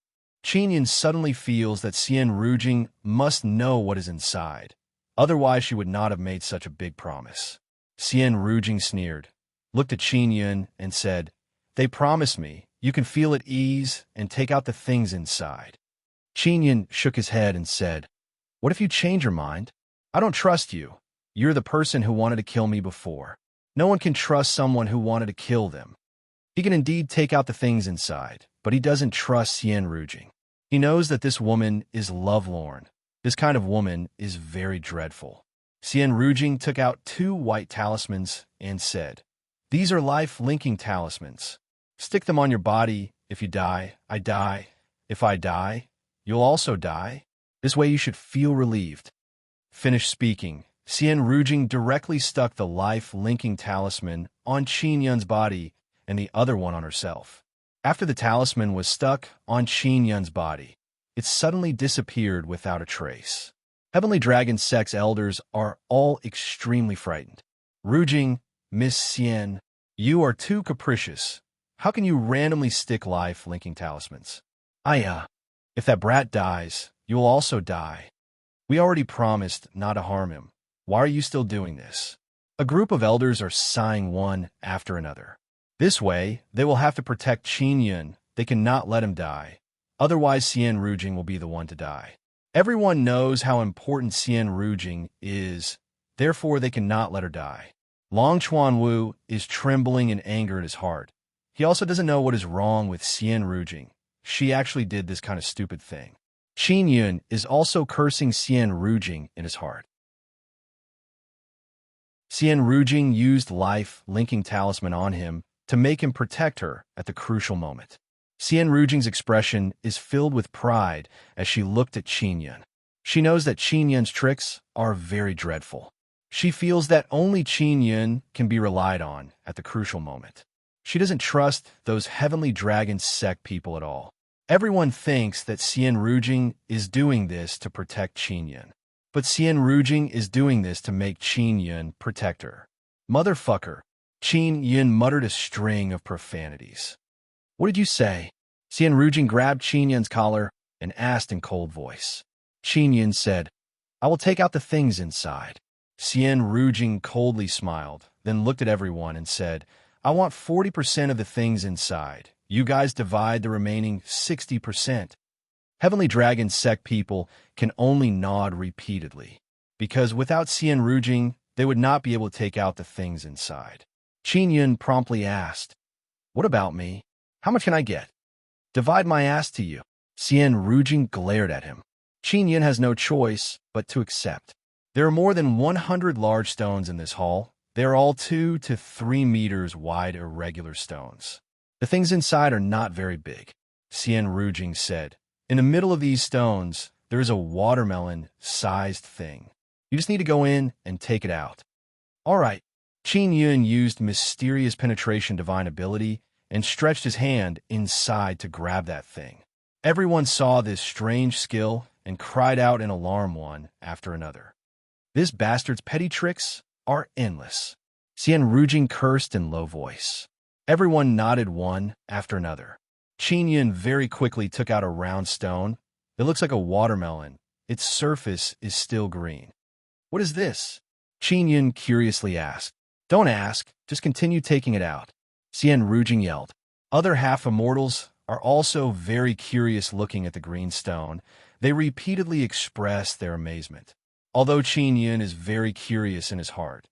Speaker 1: Qin Yun suddenly feels that Xian Rujing must know what is inside. Otherwise, she would not have made such a big promise. Xian Rujing sneered, looked at Qin Yun, and said, They promised me you can feel at ease and take out the things inside. Qin Yun shook his head and said, What if you change your mind? I don't trust you. You're the person who wanted to kill me before. No one can trust someone who wanted to kill them. He can indeed take out the things inside, but he doesn't trust Xian Rujing. He knows that this woman is lovelorn. This kind of woman is very dreadful. Xian Rujing took out 2 white talismans and said, These are life-linking talismans. Stick them on your body. If you die, I die. If I die, you'll also die. This way you should feel relieved. Finished speaking, Xian Rujing directly stuck the life-linking talisman on Qin Yun's body and the other one on herself. After the talisman was stuck on Qin Yun's body, it suddenly disappeared without a trace. Heavenly Dragon Sect's elders are all extremely frightened. Rujing, Miss Xian, you are too capricious. How can you randomly stick life-linking talismans? If that brat dies, you will also die. We already promised not to harm him. Why are you still doing this? A group of elders are sighing one after another. This way, they will have to protect Qin Yun. They cannot let him die. Otherwise, Xian Rujing will be the one to die. Everyone knows how important Xian Rujing is, therefore they cannot let her die. Long Chuanwu is trembling in anger at his heart. He also doesn't know what is wrong with Xian Rujing. She actually did this kind of stupid thing. Qin Yun is also cursing Xian Rujing in his heart. Xian Rujing used life-linking talisman on him to make him protect her at the crucial moment. Xian Rujing's expression is filled with pride as she looked at Qin Yun. She knows that Qin Yun's tricks are very dreadful. She feels that only Qin Yun can be relied on at the crucial moment. She doesn't trust those Heavenly Dragon Sect people at all. Everyone thinks that Xian Rujing is doing this to protect Qin Yun. But Xian Rujing is doing this to make Qin Yun protect her. Motherfucker. Qin Yun muttered a string of profanities. What did you say? Xian Rujing grabbed Qin Yun's collar and asked in cold voice. Qin Yun said, I will take out the things inside. Xian Rujing coldly smiled, then looked at everyone and said, I want 40% of the things inside. You guys divide the remaining 60%. Heavenly Dragon sect people can only nod repeatedly, because without Xian Rujing, they would not be able to take out the things inside. Qin Yun promptly asked, "What about me? How much can I get? Divide my ass to you." Xian Rujing glared at him. Qin Yun has no choice but to accept. There are more than 100 large stones in this hall. They are all 2 to 3 meters wide irregular stones. The things inside are not very big, Xian Rujing said. In the middle of these stones, there is a watermelon-sized thing. You just need to go in and take it out. All right. Qin Yun used mysterious penetration divine ability and stretched his hand inside to grab that thing. Everyone saw this strange skill and cried out in alarm one after another. This bastard's petty tricks are endless. Xian Rujing cursed in low voice. Everyone nodded one after another. Qin Yun very quickly took out a round stone. It looks like a watermelon. Its surface is still green. What is this? Qin Yun curiously asked. Don't ask, just continue taking it out, Xian Rujing yelled. Other half-immortals are also very curious looking at the green stone. They repeatedly expressed their amazement. Although Qin Yun is very curious in his heart,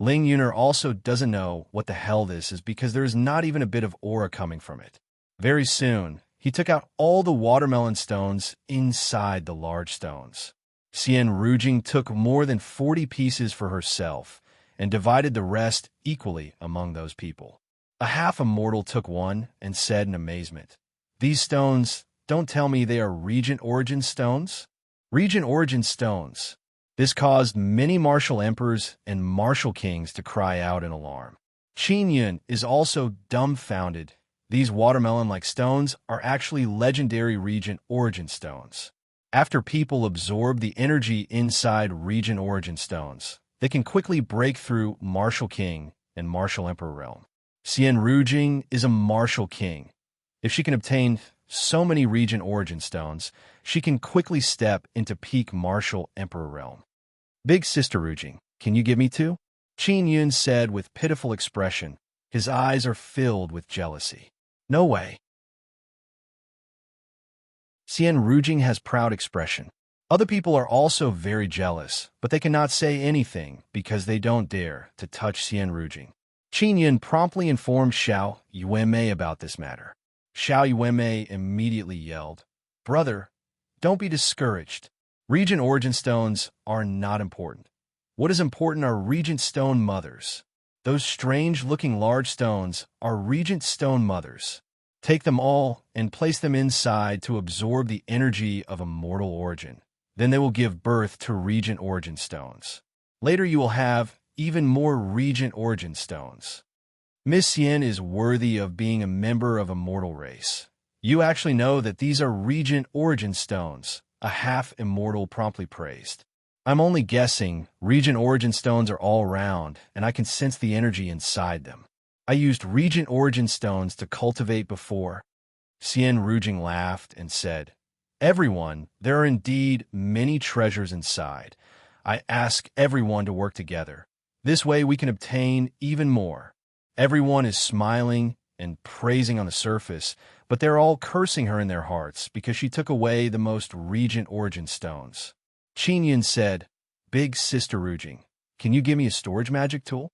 Speaker 1: Ling Yuner also doesn't know what the hell this is because there is not even a bit of aura coming from it. Very soon, he took out all the watermelon stones inside the large stones. Xian Rujing took more than 40 pieces for herself and divided the rest equally among those people. A half-immortal took one and said in amazement, "These stones, don't tell me they are Regent Origin stones?" Regent Origin stones. This caused many martial emperors and martial kings to cry out in alarm. Qin Yun is also dumbfounded. These watermelon-like stones are actually legendary Regent Origin stones. After people absorb the energy inside Regent Origin stones, they can quickly break through Martial King and Martial Emperor realm. Xian Rujing is a Martial King. If she can obtain so many Regent Origin stones, she can quickly step into peak Martial Emperor realm. Big Sister Rujing, can you give me 2? Qin Yun said with pitiful expression. His eyes are filled with jealousy. No way. Xian Rujing has proud expression. Other people are also very jealous, but they cannot say anything because they don't dare to touch Xian Rujing. Qin Yun promptly informed Xiao Yuanmei about this matter. Xiao Yuanmei immediately yelled, "Brother, don't be discouraged. Regent Origin stones are not important. What is important are Regent Stone Mothers. Those strange-looking large stones are Regent Stone Mothers. Take them all and place them inside to absorb the energy of immortal origin. Then they will give birth to Regent Origin stones. Later you will have even more Regent Origin stones. Miss Xian is worthy of being a member of a mortal race. You actually know that these are Regent Origin stones," a half-immortal promptly praised. "I'm only guessing. Regent Origin stones are all around, and I can sense the energy inside them. I used Regent Origin stones to cultivate before." Xian Rujing laughed and said, "Everyone, there are indeed many treasures inside. I ask everyone to work together. This way we can obtain even more." Everyone is smiling and praising on the surface, but they're all cursing her in their hearts because she took away the most Regent Origin stones. Qin Yun said, "Big Sister Rujing, can you give me a storage magic tool?"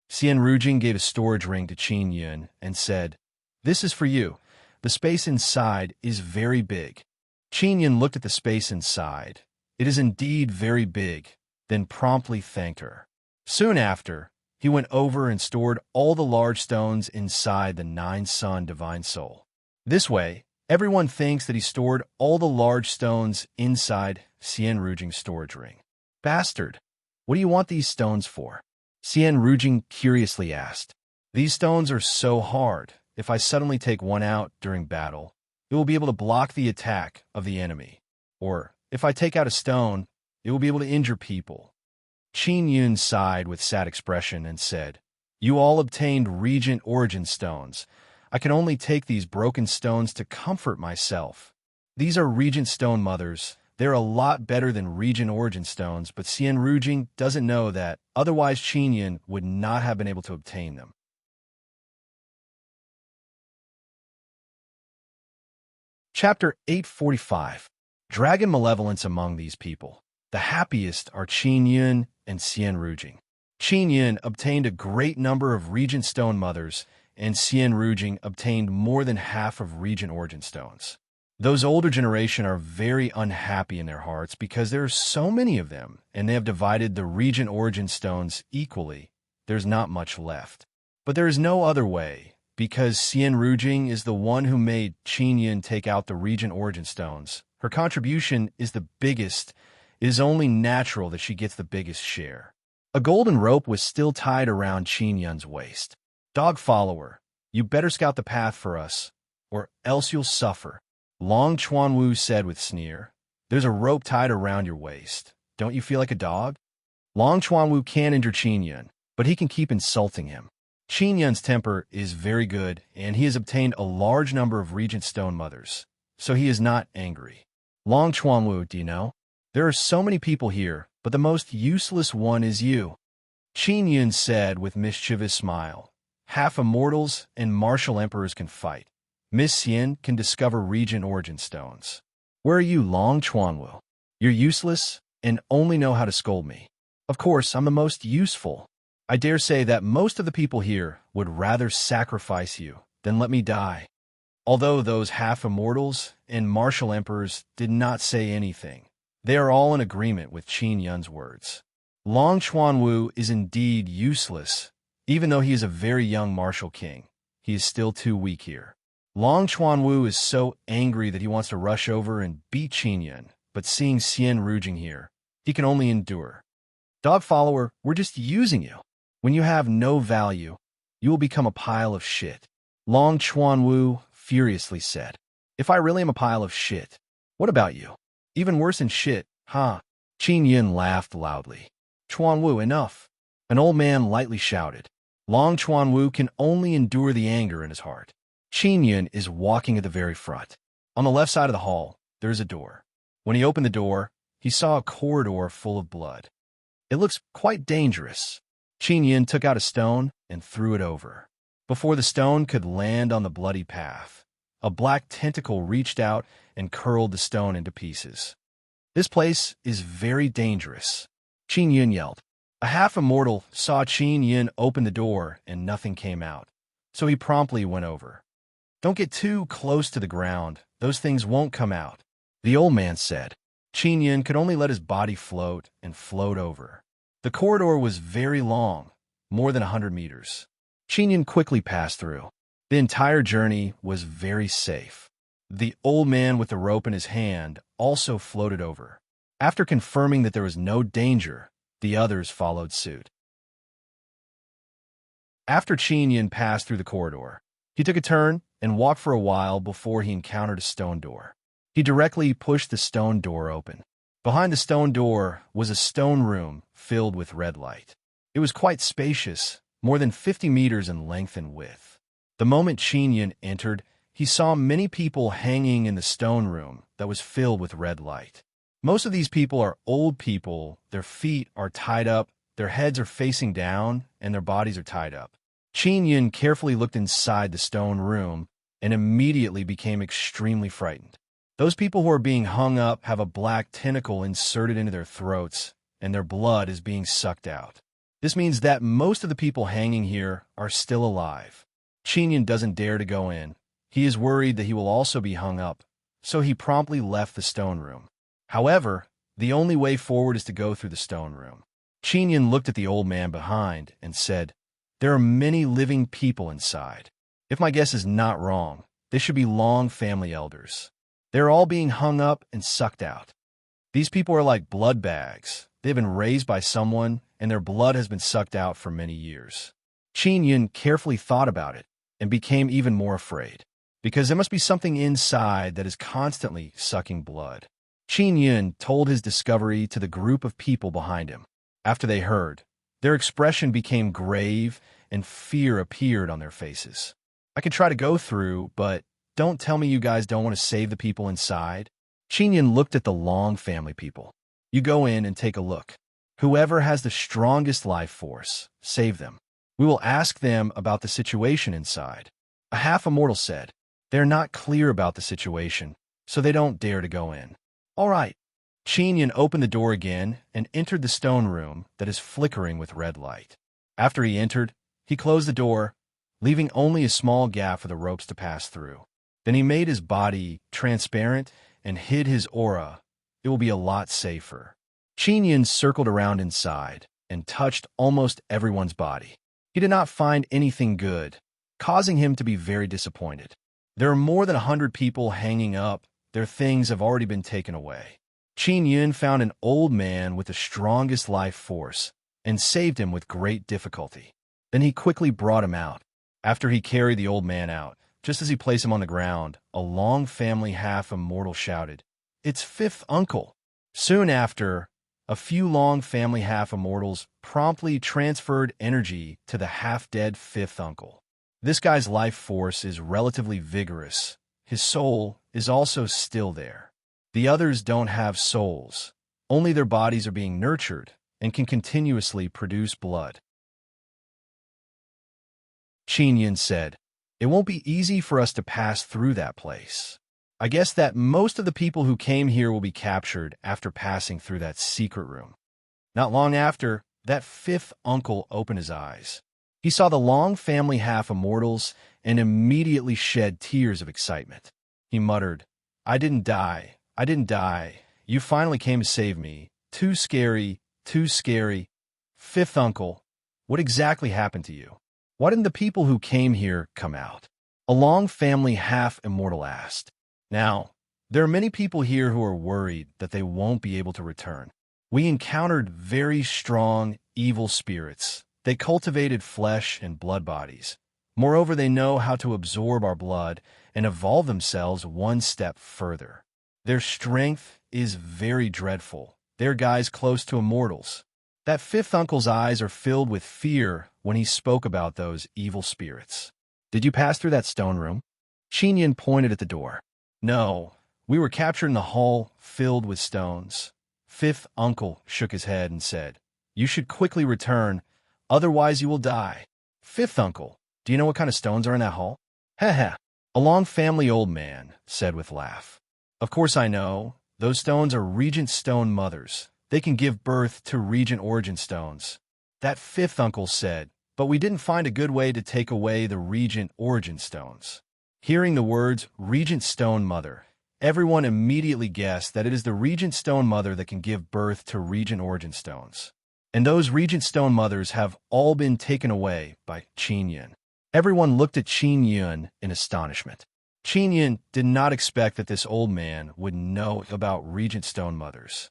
Speaker 1: Xian Rujing gave a storage ring to Qin Yun and said, "This is for you. The space inside is very big." Qin Yun looked at the space inside. It is indeed very big, then promptly thanked her. Soon after, he went over and stored all the large stones inside the Nine-Sun Divine Soul. This way, everyone thinks that he stored all the large stones inside Xian Rujing's storage ring. "Bastard, what do you want these stones for?" Xian Rujing curiously asked. "These stones are so hard. If I suddenly take one out during battle, it will be able to block the attack of the enemy. Or, if I take out a stone, it will be able to injure people." Qin Yun sighed with sad expression and said, "You all obtained Regent Origin stones. I can only take these broken stones to comfort myself. These are Regent Stone Mothers. They're a lot better than Regent Origin stones, but Xian Rujing doesn't know that, otherwise Qin Yun would not have been able to obtain them." Chapter 845. Dragon Malevolence Among These People. The happiest are Qin Yun and Xian Rujing. Qin Yun obtained a great number of Regent Stone Mothers, and Xian Rujing obtained more than half of Regent Origin Stones. Those older generation are very unhappy in their hearts because there are so many of them, and they have divided the Regent Origin Stones equally. There's not much left. But there is no other way, because Xian Rujing is the one who made Qin Yun take out the Regent Origin Stones. Her contribution is the biggest. It is only natural that she gets the biggest share. A golden rope was still tied around Qin Yun's waist. Dog follower, you better scout the path for us, or else you'll suffer. Long Chuanwu said with sneer. There's a rope tied around your waist. Don't you feel like a dog? Long Chuanwu can't injure Qin Yun, but he can keep insulting him. Qin Yun's temper is very good, and he has obtained a large number of Regent Stone Mothers, so he is not angry. Long Chuanwu, do you know? There are so many people here, but the most useless one is you. Qin Yun said with mischievous smile. Half immortals and martial emperors can fight. Miss Xian can discover Regent Origin Stones. Where are you, Long Chuanwu? You're useless and only know how to scold me. Of course, I'm the most useful. I dare say that most of the people here would rather sacrifice you than let me die. Although those half-immortals and martial emperors did not say anything, they are all in agreement with Qin Yun's words. Long Chuanwu is indeed useless. Even though he is a very young martial king, he is still too weak here. Long Chuanwu is so angry that he wants to rush over and beat Qin Yun, but seeing Xian Rujing here, he can only endure. Dog follower, we're just using you. When you have no value, you will become a pile of shit. Long Chuanwu furiously said. If I really am a pile of shit, what about you? Even worse than shit, huh? Qin Yun laughed loudly. Chuanwu, enough. An old man lightly shouted. Long Chuanwu can only endure the anger in his heart. Qin Yun is walking at the very front. On the left side of the hall, there is a door. When he opened the door, he saw a corridor full of blood. It looks quite dangerous. Qin Yun took out a stone and threw it over. Before the stone could land on the bloody path, a black tentacle reached out and curled the stone into pieces. This place is very dangerous, Qin Yun yelled. A half-immortal saw Qin Yun open the door and nothing came out, so he promptly went over. Don't get too close to the ground. Those things won't come out, the old man said. Qin Yun could only let his body float and float over. The corridor was very long, more than 100 meters. Qin Yun quickly passed through. The entire journey was very safe. The old man with the rope in his hand also floated over. After confirming that there was no danger, the others followed suit. After Qin Yun passed through the corridor, he took a turn and walked for a while before he encountered a stone door. He directly pushed the stone door open. Behind the stone door was a stone room filled with red light. It was quite spacious, more than 50 meters in length and width. The moment Qin Yun entered, he saw many people hanging in the stone room that was filled with red light. Most of these people are old people. Their feet are tied up, their heads are facing down, and their bodies are tied up. Qin Yun carefully looked inside the stone room and immediately became extremely frightened. Those people who are being hung up have a black tentacle inserted into their throats, and their blood is being sucked out. This means that most of the people hanging here are still alive. Qin Yun doesn't dare to go in. He is worried that he will also be hung up, so he promptly left the stone room. However, the only way forward is to go through the stone room. Qin Yun looked at the old man behind and said, There are many living people inside. If my guess is not wrong, they should be long family elders. They're all being hung up and sucked out. These people are like blood bags. They've been raised by someone, and their blood has been sucked out for many years. Qin Yun carefully thought about it and became even more afraid, because there must be something inside that is constantly sucking blood. Qin Yun told his discovery to the group of people behind him. After they heard, their expression became grave and fear appeared on their faces. I could try to go through, but don't tell me you guys don't want to save the people inside. Qin Yun looked at the Long family people. You go in and take a look. Whoever has the strongest life force, save them. We will ask them about the situation inside. A half-immortal said. They're not clear about the situation, so they don't dare to go in. All right. Qin Yun opened the door again and entered the stone room that is flickering with red light. After he entered, he closed the door, leaving only a small gap for the ropes to pass through. Then he made his body transparent and hid his aura. It will be a lot safer. Qin Yun circled around inside and touched almost everyone's body. He did not find anything good, causing him to be very disappointed. There are more than 100 people hanging up. Their things have already been taken away. Qin Yun found an old man with the strongest life force and saved him with great difficulty. Then he quickly brought him out. After he carried the old man out, just as he placed him on the ground, a long family half-immortal shouted, "It's fifth uncle!" Soon after, a few long family half-immortals promptly transferred energy to the half-dead fifth uncle. This guy's life force is relatively vigorous. His soul is also still there. The others don't have souls. Only their bodies are being nurtured and can continuously produce blood. Qin Yun said, "It won't be easy for us to pass through that place. I guess that most of the people who came here will be captured after passing through that secret room." Not long after, that fifth uncle opened his eyes. He saw the long family half-immortals and immediately shed tears of excitement. He muttered, I didn't die. I didn't die. You finally came to save me. Too scary, too scary. Fifth uncle, what exactly happened to you? Why didn't the people who came here come out?" A long family half-immortal asked. Now, there are many people here who are worried that they won't be able to return. We encountered very strong, evil spirits. They cultivated flesh and blood bodies. Moreover, they know how to absorb our blood and evolve themselves one step further. Their strength is very dreadful. They're guys close to immortals. That fifth uncle's eyes are filled with fear when he spoke about those evil spirits. "Did you pass through that stone room?" Qin Yun pointed at the door. "No, we were captured in a hall filled with stones." Fifth uncle shook his head and said, "You should quickly return, otherwise you will die." "Fifth uncle, do you know what kind of stones are in that hall?" "Heh heh." A long family old man said with laugh. "Of course I know. Those stones are regent stone mothers. They can give birth to regent origin stones." That fifth uncle said, "But we didn't find a good way to take away the regent origin stones." Hearing the words regent stone mother, everyone immediately guessed that it is the regent stone mother that can give birth to regent origin stones. And those regent stone mothers have all been taken away by Qin Yun. Everyone looked at Qin Yun in astonishment. Qin Yun did not expect that this old man would know about regent stone mothers.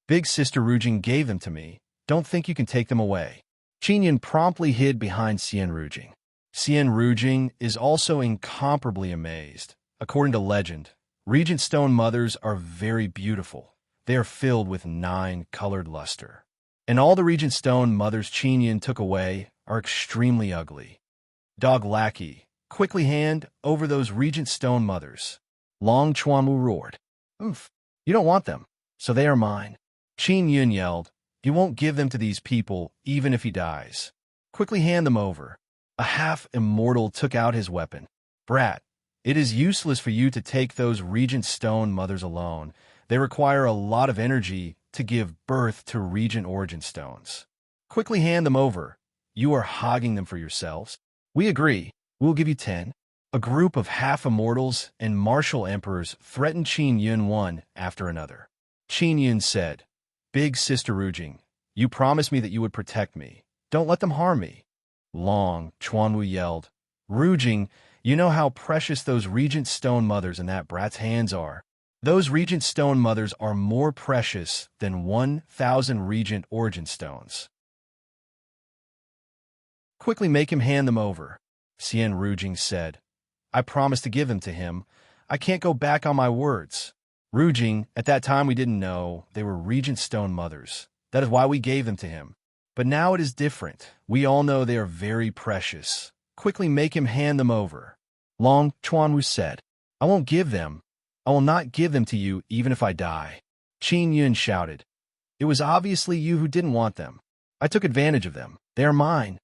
Speaker 1: "Big Sister Rujing gave them to me. Don't think you can take them away." Qin Yun promptly hid behind Xian Rujing. Xian Rujing is also incomparably amazed. According to legend, regent stone mothers are very beautiful. They are filled with 9-colored luster. And all the regent stone mothers Qin Yun took away are extremely ugly. "Dog lackey, quickly hand over those regent stone mothers." Long Chuanwu roared. "Oof, you don't want them, so they are mine." Qin Yun yelled, "He won't give them to these people even if he dies. Quickly hand them over." A half-immortal took out his weapon. "Brat, it is useless for you to take those regent stone mothers alone. They require a lot of energy to give birth to regent origin stones. Quickly hand them over. You are hogging them for yourselves." "We agree. We'll give you 10. A group of half-immortals and martial emperors threatened Qin Yun one after another. Qin Yun said, "Big Sister Rujing, you promised me that you would protect me. Don't let them harm me." Long Chuanwu yelled, "Rujing, you know how precious those regent stone mothers in that brat's hands are. Those regent stone mothers are more precious than 1,000 regent origin stones. Quickly make him hand them over." Xian Rujing said, "I promised to give them to him. I can't go back on my words." "Rujing, at that time we didn't know they were regent stone mothers. That is why we gave them to him. But now it is different. We all know they are very precious. Quickly make him hand them over." Long Chuanwu said, "I won't give them. I will not give them to you even if I die." Qin Yun shouted, "It was obviously you who didn't want them. I took advantage of them. They are mine.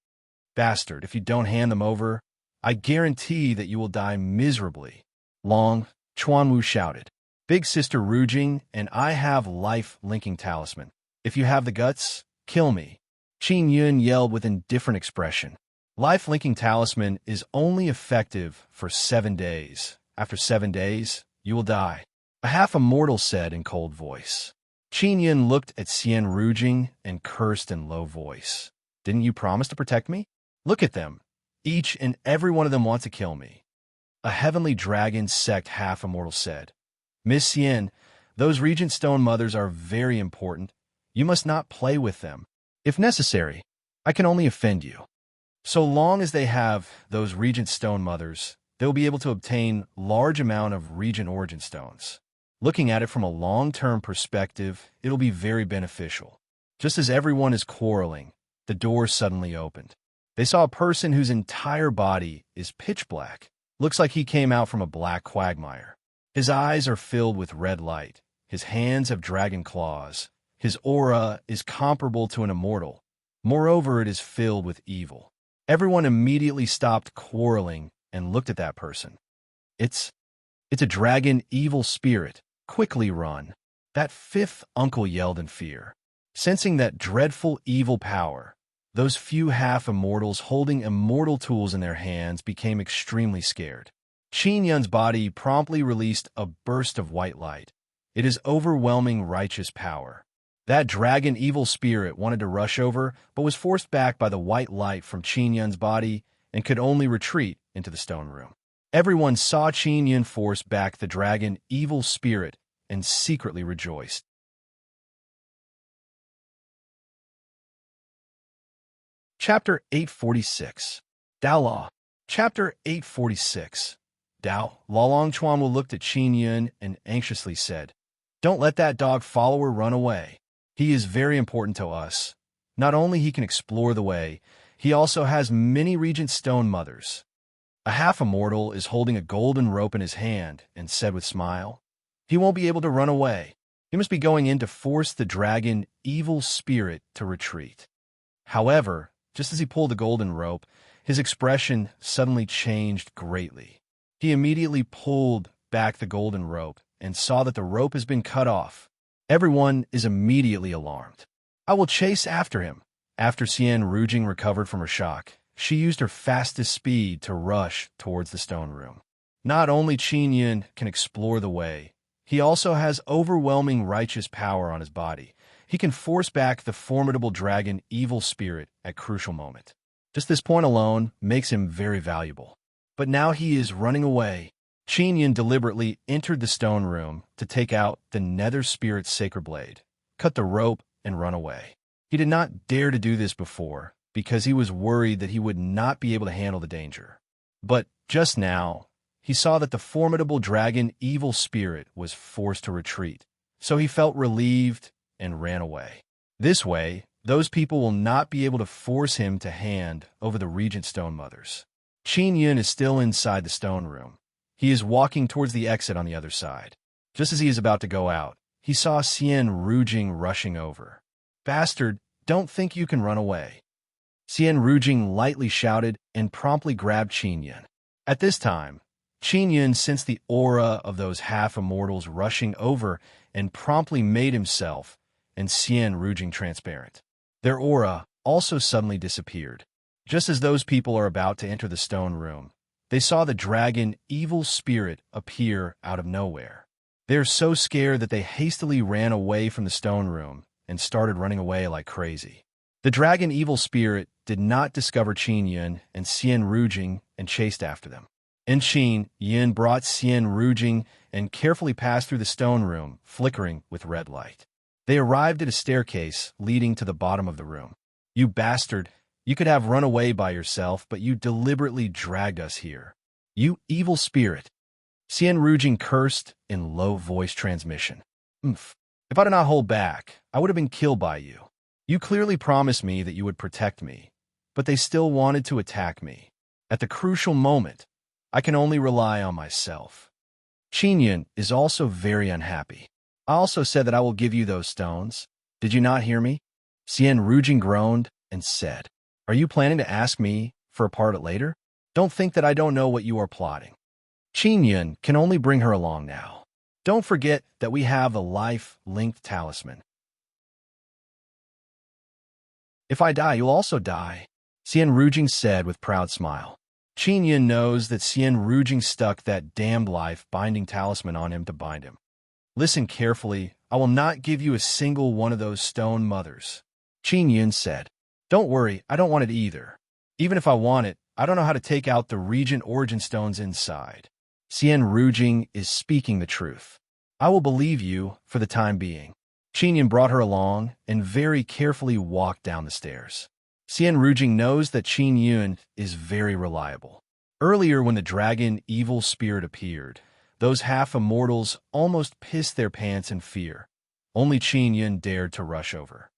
Speaker 1: Bastard, if you don't hand them over, I guarantee that you will die miserably." Long Chuanwu shouted, Big Sister Rujing, and I have life-linking talisman. If you have the guts, kill me. Qin Yun yelled with indifferent expression. Life-linking talisman is only effective for 7 days. After 7 days, you will die. A half-immortal said in cold voice. Qin Yun looked at Xian Rujing and cursed in low voice. Didn't you promise to protect me? Look at them. Each and every one of them wants to kill me. A heavenly dragon sect half-immortal said. Miss Xian, those Regent Stone Mothers are very important. You must not play with them. If necessary, I can only offend you. So long as they have those Regent Stone Mothers, they will be able to obtain large amount of Regent Origin Stones. Looking at it from a long-term perspective, it'll be very beneficial. Just as everyone is quarreling, the door suddenly opened. They saw a person whose entire body is pitch black. Looks like he came out from a black quagmire. His eyes are filled with red light. His hands have dragon claws. His aura is comparable to an immortal. Moreover, it is filled with evil. Everyone immediately stopped quarreling and looked at that person. It's a dragon evil spirit. Quickly run. That fifth uncle yelled in fear. Sensing that dreadful evil power, those few half-immortals holding immortal tools in their hands became extremely scared. Qin Yun's body promptly released a burst of white light. It is overwhelming righteous power. That dragon evil spirit wanted to rush over, but was forced back by the white light from Qin Yun's body and could only retreat into the stone room. Everyone saw Qin Yun force back the dragon evil spirit and secretly rejoiced. Chapter 846. Dao Law. Chapter 846. Dao. Longchuan looked at Qin Yun and anxiously said, Don't let that dog follower run away. He is very important to us. Not only he can explore the way, he also has many Regent Stone Mothers. A half-immortal is holding a golden rope in his hand and said with smile, He won't be able to run away. He must be going in to force the dragon evil spirit to retreat. However, just as he pulled the golden rope, his expression suddenly changed greatly. He immediately pulled back the golden rope and saw that the rope has been cut off. Everyone is immediately alarmed. I will chase after him. After Xian Rujing recovered from her shock, she used her fastest speed to rush towards the stone room. Not only Qin Yun can explore the way, he also has overwhelming righteous power on his body. He can force back the formidable dragon evil spirit at crucial moment. Just this point alone makes him very valuable. But now he is running away. Qin Yun deliberately entered the stone room to take out the nether spirit's sacred blade, cut the rope, and run away. He did not dare to do this before because he was worried that he would not be able to handle the danger. But just now, he saw that the formidable dragon evil spirit was forced to retreat, so he felt relieved and ran away. This way, those people will not be able to force him to hand over the Regent Stone Mothers. Qin Yun is still inside the stone room. He is walking towards the exit on the other side. Just as he is about to go out, he saw Xian Rujing rushing over. Bastard, don't think you can run away. Xian Rujing lightly shouted and promptly grabbed Qin Yun. At this time, Qin Yun sensed the aura of those half-immortals rushing over and promptly made himself and Xian Rujing transparent. Their aura also suddenly disappeared. Just as those people are about to enter the stone room, they saw the dragon evil spirit appear out of nowhere. They are so scared that they hastily ran away from the stone room and started running away like crazy. The dragon evil spirit did not discover Qin Yun and Xian Rujing and chased after them. Qin Yun brought Xian Rujing and carefully passed through the stone room, flickering with red light. They arrived at a staircase leading to the bottom of the room. You bastard! You could have run away by yourself, but you deliberately dragged us here. You evil spirit! Xian Rujing cursed in low voice transmission. If I did not hold back, I would have been killed by you. You clearly promised me that you would protect me, but they still wanted to attack me. At the crucial moment, I can only rely on myself. Qin Yun is also very unhappy. I also said that I will give you those stones. Did you not hear me? Xian Rujing groaned and said, Are you planning to ask me for a part later? Don't think that I don't know what you are plotting. Qin Yun can only bring her along now. Don't forget that we have a life-linked talisman. If I die, you'll also die, Xian Rujing said with proud smile. Qin Yun knows that Xian Rujing stuck that damned life-binding talisman on him to bind him. Listen carefully, I will not give you a single one of those stone mothers, Qin Yun said. Don't worry, I don't want it either. Even if I want it, I don't know how to take out the regent origin stones inside. Xian Rujing is speaking the truth. I will believe you for the time being. Qin Yun brought her along and very carefully walked down the stairs. Xian Rujing knows that Qin Yun is very reliable. Earlier when the dragon evil spirit appeared, those half-immortals almost pissed their pants in fear. Only Qin Yun dared to rush over.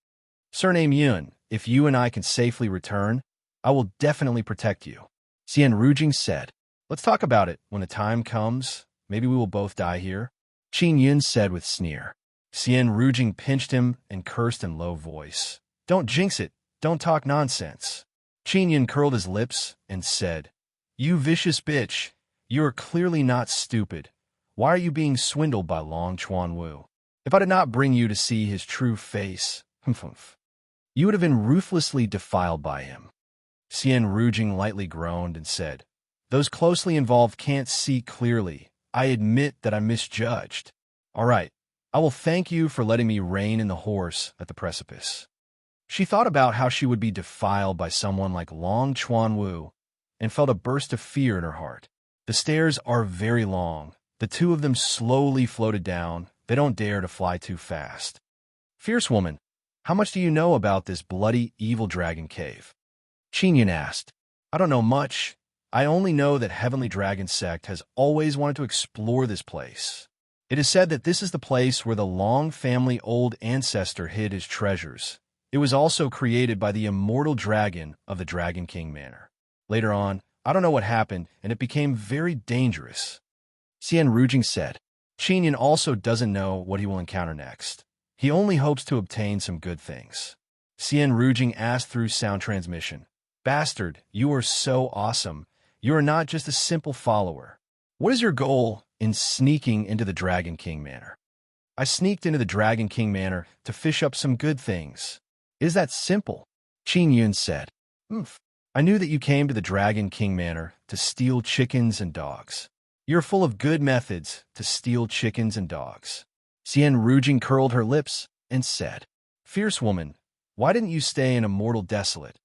Speaker 1: Surname Yun, if you and I can safely return, I will definitely protect you, Xian Rujing said. Let's talk about it when the time comes. Maybe we will both die here, Qin Yun said with sneer. Xian Rujing pinched him and cursed in low voice. Don't jinx it. Don't talk nonsense. Qin Yun curled his lips and said, You vicious bitch. You are clearly not stupid. Why are you being swindled by Long Chuanwu? If I did not bring you to see his true face, you would have been ruthlessly defiled by him. Xian Rujing lightly groaned and said, Those closely involved can't see clearly. I admit that I misjudged. All right, I will thank you for letting me rein in the horse at the precipice. She thought about how she would be defiled by someone like Long Chuanwu and felt a burst of fear in her heart. The stairs are very long. The two of them slowly floated down. They don't dare to fly too fast. Fierce woman, how much do you know about this bloody evil dragon cave? Qin Yun asked. I don't know much. I only know that Heavenly Dragon Sect has always wanted to explore this place. It is said that this is the place where the Long family old ancestor hid his treasures. It was also created by the immortal dragon of the Dragon King Manor. Later on, I don't know what happened, and it became very dangerous. Xian Rujing said. Qin Yun also doesn't know what he will encounter next. He only hopes to obtain some good things. Xian Rujing asked through sound transmission. Bastard, you are so awesome. You are not just a simple follower. What is your goal in sneaking into the Dragon King Manor? I sneaked into the Dragon King Manor to fish up some good things. Is that simple? Qin Yun said. I knew that you came to the Dragon King Manor to steal chickens and dogs. You're full of good methods to steal chickens and dogs. Xian Rujing curled her lips and said, Fierce woman, why didn't you stay in Immortal Desolate?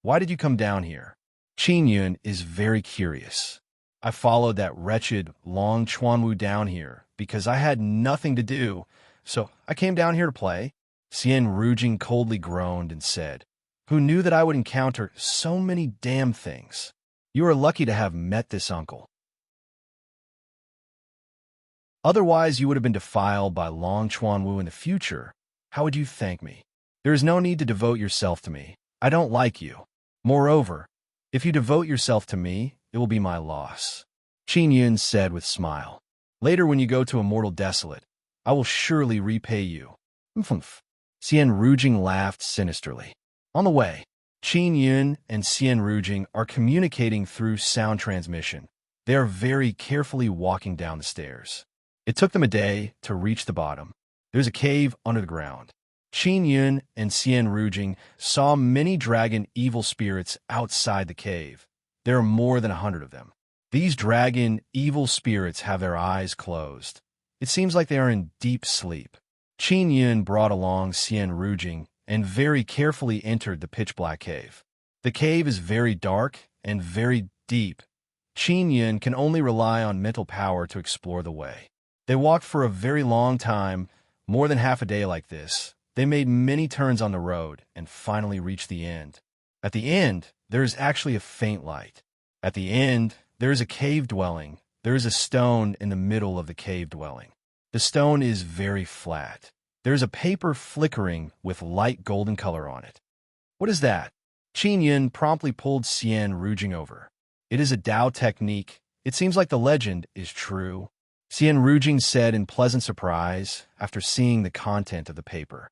Speaker 1: Why did you come down here? Qin Yun is very curious. I followed that wretched Long Chuanwu down here because I had nothing to do, so I came down here to play. Xian Rujing coldly groaned and said, Who knew that I would encounter so many damn things? You are lucky to have met this uncle. Otherwise, you would have been defiled by Long Chuanwu in the future. How would you thank me? There is no need to devote yourself to me. I don't like you. Moreover, if you devote yourself to me, it will be my loss. Qin Yun said with smile. Later when you go to Immortal Desolate, I will surely repay you. Xian Rujing laughed sinisterly. On the way, Qin Yun and Xian Rujing are communicating through sound transmission. They are very carefully walking down the stairs. It took them a day to reach the bottom. There's a cave under the ground. Qin Yun and Xian Rujing saw many dragon evil spirits outside the cave. There are more than 100 of them. These dragon evil spirits have their eyes closed. It seems like they are in deep sleep. Qin Yun brought along Xian Rujing and very carefully entered the pitch-black cave. The cave is very dark and very deep. Qin Yun can only rely on mental power to explore the way. They walked for a very long time, more than half a day like this. They made many turns on the road and finally reached the end. At the end, there is actually a faint light. At the end, there is a cave dwelling. There is a stone in the middle of the cave dwelling. The stone is very flat. There is a paper flickering with light golden color on it. What is that? Qin Yun promptly pulled Xian Rujing over. It is a Dao technique. It seems like the legend is true. Xian Rujing said in pleasant surprise after seeing the content of the paper.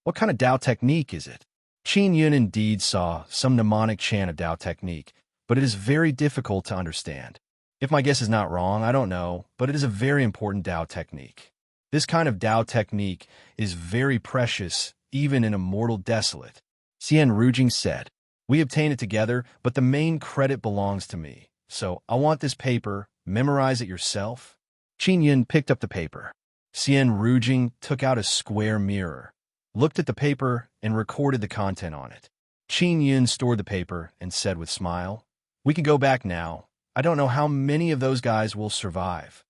Speaker 1: What kind of Dao technique is it? Qin Yun indeed saw some mnemonic chant of Dao technique, but it is very difficult to understand. If my guess is not wrong, I don't know, but it is a very important Tao technique. This kind of Tao technique is very precious, even in a mortal desolate. Xian Rujing said, "We obtained it together, but the main credit belongs to me. So I want this paper. Memorize it yourself." Qin Yun picked up the paper. Xian Rujing took out a square mirror, looked at the paper, and recorded the content on it. Qin Yun stored the paper and said with smile, "We can go back now. I don't know how many of those guys will survive."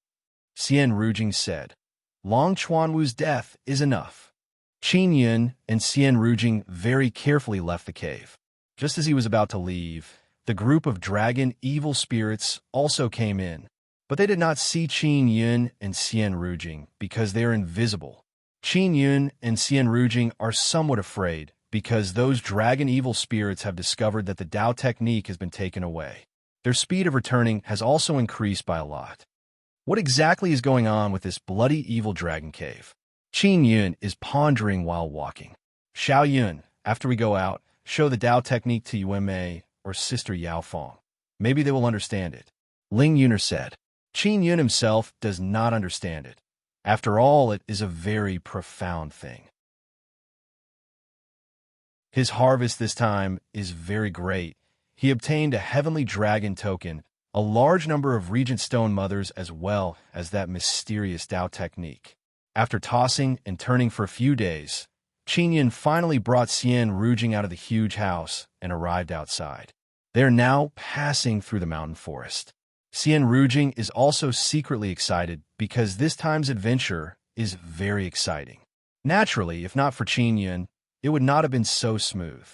Speaker 1: Xian Rujing said, "Long Chuanwu's death is enough." Qin Yun and Xian Rujing very carefully left the cave. Just as he was about to leave, the group of dragon evil spirits also came in, but they did not see Qin Yun and Xian Rujing because they are invisible. Qin Yun and Xian Rujing are somewhat afraid because those dragon evil spirits have discovered that the Tao technique has been taken away. Their speed of returning has also increased by a lot. What exactly is going on with this bloody evil dragon cave? Qin Yun is pondering while walking. Xiao Yun, after we go out, show the Tao technique to Yuanmei or Sister Yao Fong. Maybe they will understand it. Ling Yuner said. Qin Yun himself does not understand it. After all, it is a very profound thing. His harvest this time is very great. He obtained a heavenly dragon token, a large number of Regent Stone Mothers, as well as that mysterious Tao technique. After tossing and turning for a few days, Qin Yun finally brought Xian Rujing out of the huge house and arrived outside. They are now passing through the mountain forest. Xian Rujing is also secretly excited because this time's adventure is very exciting. Naturally, if not for Qin Yun, it would not have been so smooth.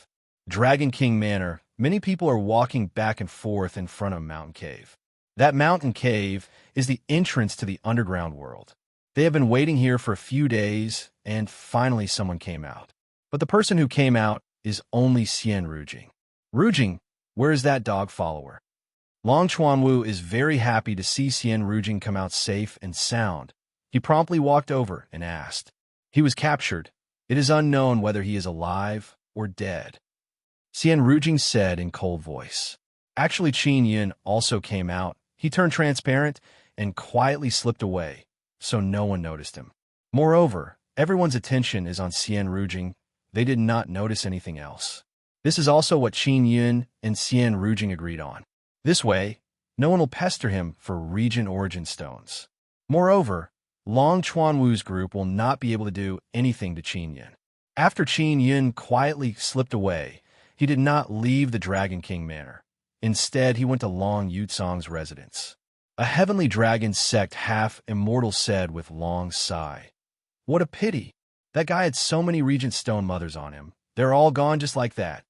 Speaker 1: Dragon King Manor, many people are walking back and forth in front of Mountain Cave. That mountain cave is the entrance to the underground world. They have been waiting here for a few days, and finally someone came out. But the person who came out is only Xian Rujing. Rujing, where is that dog follower? Long Chuanwu is very happy to see Xian Rujing come out safe and sound. He promptly walked over and asked. He was captured. It is unknown whether he is alive or dead. Xian Rujing said in cold voice. Actually, Qin Yun also came out. He turned transparent and quietly slipped away, so no one noticed him. Moreover, everyone's attention is on Xian Rujing. They did not notice anything else. This is also what Qin Yun and Xian Rujing agreed on. This way, no one will pester him for Regent Origin Stones. Moreover, Long Chuanwu's group will not be able to do anything to Qin Yun. After Qin Yun quietly slipped away, he did not leave the Dragon King Manor. Instead, he went to Long Yutsong's residence. A heavenly dragon sect half-immortal said with long sigh. What a pity. That guy had so many Regent Stone Mothers on him. They're all gone just like that.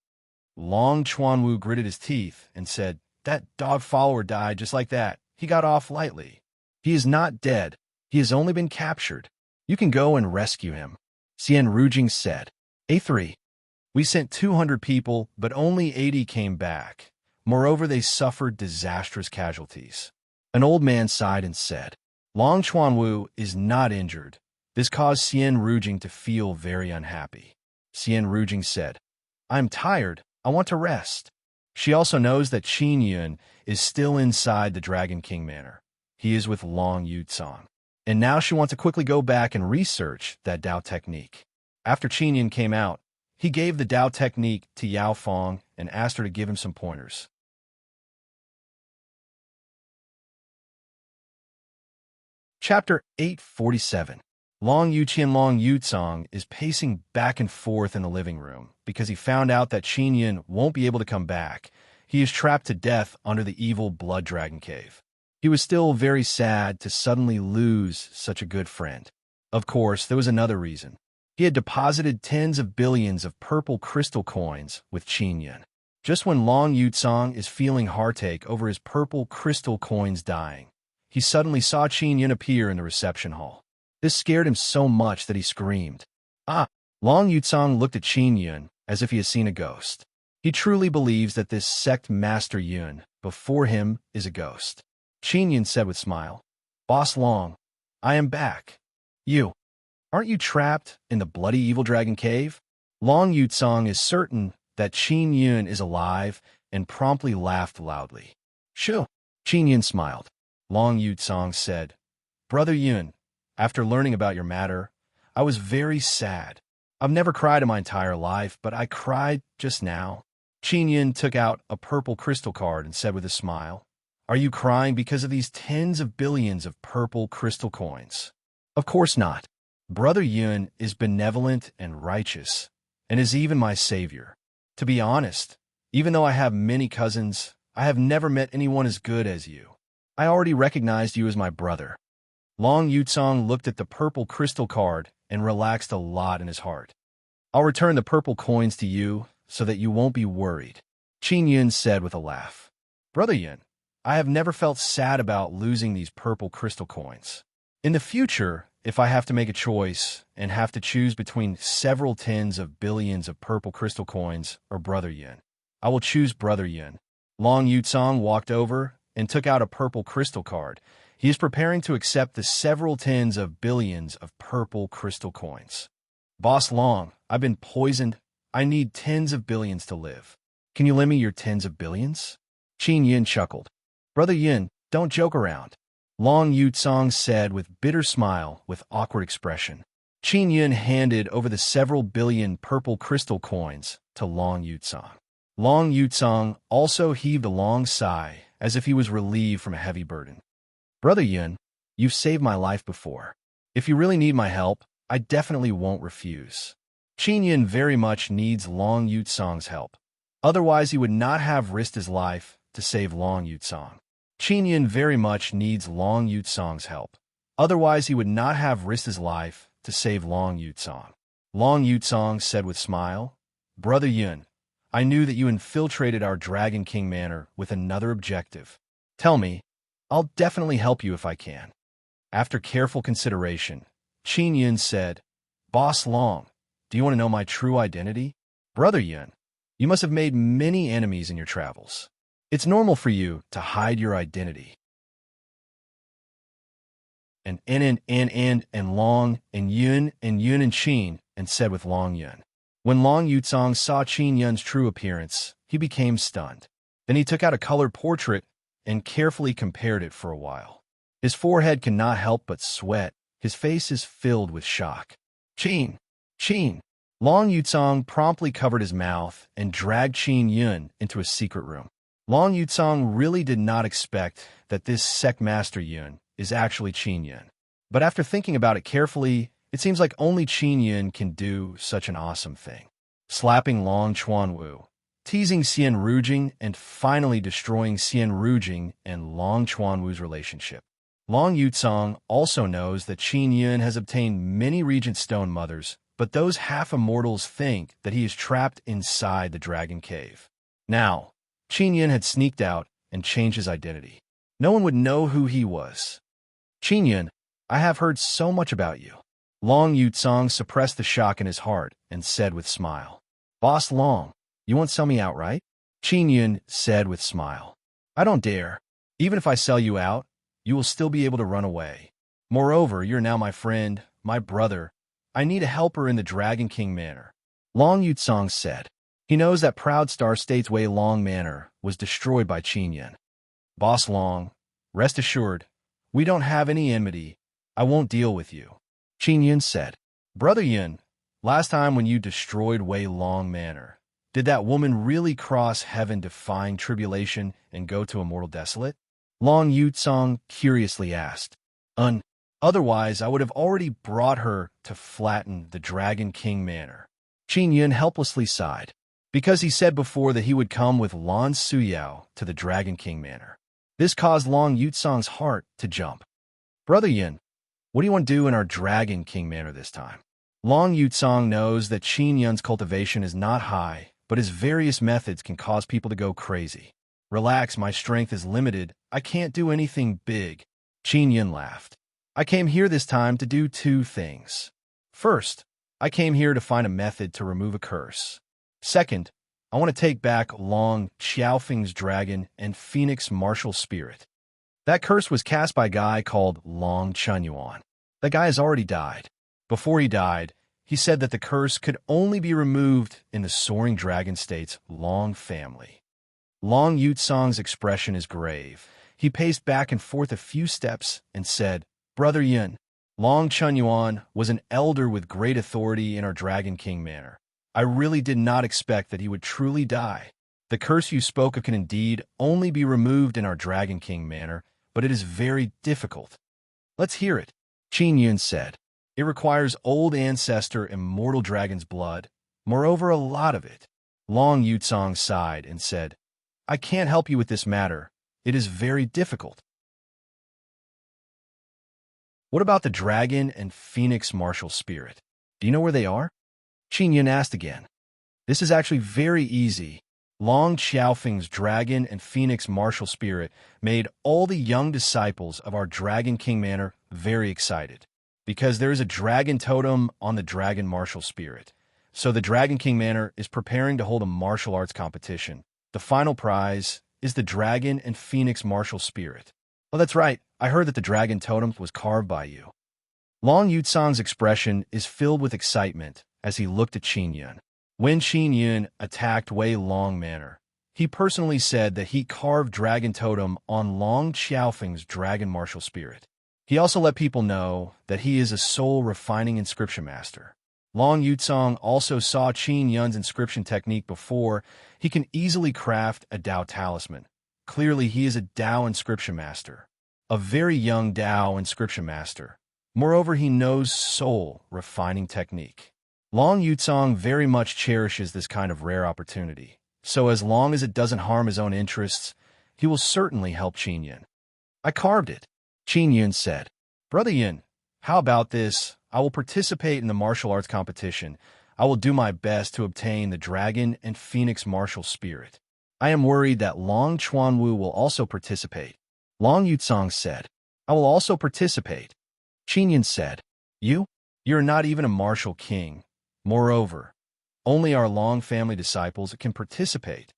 Speaker 1: Long Chuanwu gritted his teeth and said, that dog follower died just like that. He got off lightly. He is not dead. He has only been captured. You can go and rescue him. Xian Rujing said. A3. We sent 200 people, but only 80 came back. Moreover, they suffered disastrous casualties. An old man sighed and said, Long Chuanwu is not injured. This caused Xian Rujing to feel very unhappy. Xian Rujing said, I'm tired. I want to rest. She also knows that Qin Yun is still inside the Dragon King Manor. He is with Long Yutsong. And now she wants to quickly go back and research that Tao technique. After Qin Yun came out, he gave the Tao technique to Yao Fong and asked her to give him some pointers. Chapter 847. Long Yutsong is pacing back and forth in the living room because he found out that Qin Yun won't be able to come back. He is trapped to death under the evil Blood Dragon Cave. He was still very sad to suddenly lose such a good friend. Of course, there was another reason. He had deposited tens of billions of purple crystal coins with Qin Yun. Just when Long Yutsong is feeling heartache over his purple crystal coins dying, he suddenly saw Qin Yun appear in the reception hall. This scared him so much that he screamed. Long Yutsong looked at Qin Yun as if he had seen a ghost. He truly believes that this sect master Yun before him is a ghost. Qin Yun said with smile, Boss Long, I am back. You, aren't you trapped in the bloody evil dragon cave? Long Yutsong is certain that Qin Yun is alive and promptly laughed loudly. Shoo! Qin Yun smiled. Long Yutsong said, Brother Yun, after learning about your matter, I was very sad. I've never cried in my entire life, but I cried just now. Qin Yun took out a purple crystal card and said with a smile, Are you crying because of these tens of billions of purple crystal coins? Of course not. Brother Yun is benevolent and righteous, and is even my savior. To be honest, even though I have many cousins, I have never met anyone as good as you. I already recognized you as my brother. Long Yutsong looked at the purple crystal card and relaxed a lot in his heart. I'll return the purple coins to you so that you won't be worried, Qin Yun said with a laugh. Brother Yun, I have never felt sad about losing these purple crystal coins. In the future, if I have to make a choice and have to choose between several tens of billions of purple crystal coins or Brother Yun, I will choose Brother Yun. Long Yutsong walked over and took out a purple crystal card. He is preparing to accept the several tens of billions of purple crystal coins. Boss Long, I've been poisoned. I need tens of billions to live. Can you lend me your tens of billions? Qin Yun chuckled. Brother Yun, don't joke around. Long Yutsong said with bitter smile with awkward expression. Qin Yun handed over the several billion purple crystal coins to Long Yutsong. Long Yutsong also heaved a long sigh as if he was relieved from a heavy burden. Brother Yun, you've saved my life before. If you really need my help, I definitely won't refuse. Qin Yun very much needs Long Yutsong's help. Otherwise, he would not have risked his life to save Long Yutsong. Qin Yun very much needs Long Yutsong's help. Otherwise, he would not have risked his life to save Long Yutsong. Long Yutsong said with smile, Brother Yun, I knew that you infiltrated our Dragon King Manor with another objective. Tell me, I'll definitely help you if I can. After careful consideration, Qin Yun said, Boss Long, do you want to know my true identity? Brother Yun, you must have made many enemies in your travels. It's normal for you to hide your identity. And Long and Yun and Qin and said with Long Yun. When Long Yutsong saw Qin Yun's true appearance, he became stunned. Then he took out a colored portrait and carefully compared it for a while. His forehead cannot help but sweat. His face is filled with shock. Qin! Long Yutsong promptly covered his mouth and dragged Qin Yun into a secret room. Long Yutsong really did not expect that this sect master Yun is actually Qin Yun. But after thinking about it carefully, it seems like only Qin Yun can do such an awesome thing. Slapping Long Chuanwu, teasing Xian Rujing, and finally destroying Xian Rujing and Long Chuanwu's relationship. Long Yutsong also knows that Qin Yun has obtained many Regent Stone Mothers, but those half-immortals think that he is trapped inside the Dragon Cave. Now, Qin Yun had sneaked out and changed his identity. No one would know who he was. Qin Yun, I have heard so much about you. Long Yutsong suppressed the shock in his heart and said with smile, Boss Long, you won't sell me out, right? Qin Yun said with smile, I don't dare. Even if I sell you out, you will still be able to run away. Moreover, you're now my friend, my brother. I need a helper in the Dragon King Manor. Long Yutsong said. He knows that Proud Star State's Wei Long Manor was destroyed by Qin Yun. Boss Long, rest assured, we don't have any enmity. I won't deal with you. Qin Yun said, Brother Yun, last time when you destroyed Wei Long Manor, did that woman really cross heaven-defying tribulation and go to Immortal Desolate? Long Yutsong curiously asked. Otherwise, I would have already brought her to flatten the Dragon King Manor. Qin Yun helplessly sighed, because he said before that he would come with Lan Suyao to the Dragon King Manor. This caused Long Yutsong's heart to jump. Brother Yun, what do you want to do in our Dragon King Manor this time? Long Yutsong knows that Qin Yun's cultivation is not high, but his various methods can cause people to go crazy. Relax, my strength is limited. I can't do anything big. Qin Yun laughed. I came here this time to do two things. First, I came here to find a method to remove a curse. Second, I want to take back Long Xiaofeng's dragon and Phoenix martial spirit. That curse was cast by a guy called Long Chunyuan. That guy has already died. Before he died, he said that the curse could only be removed in the Soaring Dragon State's Long family. Long Yutsong's expression is grave. He paced back and forth a few steps and said, "Brother Yun, Long Chunyuan was an elder with great authority in our Dragon King manor. I really did not expect that he would truly die. The curse you spoke of can indeed only be removed in our Dragon King manor, but it is very difficult." "Let's hear it," Qin Yun said. "It requires old ancestor immortal dragon's blood, moreover a lot of it." Long Yutsong sighed and said, "I can't help you with this matter. It is very difficult." "What about the dragon and phoenix martial spirit? Do you know where they are?" Qin Yun asked again. "This is actually very easy." Long Xiaofeng's dragon and phoenix martial spirit made all the young disciples of our Dragon King manor very excited, because there is a dragon totem on the dragon martial spirit. So the Dragon King manor is preparing to hold a martial arts competition. The final prize is the dragon and phoenix martial spirit. "Oh, that's right. I heard that the dragon totem was carved by you." Long Yutsong's expression is filled with excitement as he looked at Qin Yun. When Qin Yun attacked Wei Long Manor, he personally said that he carved dragon totem on Long Xiaofeng's dragon martial spirit. He also let people know that he is a soul refining inscription master. Long Yutsong also saw Qin Yun's inscription technique before. He can easily craft a Dao talisman. Clearly, he is a Dao inscription master, a very young Dao inscription master. Moreover, he knows soul refining technique. Long Yutsong very much cherishes this kind of rare opportunity, so as long as it doesn't harm his own interests, he will certainly help Qin Yun. "I carved it," Qin Yun said. "Brother Yun, how about this? I will participate in the martial arts competition. I will do my best to obtain the dragon and phoenix martial spirit. I am worried that Long Chuanwu will also participate." Long Yutsong said, "I will also participate." Qin Yun said, "You? You're not even a martial king. Moreover, only our Long family disciples can participate."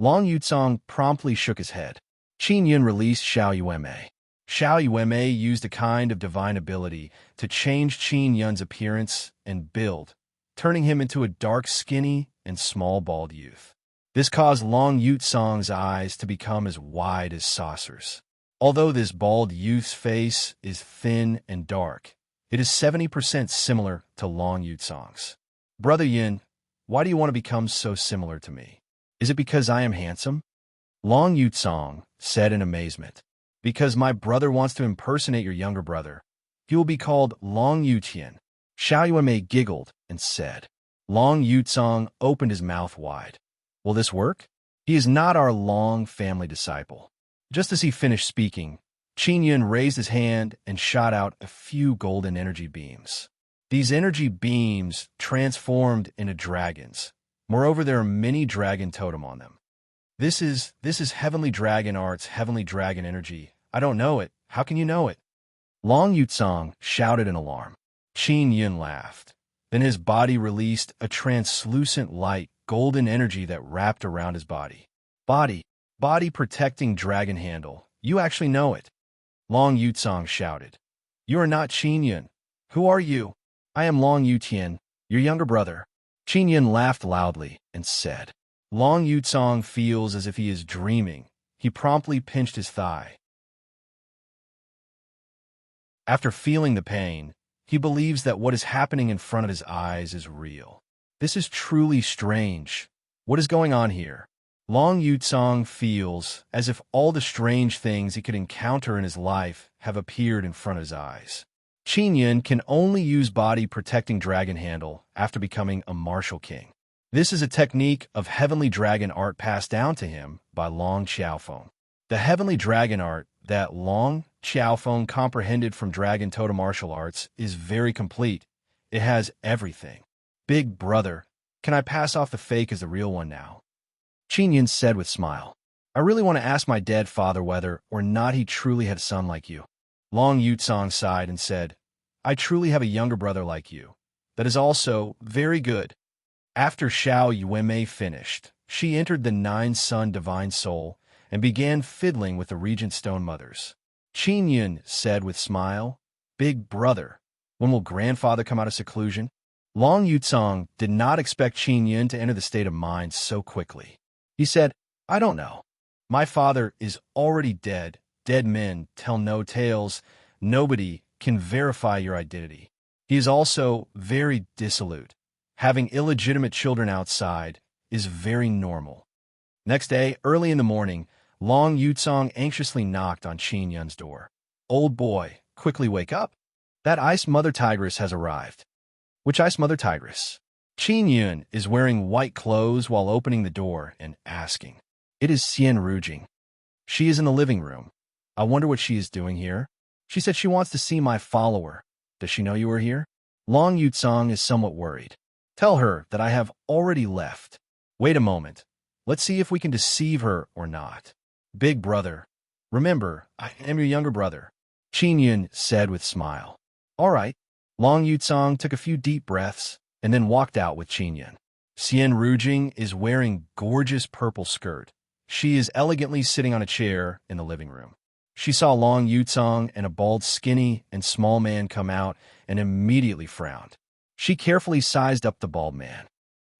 Speaker 1: Long Yutsong promptly shook his head. Qin Yun released Xiao Yueme. Xiao Yueme used a kind of divine ability to change Qin Yun's appearance and build, turning him into a dark, skinny, and small bald youth. This caused Long Yutsong's eyes to become as wide as saucers. Although this bald youth's face is thin and dark, it is 70% similar to Long Yutsong's. "Brother Yin, why do you want to become so similar to me? Is it because I am handsome?" Long Yutsong said in amazement. "Because my brother wants to impersonate your younger brother. He will be called Long Yutian." Xiao Yuanmei giggled and said. Long Yutsong opened his mouth wide. "Will this work? He is not our Long family disciple." Just as he finished speaking, Qin Yun raised his hand and shot out a few golden energy beams. These energy beams transformed into dragons. Moreover, there are many dragon totem on them. This is Heavenly Dragon Art's Heavenly Dragon energy. I don't know it. How can you know it?" Long Yutsong shouted in alarm. Qin Yun laughed. Then his body released a translucent light golden energy that wrapped around his body. Body protecting dragon handle. You actually know it." Long Yutsong shouted. "You are not Qin Yun. Who are you?" "I am Long Yutian, your younger brother." Qin Yun laughed loudly and said. Long Yutsong feels as if he is dreaming. He promptly pinched his thigh. After feeling the pain, he believes that what is happening in front of his eyes is real. This is truly strange. What is going on here? Long Yutsong feels as if all the strange things he could encounter in his life have appeared in front of his eyes. Qin Yun can only use body protecting dragon handle after becoming a martial king. This is a technique of heavenly dragon art passed down to him by Long Xiaofeng. The heavenly dragon art that Long Xiaofeng comprehended from dragon totem martial arts is very complete. It has everything. "Big brother, can I pass off the fake as the real one now?" Qin Yun said with smile. "I really want to ask my dead father whether or not he truly had a son like you." Long Yutsong sighed and said, "I truly have a younger brother like you. That is also very good." After Xiao Yuanmei finished, she entered the nine-sun divine soul and began fiddling with the regent stone mothers. Qin Yun said with smile, "Big brother, when will grandfather come out of seclusion?" Long Yutsong did not expect Qin Yun to enter the state of mind so quickly. He said, "I don't know. My father is already dead dead men tell no tales. Nobody can verify your identity. He is also very dissolute. Having illegitimate children outside is very normal. Next day, early in the morning, Long Yutsong anxiously knocked on Qin Yun's door. Old boy, quickly wake up. That ice mother tigress has arrived. Which ice mother tigress? Qin Yun is wearing white clothes while opening the door and asking. It is Xian Rujing. She is in the living room. I wonder what she is doing here. She said she wants to see my follower. Does she know you are here? Long Yutsong is somewhat worried. Tell her that I have already left. Wait a moment. Let's see if we can deceive her or not. Big brother. Remember, I am your younger brother. Qin Yun said with smile. All right. Long Yutsong took a few deep breaths and then walked out with Qin Yun. Xian Rujing is wearing gorgeous purple skirt. She is elegantly sitting on a chair in the living room. She saw Long Yutsong and a bald, skinny, and small man come out and immediately frowned. She carefully sized up the bald man.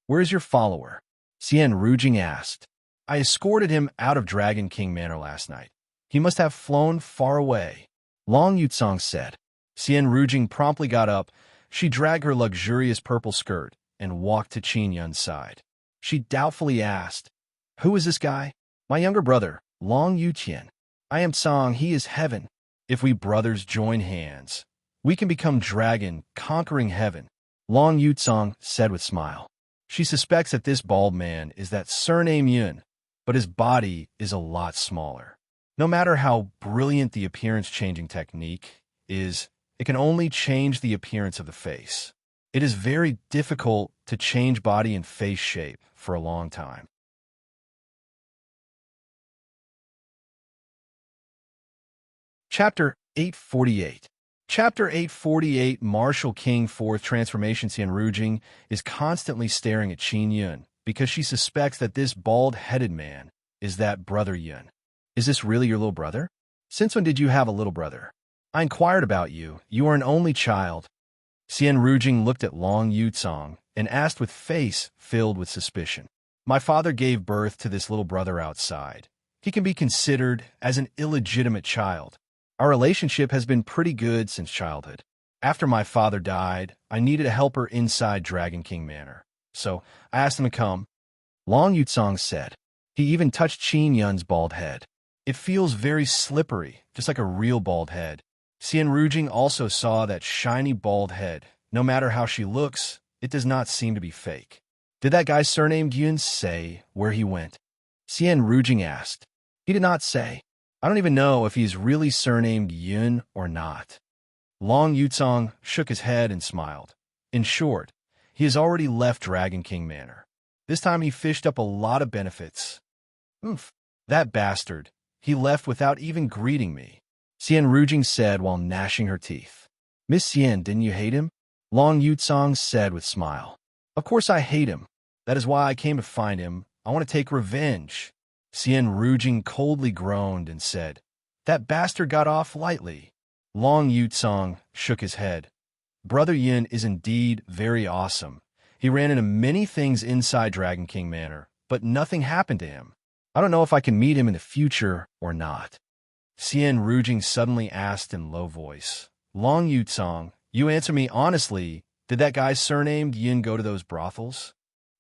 Speaker 1: Where is your follower? Xian Rujing asked. I escorted him out of Dragon King Manor last night. He must have flown far away. Long Yutsong said. Xian Rujing promptly got up. She dragged her luxurious purple skirt and walked to Qin Yun's side. She doubtfully asked, Who is this guy? My younger brother, Long Yuqian. I am Tsong, he is heaven. If we brothers join hands, we can become dragon, conquering heaven. Long Yutsong said with smile. She suspects that this bald man is that surname Yun, but his body is a lot smaller. No matter how brilliant the appearance-changing technique is, it can only change the appearance of the face. It is very difficult to change body and face shape for a long time. Chapter 848. Chapter 848, Martial King 4th Transformation. Xian Rujing is constantly staring at Qin Yun because she suspects that this bald-headed man is that brother Yun. Is this really your little brother? Since when did you have a little brother? I inquired about you. You are an only child. Xian Rujing looked at Long Yutsong and asked with face filled with suspicion. My father gave birth to this little brother outside. He can be considered as an illegitimate child. Our relationship has been pretty good since childhood. After my father died, I needed a helper inside Dragon King Manor. So I asked him to come. Long Yutsong said. He even touched Qin Yun's bald head. It feels very slippery, just like a real bald head. Xian Rujing also saw that shiny bald head. No matter how she looks, it does not seem to be fake. Did that guy surnamed Yun say where he went? Xian Rujing asked. He did not say. I don't even know if he's really surnamed Yun or not. Long Yutsong shook his head and smiled. In short, he has already left Dragon King Manor. This time he fished up a lot of benefits. Oof, that bastard. He left without even greeting me. Xian Rujing said while gnashing her teeth. Miss Xian, didn't you hate him? Long Yutsong said with smile. Of course I hate him. That is why I came to find him. I want to take revenge. Xian Rujing coldly groaned and said, That bastard got off lightly. Long Yutsong shook his head. Brother Yin is indeed very awesome. He ran into many things inside Dragon King Manor, but nothing happened to him. I don't know if I can meet him in the future or not. Xian Rujing suddenly asked in low voice. Long Yutsong, you answer me honestly, did that guy surnamed Yin go to those brothels?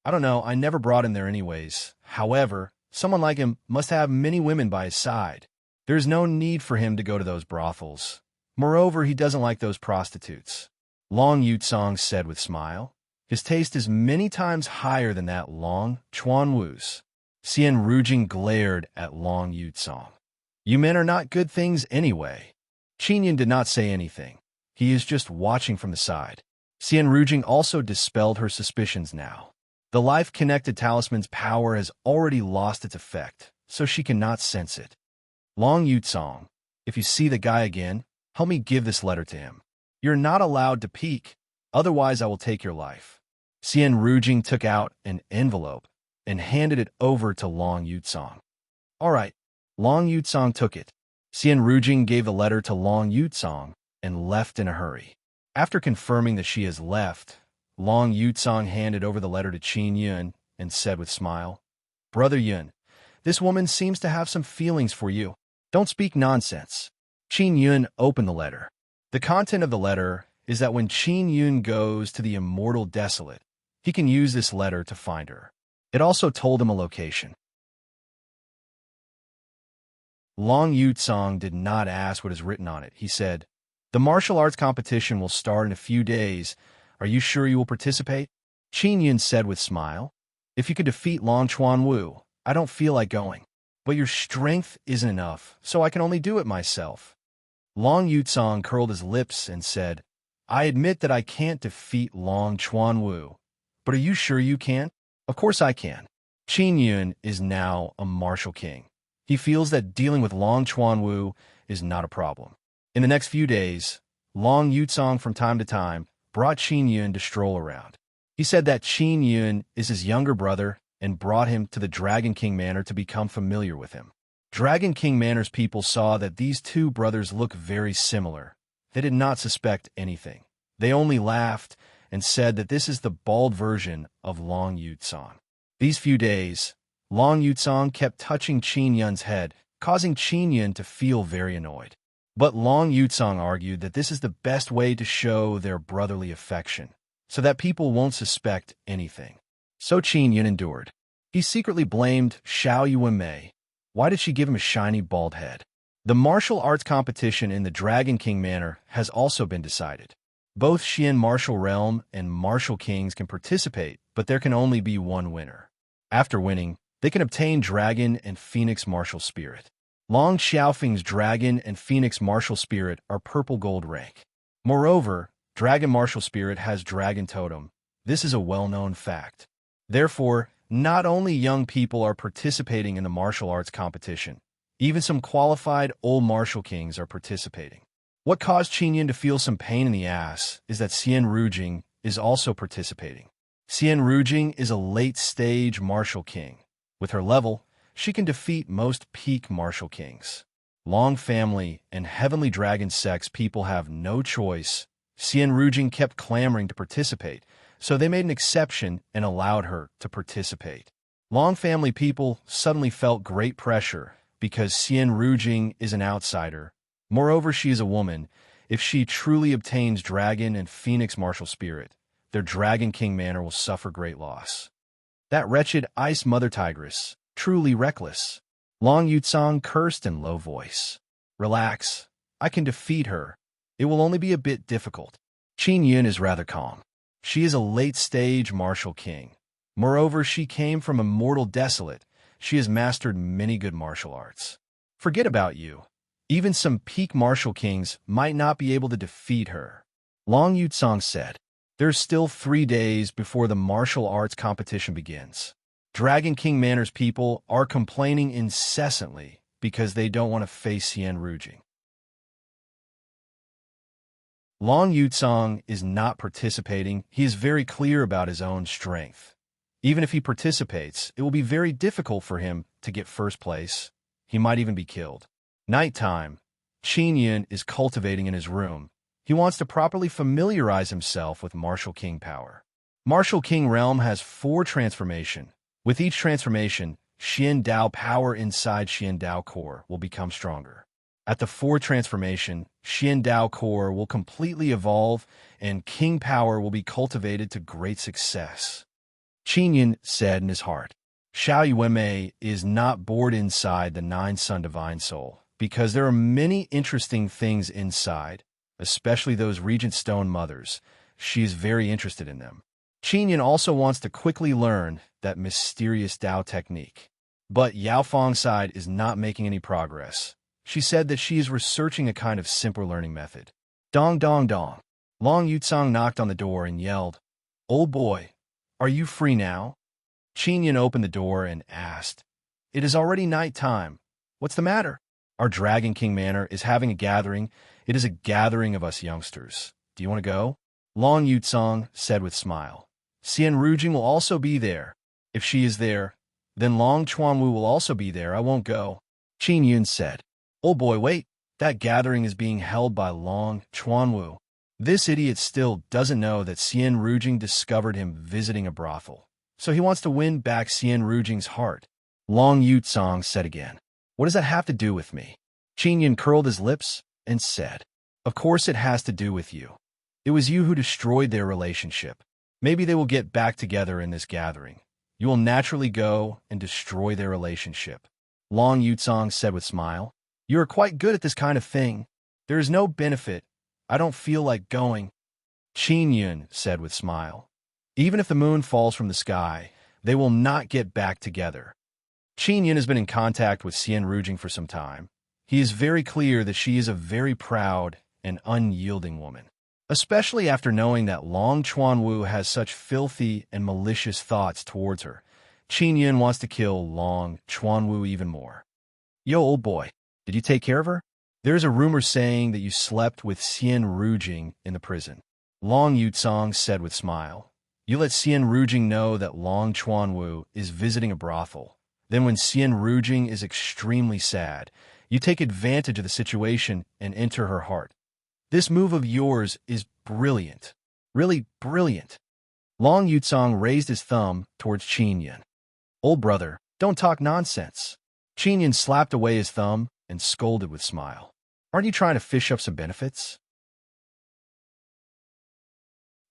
Speaker 1: I don't know, I never brought him there anyways. However, someone like him must have many women by his side. There's no need for him to go to those brothels. Moreover, he doesn't like those prostitutes. Long Yutsong said with smile. His taste is many times higher than that Long Chuanwu's. Xian Rujing glared at Long Yutsong. You men are not good things anyway. Qin Yun did not say anything. He is just watching from the side. Xian Rujing also dispelled her suspicions now. The life-connected talisman's power has already lost its effect, so she cannot sense it. Long Yutsong, if you see the guy again, help me give this letter to him. You're not allowed to peek, otherwise I will take your life. Xian Rujing took out an envelope and handed it over to Long Yutsong. All right, Long Yutsong took it. Xian Rujing gave the letter to Long Yutsong and left in a hurry. After confirming that she has left, Long Yutsong handed over the letter to Qin Yun and said with smile, Brother Yun, this woman seems to have some feelings for you. Don't speak nonsense. Qin Yun opened the letter. The content of the letter is that when Qin Yun goes to the immortal desolate, he can use this letter to find her. It also told him a location. Long Yutsong did not ask what is written on it. He said, "The martial arts competition will start in a few days. Are you sure you will participate?" Qin Yun said with smile, "If you could defeat Long Chuanwu, I don't feel like going. But your strength isn't enough, so I can only do it myself." Long Yutsong curled his lips and said, "I admit that I can't defeat Long Chuanwu. But are you sure you can?" "Of course I can." Qin Yun is now a martial king. He feels that dealing with Long Chuanwu is not a problem. In the next few days, Long Yutsong from time to time brought Qin Yun to stroll around. He said that Qin Yun is his younger brother and brought him to the Dragon King Manor to become familiar with him. Dragon King Manor's people saw that these two brothers look very similar. They did not suspect anything. They only laughed and said that this is the bald version of Long Yutsong. These few days, Long Yutsong kept touching Qin Yun's head, causing Qin Yun to feel very annoyed. But Long Yutsong argued that this is the best way to show their brotherly affection, so that people won't suspect anything. So Qin Yun endured. He secretly blamed Xiao Yuanmei. Why did she give him a shiny bald head? The martial arts competition in the Dragon King Manor has also been decided. Both Xian Martial Realm and Martial Kings can participate, but there can only be one winner. After winning, they can obtain Dragon and Phoenix Martial Spirit. Long Xiaofeng's Dragon and Phoenix Martial Spirit are purple gold rank. Moreover, Dragon Martial Spirit has Dragon Totem. This is a well-known fact. Therefore, not only young people are participating in the martial arts competition, even some qualified old martial kings are participating. What caused Qin Yun to feel some pain in the ass is that Xian Rujing is also participating. Xian Rujing is a late-stage martial king. With her level, she can defeat most peak martial kings. Long family and heavenly dragon sex people have no choice. Xian Rujing kept clamoring to participate, so they made an exception and allowed her to participate. Long family people suddenly felt great pressure because Xian Rujing is an outsider. Moreover, she is a woman. If she truly obtains Dragon and Phoenix Martial Spirit, their Dragon King Manor will suffer great loss. That wretched Ice Mother Tigress, truly reckless. Long Yutsong cursed in low voice. "Relax. I can defeat her. It will only be a bit difficult." Qin Yun is rather calm. She is a late-stage martial king. Moreover, she came from Immortal Desolate. She has mastered many good martial arts. Forget about you. Even some peak martial kings might not be able to defeat her. Long Yutsong said, "There's still 3 days before the martial arts competition begins. Dragon King Manor's people are complaining incessantly because they don't want to face Xian Rujing." Long Yutsong is not participating. He is very clear about his own strength. Even if he participates, it will be very difficult for him to get first place. He might even be killed. Nighttime, Qin Yun is cultivating in his room. He wants to properly familiarize himself with Martial King power. Martial King Realm has 4 transformation. With each transformation, Xian Dao power inside Xian Dao core will become stronger. At the 4th transformation, Xian Dao core will completely evolve and King power will be cultivated to great success. Qin Yun said in his heart, "Xiao Yuanmei is not bored inside the 9-Sun Divine Soul, because there are many interesting things inside, especially those Regent Stone mothers. She is very interested in them." Qin Yun also wants to quickly learn that mysterious Dao technique. But Yao Feng's side is not making any progress. She said that she is researching a kind of simpler learning method. Dong dong dong. Long Yutsong knocked on the door and yelled, "Old boy, are you free now?" Qin Yun opened the door and asked, "It is already night time. What's the matter?" "Our Dragon King Manor is having a gathering. It is a gathering of us youngsters. Do you want to go?" Long Yutsong said with smile. "Xian Rujing will also be there. If she is there, then Long Chuanwu will also be there. I won't go." Qin Yun said, "Oh boy, wait. That gathering is being held by Long Chuanwu. This idiot still doesn't know that Xian Rujing discovered him visiting a brothel. So he wants to win back Xian Rujing's heart." Long Yutsong said again, "What does that have to do with me?" Qin Yan curled his lips and said, "Of course it has to do with you. It was you who destroyed their relationship. Maybe they will get back together in this gathering. You will naturally go and destroy their relationship." Long Yutsong said with smile, "You are quite good at this kind of thing. There is no benefit. I don't feel like going." Qin Yun said with smile, "Even if the moon falls from the sky, they will not get back together." Qin Yun has been in contact with Xian Rujing for some time. He is very clear that she is a very proud and unyielding woman, especially after knowing that Long Chuanwu has such filthy and malicious thoughts towards her. Qin Yun wants to kill Long Chuanwu even more. "Yo, old boy, did you take care of her? There's a rumor saying that you slept with Xian Rujing in the prison." Long Yutsong said with smile, "You let Xian Rujing know that Long Chuanwu is visiting a brothel. Then when Xian Rujing is extremely sad, you take advantage of the situation and enter her heart. This move of yours is brilliant. Really brilliant." Long Yutsong raised his thumb towards Qin Yun. "Old brother, don't talk nonsense." Qin Yun slapped away his thumb and scolded with smile. "Aren't you trying to fish up some benefits?"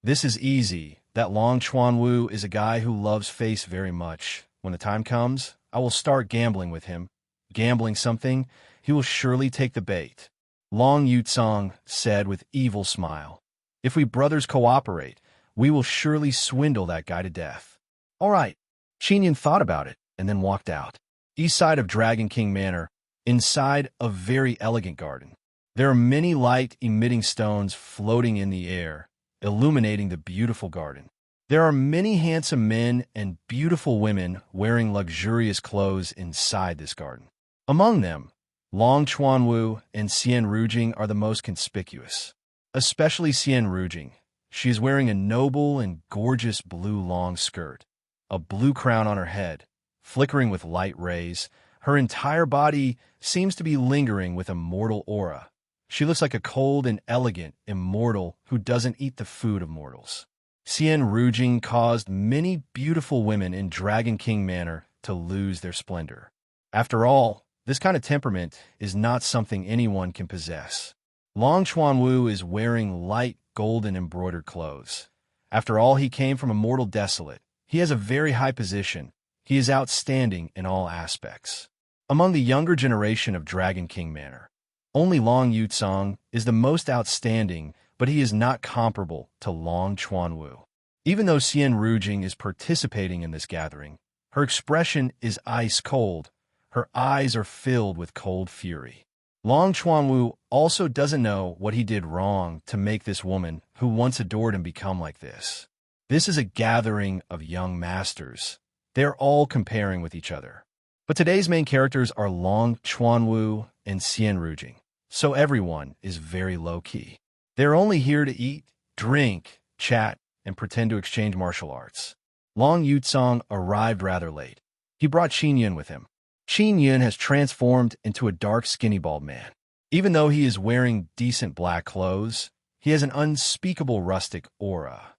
Speaker 1: "This is easy. That Long Chuanwu is a guy who loves face very much. When the time comes, I will start gambling with him. Gambling something, he will surely take the bait." Long Yutsong said with evil smile, "If we brothers cooperate, we will surely swindle that guy to death." "All right." Qin Yun thought about it and then walked out. East side of Dragon King Manor, inside a very elegant garden. There are many light-emitting stones floating in the air, illuminating the beautiful garden. There are many handsome men and beautiful women wearing luxurious clothes inside this garden. Among them, Long Chuanwu and Xian Rujing are the most conspicuous. Especially Xian Rujing. She is wearing a noble and gorgeous blue long skirt, a blue crown on her head, flickering with light rays. Her entire body seems to be lingering with a mortal aura. She looks like a cold and elegant immortal who doesn't eat the food of mortals. Xian Rujing caused many beautiful women in Dragon King Manor to lose their splendor. After all, this kind of temperament is not something anyone can possess. Long Chuanwu is wearing light golden embroidered clothes. After all, he came from a mortal desolate. He has a very high position. He is outstanding in all aspects. Among the younger generation of Dragon King Manor, only Long Yutsong is the most outstanding, but he is not comparable to Long Chuanwu. Even though Xian Rujing is participating in this gathering, her expression is ice cold. Her eyes are filled with cold fury. Long Chuanwu also doesn't know what he did wrong to make this woman who once adored him become like this. This is a gathering of young masters. They're all comparing with each other. But today's main characters are Long Chuanwu and Xian Rujing, so everyone is very low-key. They're only here to eat, drink, chat, and pretend to exchange martial arts. Long Yutsong arrived rather late. He brought Qin Yun with him. Qin Yun has transformed into a dark, skinny, bald man. Even though he is wearing decent black clothes, he has an unspeakable rustic aura.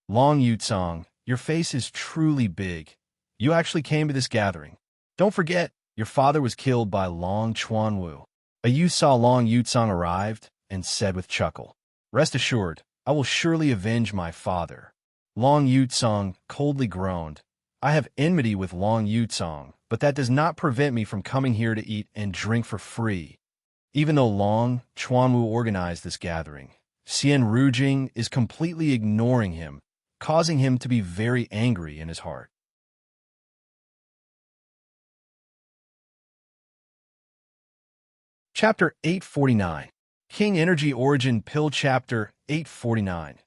Speaker 1: Long Yutsong, your face is truly big. You actually came to this gathering. Don't forget, your father was killed by Long Chuanwu. A youth saw Long Yutsong arrived and said with chuckle, "Rest assured, I will surely avenge my father." Long Yutsong coldly groaned, "I have enmity with Long Yutsong, but that does not prevent me from coming here to eat and drink for free." Even though Long Chuanwu organized this gathering, Xian Rujing is completely ignoring him, causing him to be very angry in his heart. Chapter 849, King Energy Origin Pill. Chapter 849,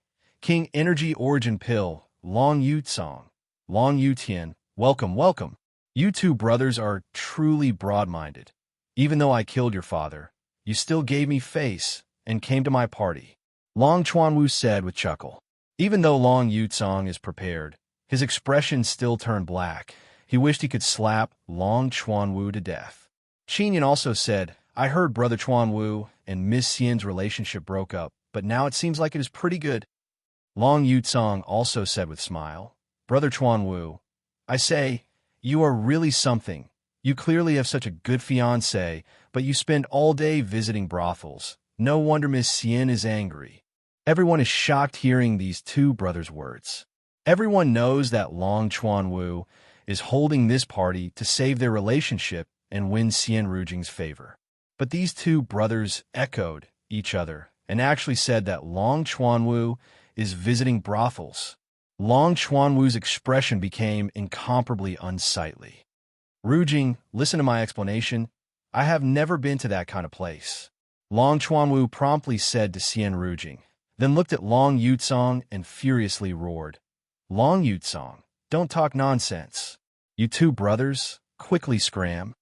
Speaker 1: King Energy Origin Pill. Long Yutsong, Long Yutian, welcome, welcome. You two brothers are truly broad-minded. Even though I killed your father, you still gave me face and came to my party. Long Chuanwu said with chuckle. Even though Long Yutsong is prepared, his expression still turned black. He wished he could slap Long Chuanwu to death. Qin Yun also said, "I heard Brother Chuanwu and Miss Xian's relationship broke up, but now it seems like it is pretty good." Long Yutsong also said with smile, "Brother Chuanwu, I say, you are really something. You clearly have such a good fiancé, but But you spend all day visiting brothels. No wonder Miss Cien is angry. Everyone is shocked hearing these two brothers' words. Everyone knows that Long Chuanwu is holding this party to save their relationship and win Cien Rujing's favor. But these two brothers echoed each other and actually said that Long Chuanwu is visiting brothels. Long Chuanwu's expression became incomparably unsightly. Rujing, listen to my explanation. I have never been to that kind of place. Long Chuanwu promptly said to Cien Rujing, then looked at Long Yutsong and furiously roared. Long Yutsong, don't talk nonsense. You two brothers, quickly scram.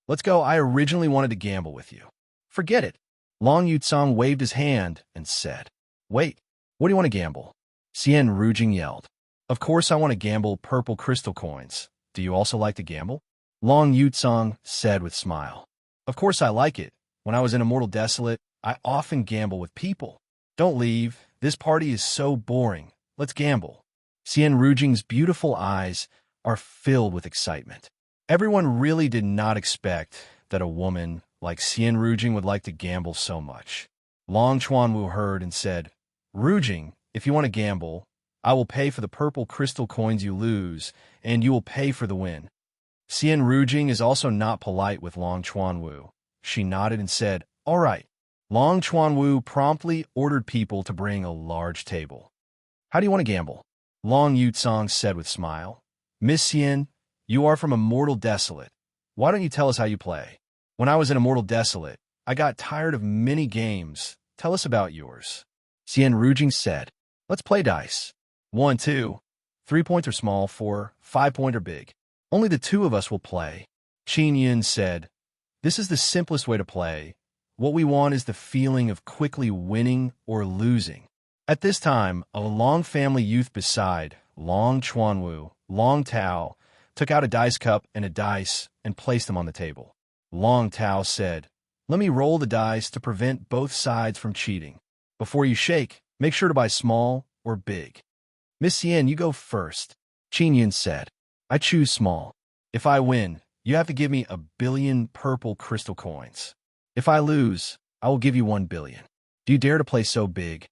Speaker 1: Let's go, I originally wanted to gamble with you. Forget it. Long Yutsong waved his hand and said, wait, what do you want to gamble? Cien Rujing yelled. Of course I want to gamble purple crystal coins. Do you also like to gamble? Long Yutsong said with a smile. Of course I like it. When I was in Immortal Desolate, I often gamble with people. Don't leave. This party is so boring. Let's gamble. Cien Rujing's beautiful eyes are filled with excitement. Everyone really did not expect that a woman like Cien Rujing would like to gamble so much. Long Chuanwu heard and said, Rujing, if you want to gamble, I will pay for the purple crystal coins you lose, and you will pay for the win. Cien Rujing is also not polite with Long Chuanwu. She nodded and said, all right. Long Chuanwu promptly ordered people to bring a large table. How do you want to gamble? Long Yutsong said with a smile. Miss Cien, you are from Immortal Desolate. Why don't you tell us how you play? When I was in Immortal Desolate, I got tired of many games. Tell us about yours. Cien Rujing said, let's play dice. 1, 2, 3 points are small, 4, 5 points are big. Only the two of us will play. Qin Yin said, this is the simplest way to play. What we want is the feeling of quickly winning or losing. At this time, a Long family youth beside Long Chuanwu, Long Tao, took out a dice cup and a dice and placed them on the table. Long Tao said, let me roll the dice to prevent both sides from cheating. Before you shake, make sure to buy small or big. Miss Cien, you go first. Qin Yin said, I choose small. If I win, you have to give me 1 billion purple crystal coins. If I lose, I will give you 1 billion. Do you dare to play so big?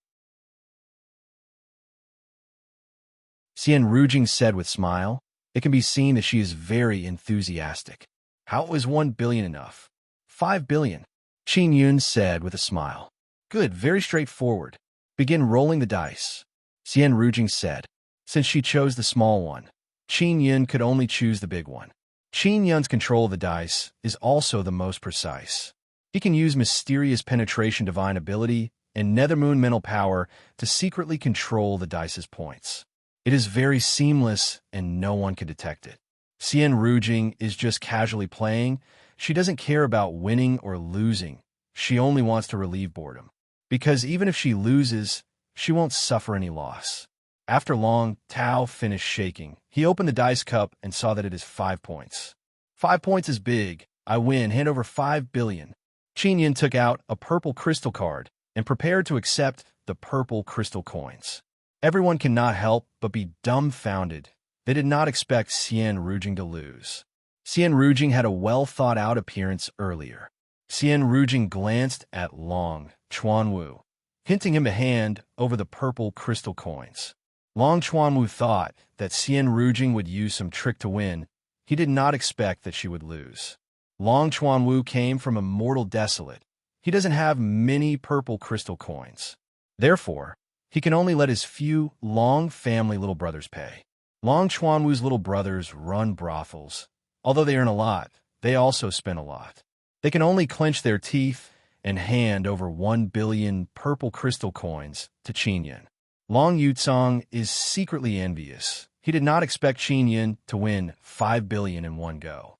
Speaker 1: Cien Rujing said with a smile. It can be seen that she is very enthusiastic. How is 1 billion enough? 5 billion. Qin Yun said with a smile. Good, very straightforward. Begin rolling the dice. Cien Rujing said. Since she chose the small one, Qin Yun could only choose the big one. Qin Yun's control of the dice is also the most precise. He can use mysterious penetration divine ability and Nethermoon mental power to secretly control the dice's points. It is very seamless and no one can detect it. Cien Rujing is just casually playing. She doesn't care about winning or losing. She only wants to relieve boredom. Because even if she loses, she won't suffer any loss. After Long Tao finished shaking, he opened the dice cup and saw that it is 5 points. 5 points is big. I win. Hand over 5 billion. Qin Yin took out a purple crystal card and prepared to accept the purple crystal coins. Everyone cannot help but be dumbfounded. They did not expect Cien Rujing to lose. Cien Rujing had a well-thought-out appearance earlier. Cien Rujing glanced at Long Chuanwu, hinting him to hand over the purple crystal coins. Long Chuanwu thought that Cien Rujing would use some trick to win. He did not expect that she would lose. Long Chuanwu came from Immortal Desolate. He doesn't have many purple crystal coins. Therefore, he can only let his few Long family little brothers pay. Long Chuanwu's little brothers run brothels. Although they earn a lot, they also spend a lot. They can only clench their teeth and hand over 1 billion purple crystal coins to Qin Yin. Long Yutsong is secretly envious. He did not expect Qin Yin to win 5 billion in one go.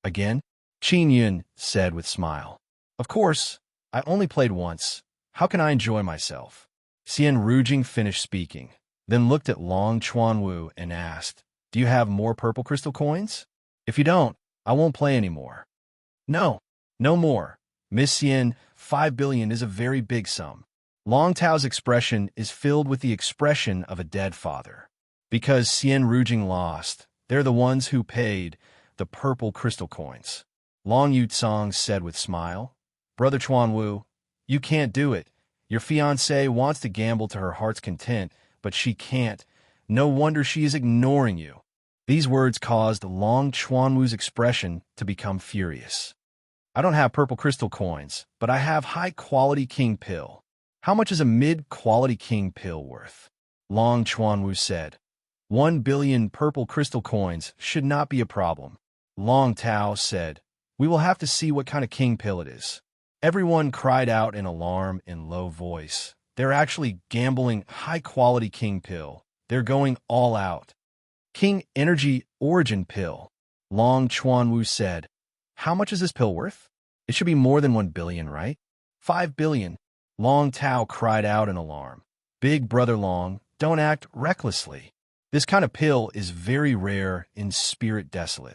Speaker 1: Again, Qin Yin said with a smile, of course, I only played once. How can I enjoy myself? Cien Rujing finished speaking, then looked at Long Chuanwu and asked, do you have more purple crystal coins? If you don't, I won't play anymore. No, no more. Miss Cien, 5 billion is a very big sum. Long Tao's expression is filled with the expression of a dead father. Because Cien Rujing lost, they're the ones who paid the purple crystal coins. Long Yutsong said with smile. Brother Chuanwu, you can't do it. Your fiancée wants to gamble to her heart's content, but she can't. No wonder she is ignoring you. These words caused Long Chuanwu's expression to become furious. I don't have purple crystal coins, but I have high-quality king pill. How much is a mid-quality king pill worth? Long Chuanwu said. 1 billion purple crystal coins should not be a problem. Long Tao said. We will have to see what kind of king pill it is. Everyone cried out in alarm in low voice. They're actually gambling high-quality king pill. They're going all out. King Energy Origin Pill. Long Chuanwu said. How much is this pill worth? It should be more than 1 billion, right? 5 billion. Long Tao cried out in alarm. Big Brother Long, don't act recklessly. This kind of pill is very rare in Spirit Desolate.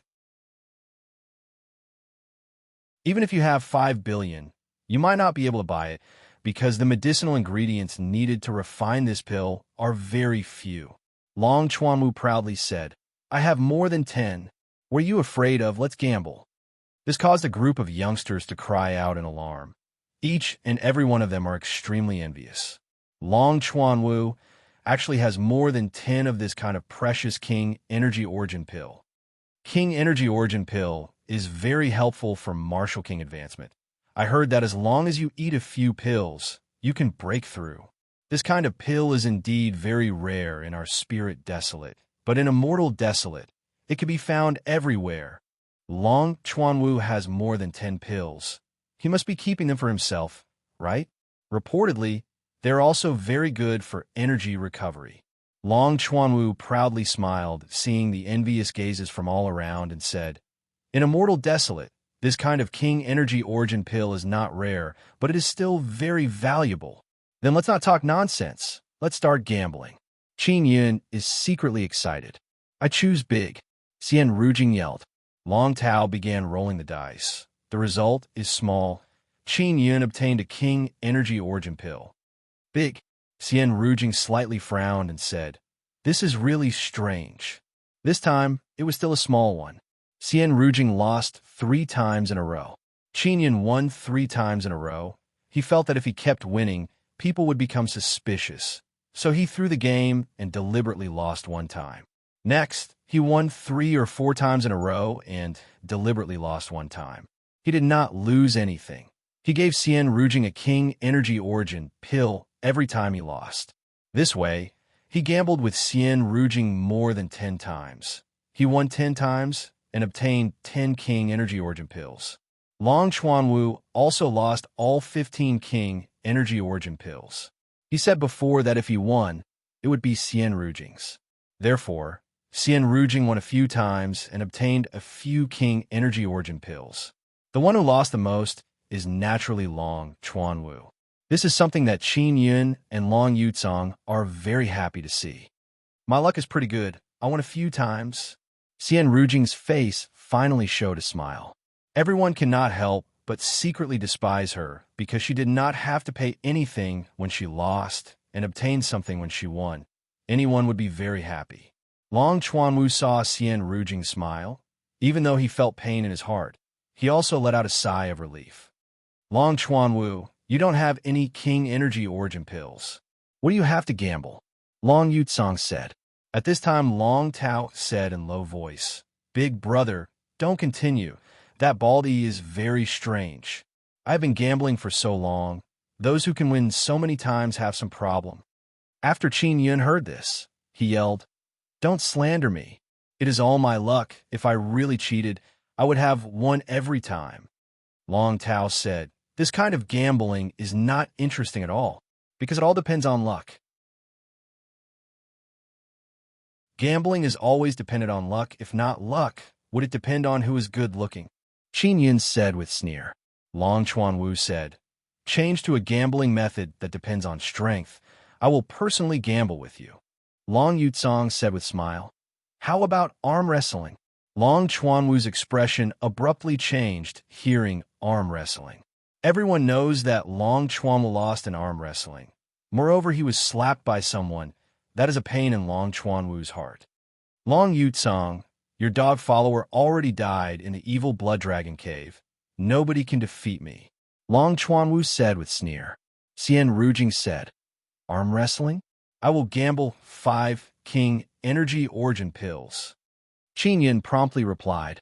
Speaker 1: Even if you have 5 billion, you might not be able to buy it because the medicinal ingredients needed to refine this pill are very few. Long Chuanwu proudly said, I have more than 10. What are you afraid of? Let's gamble. This caused a group of youngsters to cry out in alarm. Each and every one of them are extremely envious. Long Chuanwu actually has more than 10 of this kind of precious King Energy Origin Pill. King Energy Origin Pill is very helpful for Martial King advancement. I heard that as long as you eat a few pills, you can break through. This kind of pill is indeed very rare in our Spirit Desolate, but in Immortal Desolate, it can be found everywhere. Long Chuanwu has more than 10 pills. He must be keeping them for himself, right? Reportedly, they're also very good for energy recovery. Long Chuanwu proudly smiled, seeing the envious gazes from all around, and said, In Immortal Desolate, this kind of King Energy Origin Pill is not rare, but it is still very valuable. Then let's not talk nonsense. Let's start gambling. Qin Yun is secretly excited. I choose big. Xian Rujing yelled. Long Tao began rolling the dice. The result is small. Qin Yun obtained a King Energy Origin Pill. Big. Xian Rujing slightly frowned and said, This is really strange. This time, it was still a small one. Xian Rujing lost 3 times in a row. Qin Yun won 3 times in a row. He felt that if he kept winning, people would become suspicious. So he threw the game and deliberately lost 1 time. Next, he won 3 or 4 times in a row and deliberately lost 1 time. He did not lose anything. He gave Xian Rujing a King Energy Origin Pill every time he lost. This way, he gambled with Xian Rujing more than 10 times. He won 10 times and obtained 10 King Energy Origin Pills. Long Chuanwu also lost all 15 King Energy Origin Pills. He said before that if he won, it would be Xian Rujing's. Therefore, Xian Rujing won a few times and obtained a few King Energy Origin Pills. The one who lost the most is naturally Long Chuanwu. This is something that Qin Yun and Long Yutsong are very happy to see. My luck is pretty good. I won a few times. Xian Rujing's face finally showed a smile. Everyone cannot help but secretly despise her because she did not have to pay anything when she lost and obtained something when she won. Anyone would be very happy. Long Chuanwu saw Xian Rujing smile. Even though he felt pain in his heart, he also let out a sigh of relief. Long Chuanwu, you don't have any King Energy Origin Pills. What do you have to gamble? Long Yutsong said. At this time, Long Tao said in low voice, Big brother, don't continue. That baldy is very strange. I've been gambling for so long. Those who can win so many times have some problem. After Qin Yun heard this, he yelled, Don't slander me. It is all my luck. If I really cheated, I would have won every time. Long Tao said, This kind of gambling is not interesting at all, because it all depends on luck. Gambling is always dependent on luck. If not luck, would it depend on who is good-looking? Qin Yun said with sneer. Long Chuanwu said, Change to a gambling method that depends on strength. I will personally gamble with you. Long Yutsong said with smile, How about arm wrestling? Long Chuanwu's expression abruptly changed, hearing arm wrestling. Everyone knows that Long Chuanwu lost in arm wrestling. Moreover, he was slapped by someone. That is a pain in Long Chuanwu's heart. Long Yutsong, Your dog follower already died in the evil blood dragon cave. Nobody can defeat me. Long Chuanwu said with sneer. Xian Rujing said, arm wrestling? I will gamble 5 king energy origin pills. Qin Yin promptly replied,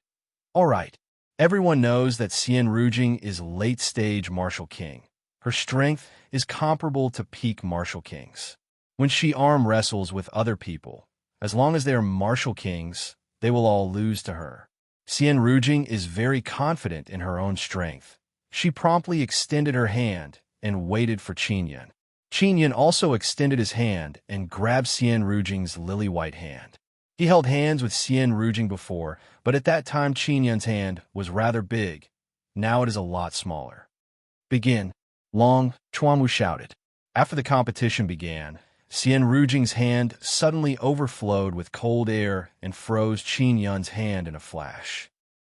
Speaker 1: all right. Everyone knows that Xian Rujing is late-stage martial king. Her strength is comparable to peak martial kings. When she arm wrestles with other people, as long as they are martial kings, they will all lose to her. Xian Rujing is very confident in her own strength. She promptly extended her hand and waited for Qin Yin. Qin Yin also extended his hand and grabbed Xian Rujing's lily-white hand. He held hands with Xian Rujing before, but at that time Qin Yin's hand was rather big. Now it is a lot smaller. Begin. Long Chuanwu shouted. After the competition began, Xian Rujing's hand suddenly overflowed with cold air and froze Qin Yun's hand in a flash.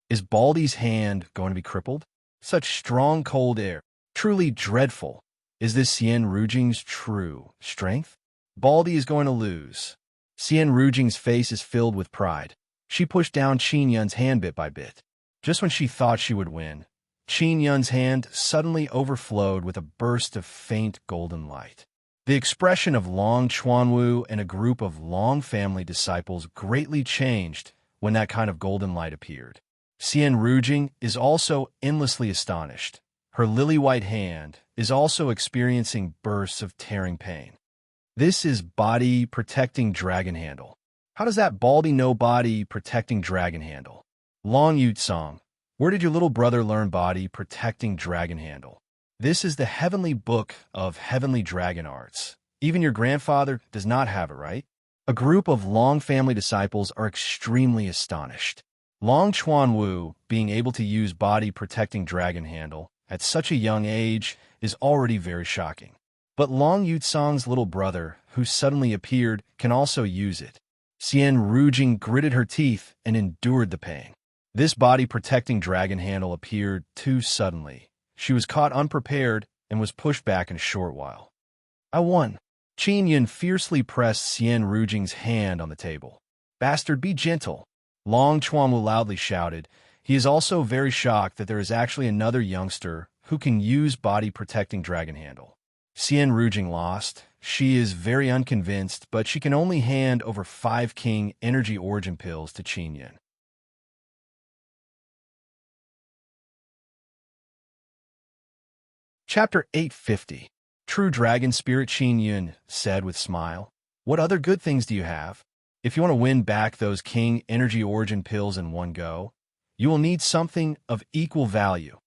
Speaker 1: Is Baldy's hand going to be crippled? Such strong cold air. Truly dreadful. Is this Xian Rujing's true strength? Baldy is going to lose. Xian Rujing's face is filled with pride. She pushed down Qin Yun's hand bit by bit. Just when she thought she would win, Qin Yun's hand suddenly overflowed with a burst of faint golden light. The expression of Long Chuanwu and a group of Long family disciples greatly changed when that kind of golden light appeared. Xian Rujing is also endlessly astonished. Her lily-white hand is also experiencing bursts of tearing pain. This is body protecting dragon handle. How does that Baldy know body protecting dragon handle? Long Yutsong, where did your little brother learn body protecting dragon handle? This is the heavenly book of heavenly dragon arts. Even your grandfather does not have it, right? A group of Long family disciples are extremely astonished. Long Chuanwu being able to use body protecting dragon handle at such a young age is already very shocking. But Long Yutsong's little brother, who suddenly appeared, can also use it. Xian Rujing gritted her teeth and endured the pain. This body-protecting dragon handle appeared too suddenly. She was caught unprepared and was pushed back in a short while. I won. Qin Yin fiercely pressed Xian Rujing's hand on the table. Bastard, be gentle. Long Chuanwu loudly shouted. He is also very shocked that there is actually another youngster who can use body-protecting dragon handle. Xian Rujing lost. She is very unconvinced, but she can only hand over 5 king energy origin pills to Qin Yin. Chapter 850. True Dragon Spirit. Qin Yin said with smile. What other good things do you have? If you want to win back those king energy origin pills in one go, you will need something of equal value.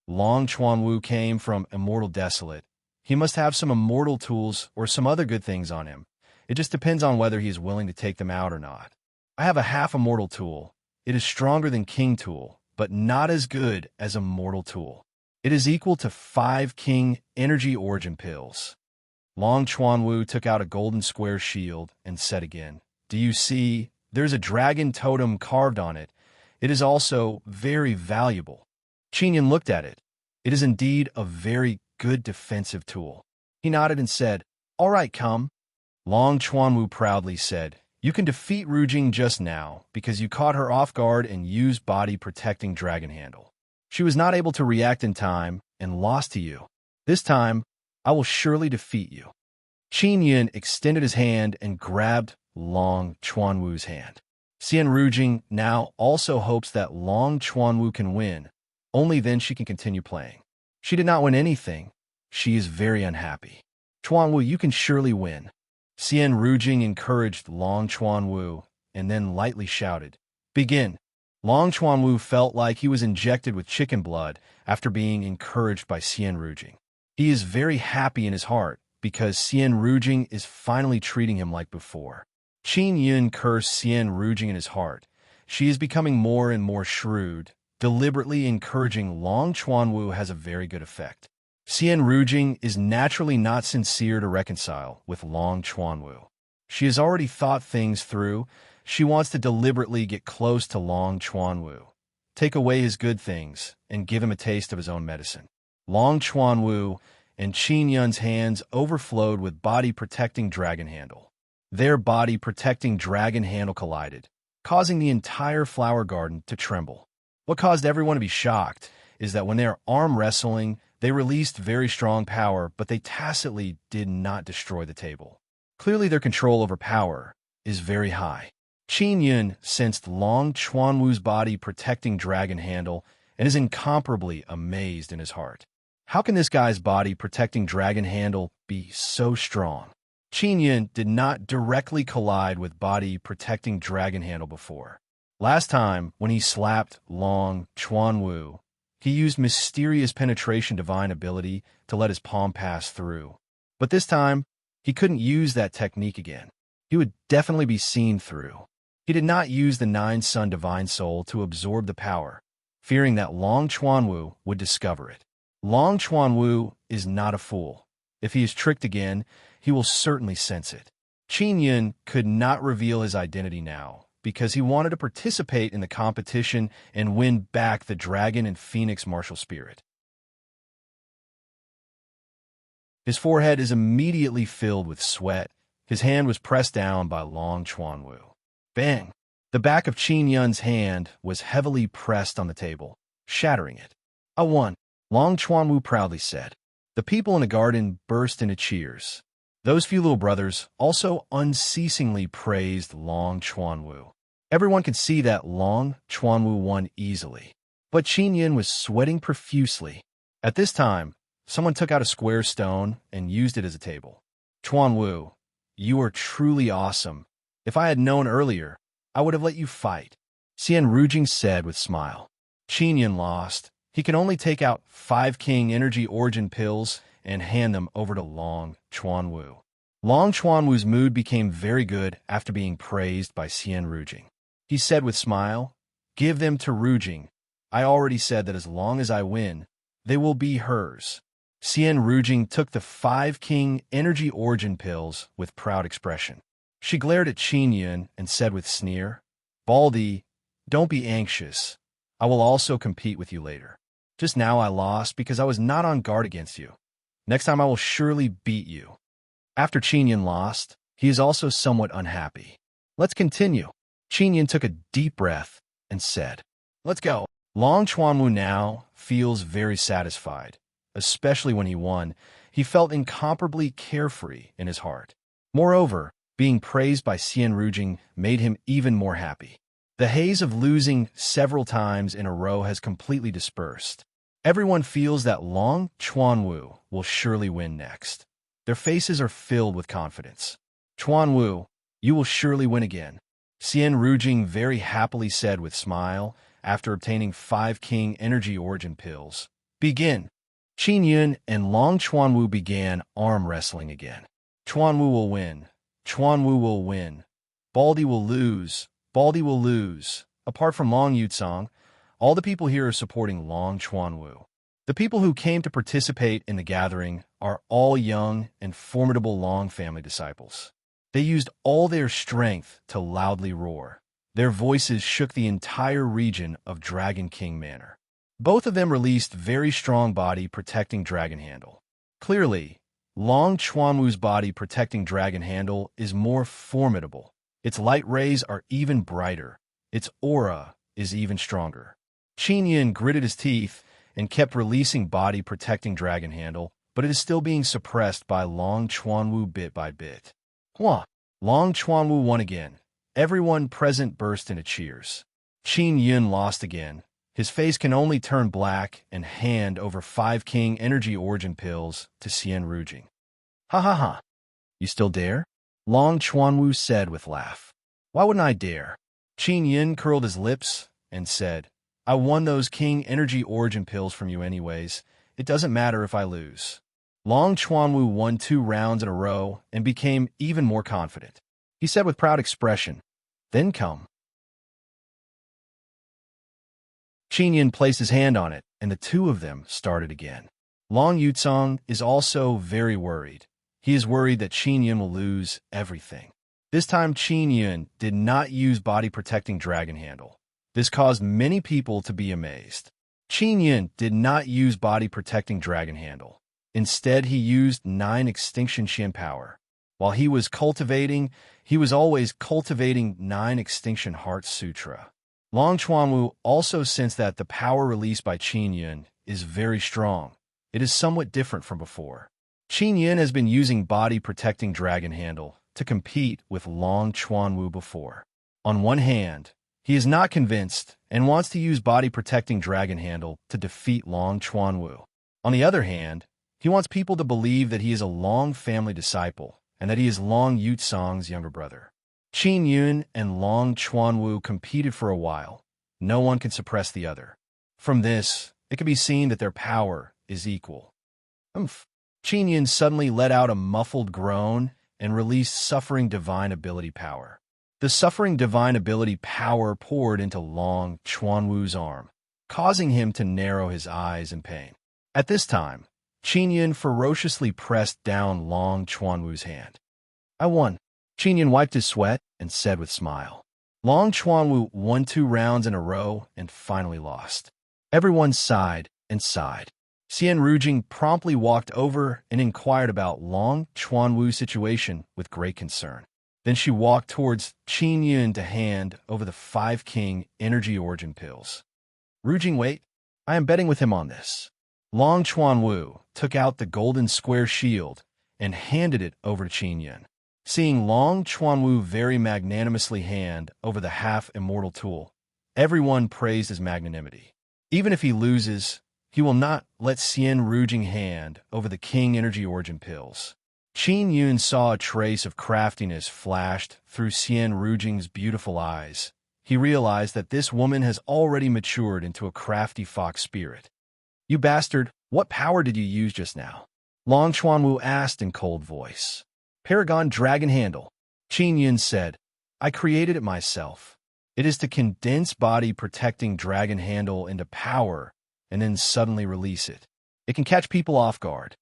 Speaker 1: Long Chuanwu came from Immortal Desolate. He must have some immortal tools or some other good things on him. It just depends on whether he is willing to take them out or not. I have a half-immortal tool. It is stronger than King Tool, but not as good as Immortal Tool. It is equal to 5 King Energy Origin Pills. Long Chuanwu took out a golden square shield and said again, do you see? There's a dragon totem carved on it. It is also very valuable. Qin Yin looked at it. It is indeed a very good defensive tool. He nodded and said, all right, come. Long Chuanwu proudly said, you can defeat Rujing just now because you caught her off guard and used body-protecting dragon handle. She was not able to react in time and lost to you. This time, I will surely defeat you. Qin Yin extended his hand and grabbed Long Chuanwu's hand. Xian Rujing now also hopes that Long Chuanwu can win. Only then she can continue playing. She did not win anything. She is very unhappy. Chuanwu, you can surely win. Xian Rujing encouraged Long Chuanwu and then lightly shouted, begin. Long Chuanwu felt like he was injected with chicken blood after being encouraged by Xian Rujing. He is very happy in his heart because Xian Rujing is finally treating him like before. Qin Yin cursed Xian Rujing in his heart. She is becoming more and more shrewd. Deliberately encouraging Long Chuanwu has a very good effect. Xian Rujing is naturally not sincere to reconcile with Long Chuanwu. She has already thought things through. She wants to deliberately get close to Long Chuanwu, take away his good things, and give him a taste of his own medicine. Long Chuanwu and Qin Yun's hands overflowed with body-protecting dragon handle. Their body-protecting dragon handle collided, causing the entire flower garden to tremble. What caused everyone to be shocked is that when they are arm wrestling, they released very strong power, but they tacitly did not destroy the table. Clearly their control over power is very high. Qin Yun sensed Long Chuanwu's body protecting dragon handle and is incomparably amazed in his heart. How can this guy's body protecting dragon handle be so strong? Qin Yun did not directly collide with body protecting dragon handle before. Last time, when he slapped Long Chuanwu, he used mysterious penetration divine ability to let his palm pass through. But this time, he couldn't use that technique again. He would definitely be seen through. He did not use the Nine Sun Divine Soul to absorb the power, fearing that Long Chuanwu would discover it. Long Chuanwu is not a fool. If he is tricked again, he will certainly sense it. Qin Yun could not reveal his identity now, because he wanted to participate in the competition and win back the dragon and phoenix martial spirit. His forehead is immediately filled with sweat. His hand was pressed down by Long Chuanwu. Bang! The back of Qin Yun's hand was heavily pressed on the table, shattering it. I won, Long Chuanwu proudly said. The people in the garden burst into cheers. Those few little brothers also unceasingly praised Long Chuanwu. Everyone could see that Long Chuanwu won easily. But Qin Yun was sweating profusely. At this time, someone took out a square stone and used it as a table. Chuanwu, you are truly awesome. If I had known earlier, I would have let you fight, Xian Rujing said with smile. Qin Yun lost. He can only take out 5 King Energy Origin pills and hand them over to Long Chuanwu. Long Chuanwu's mood became very good after being praised by Xian Rujing. He said with smile, give them to Rujing. I already said that as long as I win, they will be hers. Xian Rujing took the 5 King Energy Origin pills with proud expression. She glared at Qin Yun and said with sneer, Baldy, don't be anxious. I will also compete with you later. Just now I lost because I was not on guard against you. Next time I will surely beat you. After Qin Yun lost, he is also somewhat unhappy. Let's continue. Qin Yun took a deep breath and said, let's go. Long Chuanwu now feels very satisfied. Especially when he won, he felt incomparably carefree in his heart. Moreover, being praised by Xian Rujing made him even more happy. The haze of losing several times in a row has completely dispersed. Everyone feels that Long Chuanwu will surely win next. Their faces are filled with confidence. Chuanwu, you will surely win again, Xian Rujing very happily said with smile after obtaining 5 King Energy Origin pills. Begin. Qin Yun and Long Chuanwu began arm wrestling again. Chuanwu will win. Chuanwu will win. Baldy will lose. Baldy will lose. Apart from Long Yutsong, all the people here are supporting Long Chuanwu. The people who came to participate in the gathering are all young and formidable Long family disciples. They used all their strength to loudly roar. Their voices shook the entire region of Dragon King Manor. Both of them released very strong body protecting dragon handle. Clearly, Long Chuanwu's body protecting dragon handle is more formidable. Its light rays are even brighter. Its aura is even stronger. Qin Yun gritted his teeth and kept releasing body protecting dragon handle, but it is still being suppressed by Long Chuanwu bit by bit. Hua! Long Chuanwu won again. Everyone present burst into cheers. Qin Yun lost again. His face can only turn black and hand over 5 King Energy Origin pills to Xian Rujing. Ha ha ha! You still dare? Long Chuanwu said with laugh. Why wouldn't I dare? Qin Yun curled his lips and said, I won those King Energy Origin pills from you anyways. It doesn't matter if I lose. Long Chuanwu won 2 rounds in a row and became even more confident. He said with proud expression, then come. Qin Yun placed his hand on it, and the two of them started again. Long Yutsong is also very worried. He is worried that Qin Yun will lose everything. This time Qin Yun did not use body-protecting dragon handle. This caused many people to be amazed. Qin Yun did not use body-protecting dragon handle. Instead, he used 9 Extinction Shin power. While he was always cultivating 9 Extinction Heart Sutra. Long Chuanwu also sensed that the power released by Qin Yun is very strong. It is somewhat different from before. Qin Yun has been using body-protecting dragon handle to compete with Long Chuanwu before. On one hand, he is not convinced and wants to use body-protecting dragon handle to defeat Long Chuanwu. On the other hand, he wants people to believe that he is a Long family disciple and that he is Long Yutsong's younger brother. Qin Yun and Long Chuanwu competed for a while. No one can suppress the other. From this, it can be seen that their power is equal. Qin Yun suddenly let out a muffled groan and released Suffering Divine Ability Power. The Suffering Divine Ability Power poured into Long Chuanwu's arm, causing him to narrow his eyes in pain. At this time, Qin Yun ferociously pressed down Long Chuanwu's hand. "I won." Qin Yun wiped his sweat and said with a smile. Long Chuanwu won 2 rounds in a row and finally lost. Everyone sighed and sighed. Xian Rujing promptly walked over and inquired about Long Chuanwu's situation with great concern. Then she walked towards Qin Yun to hand over the 5 King Energy Origin Pills. "Rujing, wait. I am betting with him on this." Long Chuanwu took out the golden square shield and handed it over to Qin Yun. Seeing Long Chuanwu very magnanimously hand over the half-immortal tool, everyone praised his magnanimity. Even if he loses, he will not let Xian Rujing hand over the King Energy Origin Pills. Qin Yun saw a trace of craftiness flashed through Xian Rujing's beautiful eyes. He realized that this woman has already matured into a crafty fox spirit. "You bastard, what power did you use just now?" Long Chuanwu asked in cold voice. "Paragon Dragon Handle," Qin Yun said. "I created it myself. It is to condense body-protecting dragon handle into power and then suddenly release it. It can catch people off guard."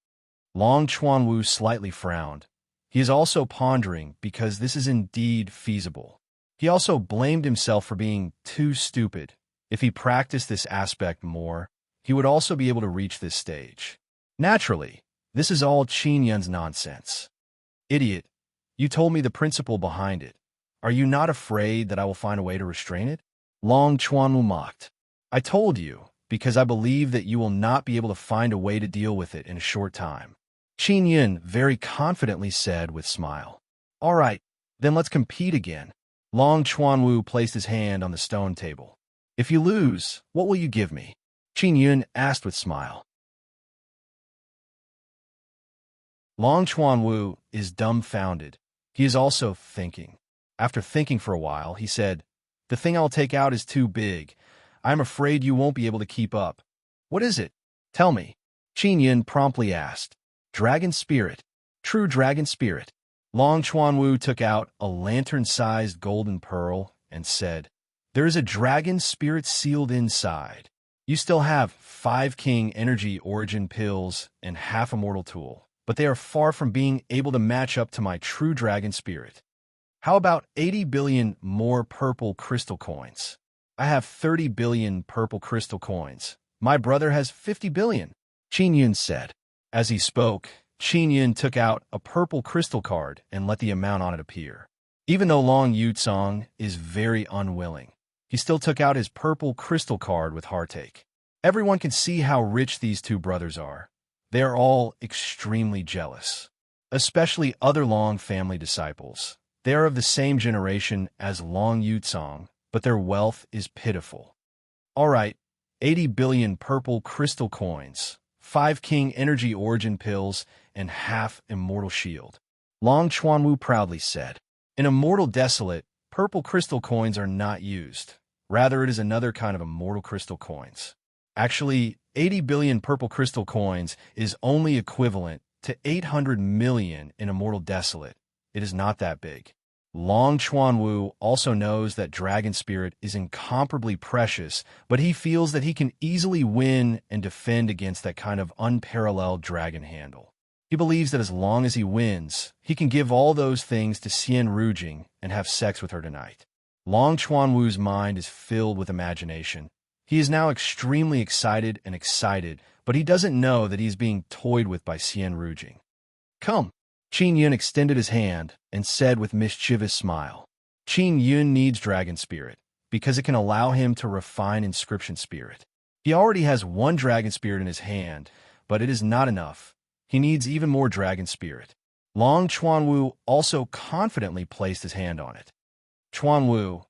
Speaker 1: Long Chuanwu slightly frowned. He is also pondering because this is indeed feasible. He also blamed himself for being too stupid. If he practiced this aspect more, he would also be able to reach this stage. Naturally, this is all Qin Yun's nonsense. "Idiot, you told me the principle behind it. Are you not afraid that I will find a way to restrain it?" Long Chuanwu mocked. "I told you, because I believe that you will not be able to find a way to deal with it in a short time." Qin Yun very confidently said with a smile. "All right, then let's compete again." Long Chuanwu placed his hand on the stone table. "If you lose, what will you give me?" Qin Yun asked with a smile. Long Chuanwu is dumbfounded. He is also thinking. After thinking for a while, he said, "The thing I'll take out is too big. I'm afraid you won't be able to keep up." "What is it? Tell me." Qin Yun promptly asked. "Dragon Spirit. True Dragon Spirit." Long Chuanwu took out a lantern-sized golden pearl and said, "There is a dragon spirit sealed inside. You still have 5 King Energy Origin Pills and half-immortal tool, but they are far from being able to match up to my true dragon spirit. How about 80 billion more purple crystal coins? I have 30 billion purple crystal coins. My brother has 50 billion, Qin Yun said. As he spoke, Qin Yun took out a purple crystal card and let the amount on it appear. Even though Long Yutsong is very unwilling, he still took out his purple crystal card with heartache. Everyone can see how rich these 2 brothers are. They are all extremely jealous, especially other Long family disciples. They are of the same generation as Long Yutsong, but their wealth is pitiful. All right, 80 billion purple crystal coins, 5 King Energy Origin Pills, and half Immortal Shield. Long Chuanwu proudly said. In Immortal Desolate, purple crystal coins are not used. Rather, it is another kind of immortal crystal coins. Actually, 80 billion purple crystal coins is only equivalent to 800 million in Immortal Desolate. It is not that big. Long Chuanwu also knows that Dragon Spirit is incomparably precious, but he feels that he can easily win and defend against that kind of unparalleled dragon handle. He believes that as long as he wins, he can give all those things to Xian Rujing and have sex with her tonight. Long Chuanwu's mind is filled with imagination. He is now extremely excited, but he doesn't know that he is being toyed with by Xian Rujing. Come, Qin Yun extended his hand and said with mischievous smile, Qin Yun needs dragon spirit because it can allow him to refine inscription spirit. He already has one dragon spirit in his hand, but it is not enough. He needs even more dragon spirit. Long Chuanwu also confidently placed his hand on it. Chuanwu,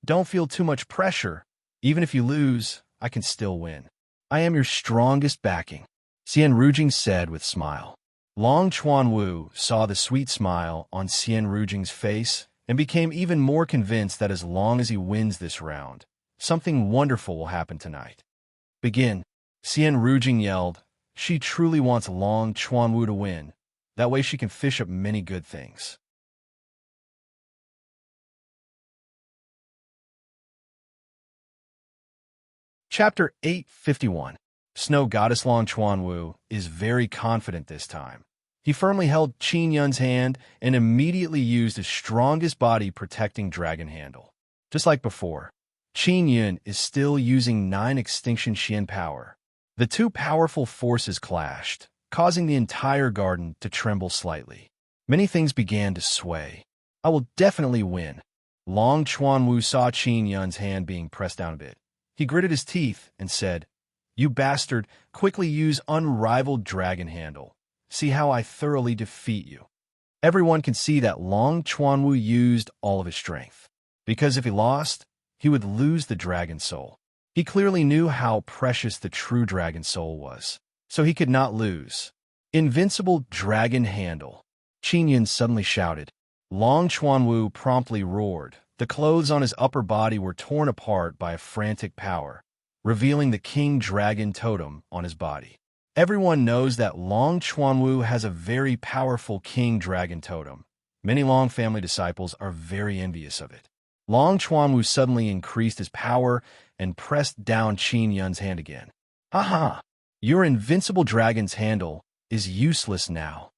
Speaker 1: don't feel too much pressure. Even if you lose, I can still win. I am your strongest backing, Xian Rujing said with smile. Long Chuanwu saw the sweet smile on Xian Rujing's face and became even more convinced that as long as he wins this round, something wonderful will happen tonight. Begin, Xian Rujing yelled. She truly wants Long Chuanwu to win. That way she can fish up many good things. Chapter 851. Snow Goddess Long Chuanwu is very confident this time. He firmly held Qin Yun's hand and immediately used his strongest body-protecting dragon handle. Just like before, Qin Yun is still using 9 Extinction Xian power. The two powerful forces clashed, causing the entire garden to tremble slightly. Many things began to sway. I will definitely win. Long Chuanwu saw Qin Yun's hand being pressed down a bit. He gritted his teeth and said, You bastard, quickly use unrivaled dragon handle. See how I thoroughly defeat you. Everyone can see that Long Chuanwu used all of his strength. Because if he lost, he would lose the dragon soul. He clearly knew how precious the true dragon soul was, so he could not lose. Invincible dragon handle. Qin Yun suddenly shouted. Long Chuanwu promptly roared. The clothes on his upper body were torn apart by a frantic power, revealing the king dragon totem on his body. Everyone knows that Long Chuanwu has a very powerful king dragon totem. Many Long family disciples are very envious of it. Long Chuanwu suddenly increased his power and pressed down Qin Yun's hand again. Haha! Your invincible dragon's handle is useless now.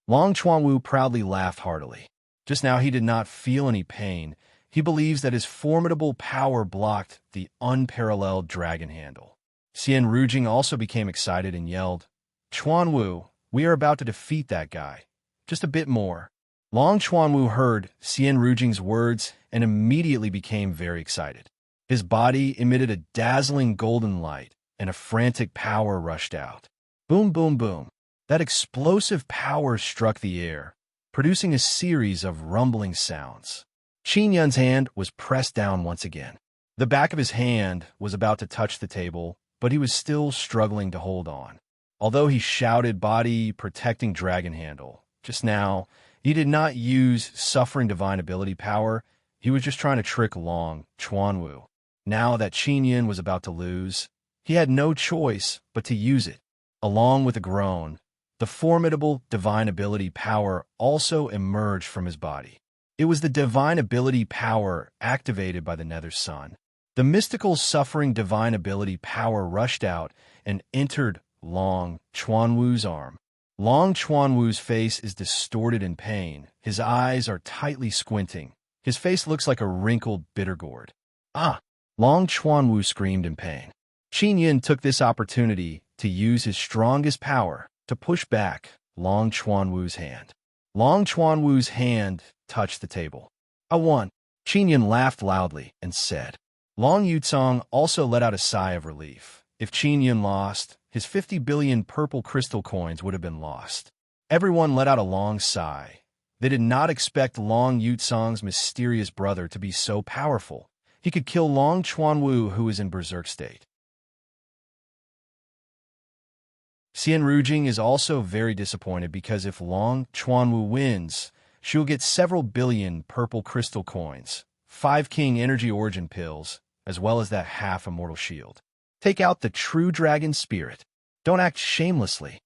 Speaker 1: Long Chuanwu proudly laughed heartily. Just now he did not feel any pain. He believes that his formidable power blocked the unparalleled dragon handle. Xian Rujing also became excited and yelled, Chuanwu, we are about to defeat that guy. Just a bit more. Long Chuanwu heard Xian Rujing's words and immediately became very excited. His body emitted a dazzling golden light, and a frantic power rushed out. Boom, boom, boom. That explosive power struck the air, producing a series of rumbling sounds. Qin Yun's hand was pressed down once again. The back of his hand was about to touch the table, but he was still struggling to hold on. Although he shouted body protecting dragon handle, just now, he did not use suffering divine ability power. He was just trying to trick Long Chuanwu. Now that Qin Yun was about to lose, he had no choice but to use it. Along with a groan, the formidable divine ability power also emerged from his body. It was the divine ability power activated by the Nether Sun. The mystical suffering divine ability power rushed out and entered Long Chuanwu's arm. Long Chuanwu's face is distorted in pain. His eyes are tightly squinting. His face looks like a wrinkled bitter gourd. Ah! Long Chuanwu screamed in pain. Qin Yun took this opportunity to use his strongest power to push back Long Chuanwu's hand. Long Chuanwu's hand touched the table. I won. Qin Yun laughed loudly and said. Long Yucong also let out a sigh of relief. If Qin Yun lost, his 50 billion purple crystal coins would have been lost. Everyone let out a long sigh. They did not expect Long Yucong's mysterious brother to be so powerful. He could kill Long Chuanwu, who is in berserk state. Xian Rujing is also very disappointed because if Long Chuanwu wins, she will get several billion purple crystal coins, 5 king energy origin pills, as well as that half immortal shield. Take out the true dragon spirit. Don't act shamelessly.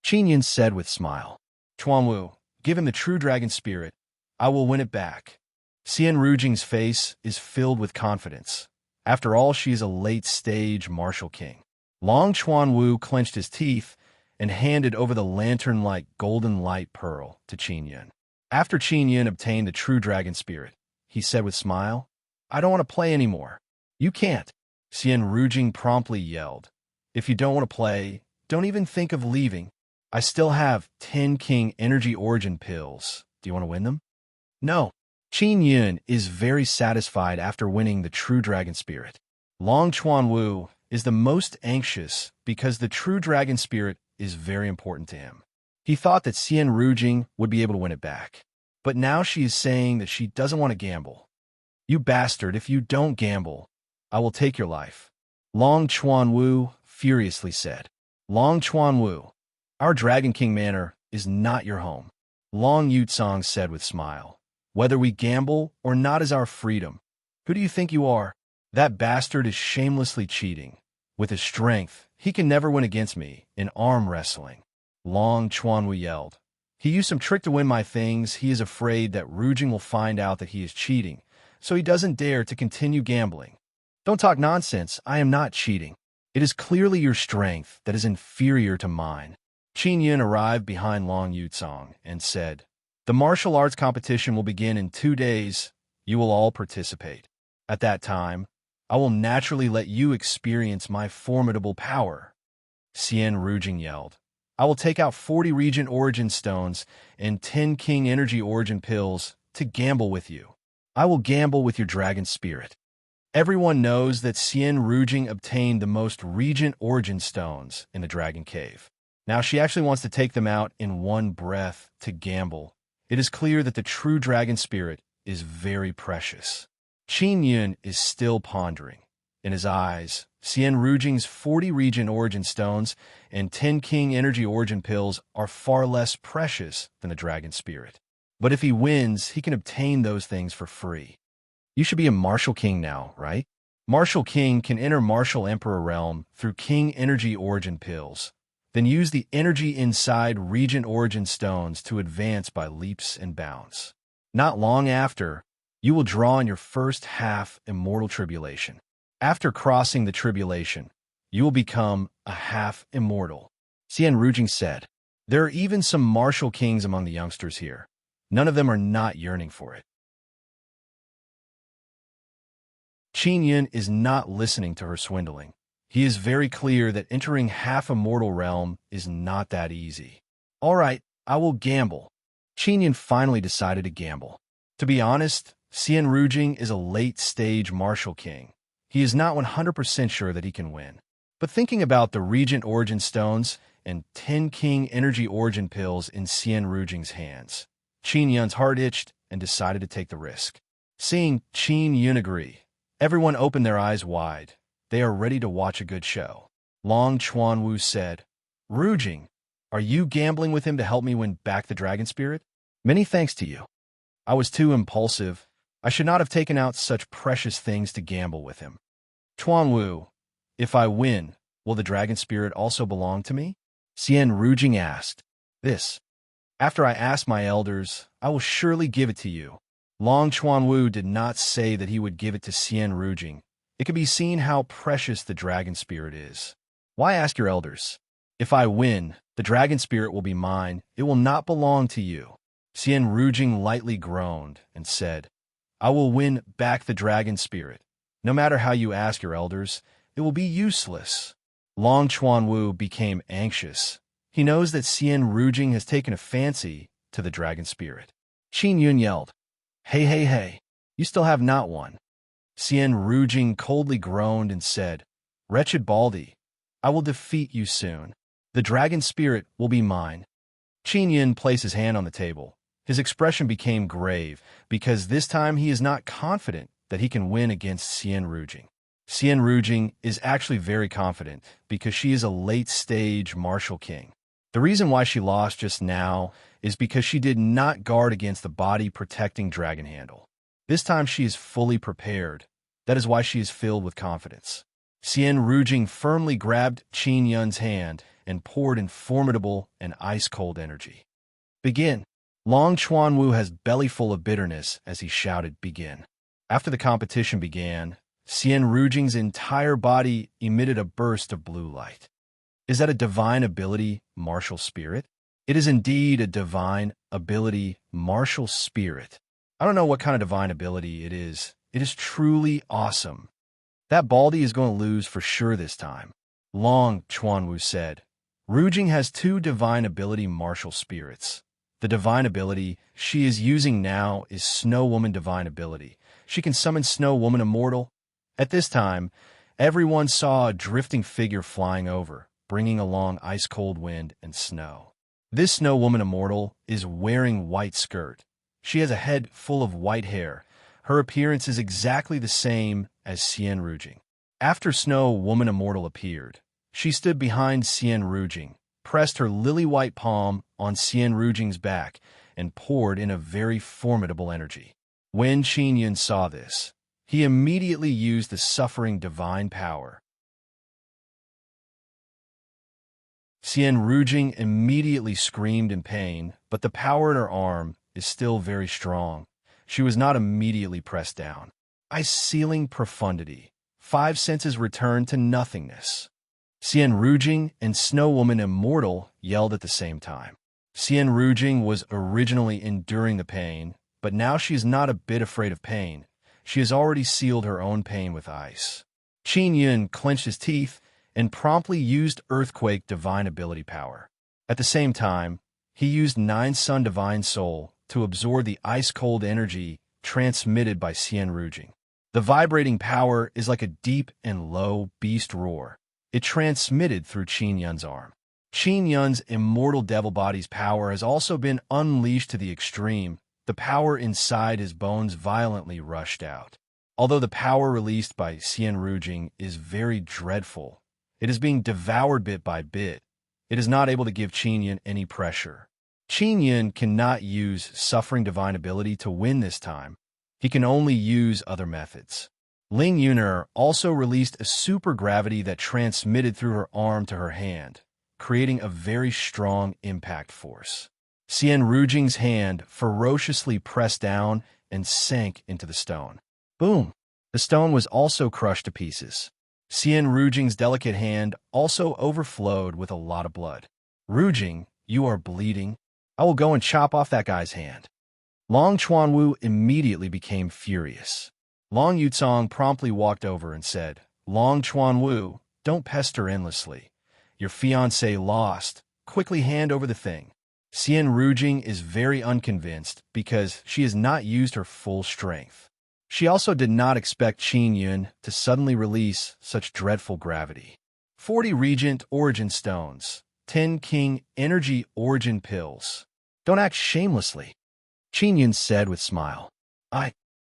Speaker 1: Qin Yun said with smile. Chuanwu, give him the true dragon spirit. I will win it back. Xian Rujing's face is filled with confidence. After all, she is a late-stage martial king. Long Chuanwu clenched his teeth and handed over the lantern-like golden light pearl to Qin Yun. After Qin Yun obtained the true dragon spirit, he said with smile, I don't want to play anymore. You can't. Xian Rujing promptly yelled. If you don't want to play, don't even think of leaving. I still have 10 King Energy Origin pills. Do you want to win them? No. Qin Yun is very satisfied after winning the True Dragon Spirit. Long Chuanwu is the most anxious because the True Dragon Spirit is very important to him. He thought that Xian Rujing would be able to win it back. But now she is saying that she doesn't want to gamble. You bastard, if you don't gamble, I will take your life. Long Chuanwu furiously said. Long Chuanwu, our Dragon King Manor is not your home. Long Yutsong said with smile. Whether we gamble or not is our freedom. Who do you think you are? That bastard is shamelessly cheating. With his strength, he can never win against me in arm wrestling. Long Chuanwu yelled. He used some trick to win my things. He is afraid that Rujing will find out that he is cheating, so he doesn't dare to continue gambling. Don't talk nonsense. I am not cheating. It is clearly your strength that is inferior to mine. Qin Yun arrived behind Long Yutsong and said, the martial arts competition will begin in 2 days. You will all participate. At that time, I will naturally let you experience my formidable power. Xian Rujing yelled. I will take out 40 Regent Origin Stones and 10 King Energy Origin Pills to gamble with you. I will gamble with your dragon spirit. Everyone knows that Xian Rujing obtained the most Regent Origin Stones in the Dragon Cave. Now she actually wants to take them out in one breath to gamble. It is clear that the true dragon spirit is very precious. Qin Yun is still pondering. In his eyes, Xian Rujing's 40 Regent Origin Stones and 10 King Energy Origin Pills are far less precious than the dragon spirit. But if he wins, he can obtain those things for free. You should be a Martial King now, right? Martial King can enter Martial Emperor realm through King Energy Origin Pills, then use the energy inside Regent Origin Stones to advance by leaps and bounds. Not long after, you will draw in your first half immortal tribulation. After crossing the tribulation, you will become a half immortal. Xian Rujing said, there are even some martial kings among the youngsters here. None of them are not yearning for it. Qin Yun is not listening to her swindling. He is very clear that entering half-immortal realm is not that easy. All right, I will gamble. Qin Yun finally decided to gamble. To be honest, Xian Rujing is a late-stage martial king. He is not 100% sure that he can win. But thinking about the Regent Origin Stones and 10 King Energy Origin Pills in Xian Rujing's hands, Qin Yun's heart itched and decided to take the risk. Seeing Qin Yun agree, everyone opened their eyes wide. They are ready to watch a good show. Long Chuanwu said, Rujing, are you gambling with him to help me win back the dragon spirit? Many thanks to you. I was too impulsive. I should not have taken out such precious things to gamble with him. Chuanwu, if I win, will the dragon spirit also belong to me? Xian Rujing asked. This. After I ask my elders, I will surely give it to you. Long Chuanwu did not say that he would give it to Xian Rujing. It can be seen how precious the dragon spirit is. Why ask your elders? If I win, the dragon spirit will be mine. It will not belong to you. Xian Rujing lightly groaned and said, I will win back the dragon spirit. No matter how you ask your elders, it will be useless. Long Chuanwu became anxious. He knows that Xian Rujing has taken a fancy to the dragon spirit. Qin Yun yelled, Hey, hey, hey, you still have not one. Xian Rujing coldly groaned and said, Wretched Baldy, I will defeat you soon. The dragon spirit will be mine. Qin Yun placed his hand on the table. His expression became grave because this time he is not confident that he can win against Xian Rujing. Xian Rujing is actually very confident because she is a late-stage martial king. The reason why she lost just now is because she did not guard against the body-protecting dragon handle. This time she is fully prepared. That is why she is filled with confidence. Xian Rujing firmly grabbed Qin Yun's hand and poured in formidable and ice-cold energy. Begin. Long Chuanwu has belly full of bitterness as he shouted, Begin. After the competition began, Xian Rujing's entire body emitted a burst of blue light. Is that a divine ability, martial spirit? It is indeed a divine ability, martial spirit. I don't know what kind of divine ability it is. It is truly awesome. That Baldy is going to lose for sure this time. Long Chuanwu said, Rujing has two divine ability martial spirits. The divine ability she is using now is Snow Woman divine ability. She can summon Snow Woman Immortal. At this time, everyone saw a drifting figure flying over, bringing along ice-cold wind and snow. This Snow Woman Immortal is wearing white skirt. She has a head full of white hair. Her appearance is exactly the same as Cien Rujing. After Snow Woman Immortal appeared, she stood behind Cien Rujing, pressed her lily-white palm on Cien Rujing's back, and poured in a very formidable energy. When Qin Yun saw this, he immediately used the suffering divine power. Cien Rujing immediately screamed in pain, but the power in her arm is still very strong. She was not immediately pressed down. Ice-sealing profundity. 5 senses returned to nothingness. Cien Rujing and Snow Woman Immortal yelled at the same time. Cien Rujing was originally enduring the pain, but now she is not a bit afraid of pain. She has already sealed her own pain with ice. Qin Yun clenched his teeth and promptly used Earthquake divine ability power. At the same time, he used Nine Sun divine soul to absorb the ice-cold energy transmitted by Cien Rujing. The vibrating power is like a deep and low beast roar. It transmitted through Qin Yun's arm. Qin Yun's immortal devil body's power has also been unleashed to the extreme. The power inside his bones violently rushed out. Although the power released by Cien Rujing is very dreadful, it is being devoured bit by bit. It is not able to give Qin Yun any pressure. Qin Yun cannot use Suffering Divine Ability to win this time. He can only use other methods. Ling Yuner also released a super gravity that transmitted through her arm to her hand, creating a very strong impact force. Cien Rujing's hand ferociously pressed down and sank into the stone. Boom! The stone was also crushed to pieces. Cien Rujing's delicate hand also overflowed with a lot of blood. Rujing, you are bleeding. I will go and chop off that guy's hand. Long Chuanwu immediately became furious. Long Yuzong promptly walked over and said, Long Chuanwu, don't pester endlessly. Your fiancé lost. Quickly hand over the thing. Cien Rujing is very unconvinced because she has not used her full strength. She also did not expect Qin Yun to suddenly release such dreadful gravity. 40 Regent Origin Stones, 10 King Energy Origin Pills. Don't act shamelessly, Qin Yun said with a smile.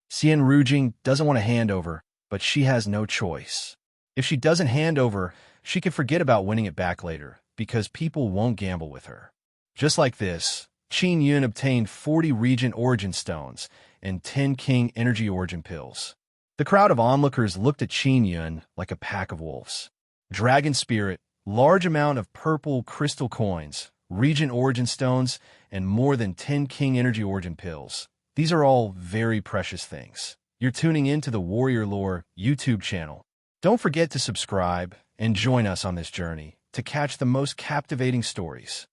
Speaker 1: Cien Rujing doesn't want to hand over, but she has no choice. If she doesn't hand over, she can forget about winning it back later, because people won't gamble with her. Just like this, Qin Yun obtained 40 Regent Origin Stones and 10 King Energy Origin Pills. The crowd of onlookers looked at Qin Yun like a pack of wolves. Dragon Spirit, large amount of purple crystal coins, Regent Origin Stones, and more than 10 King Energy Origin Pills. These are all very precious things. You're tuning in to the Warrior Lore YouTube channel. Don't forget to subscribe and join us on this journey to catch the most captivating stories.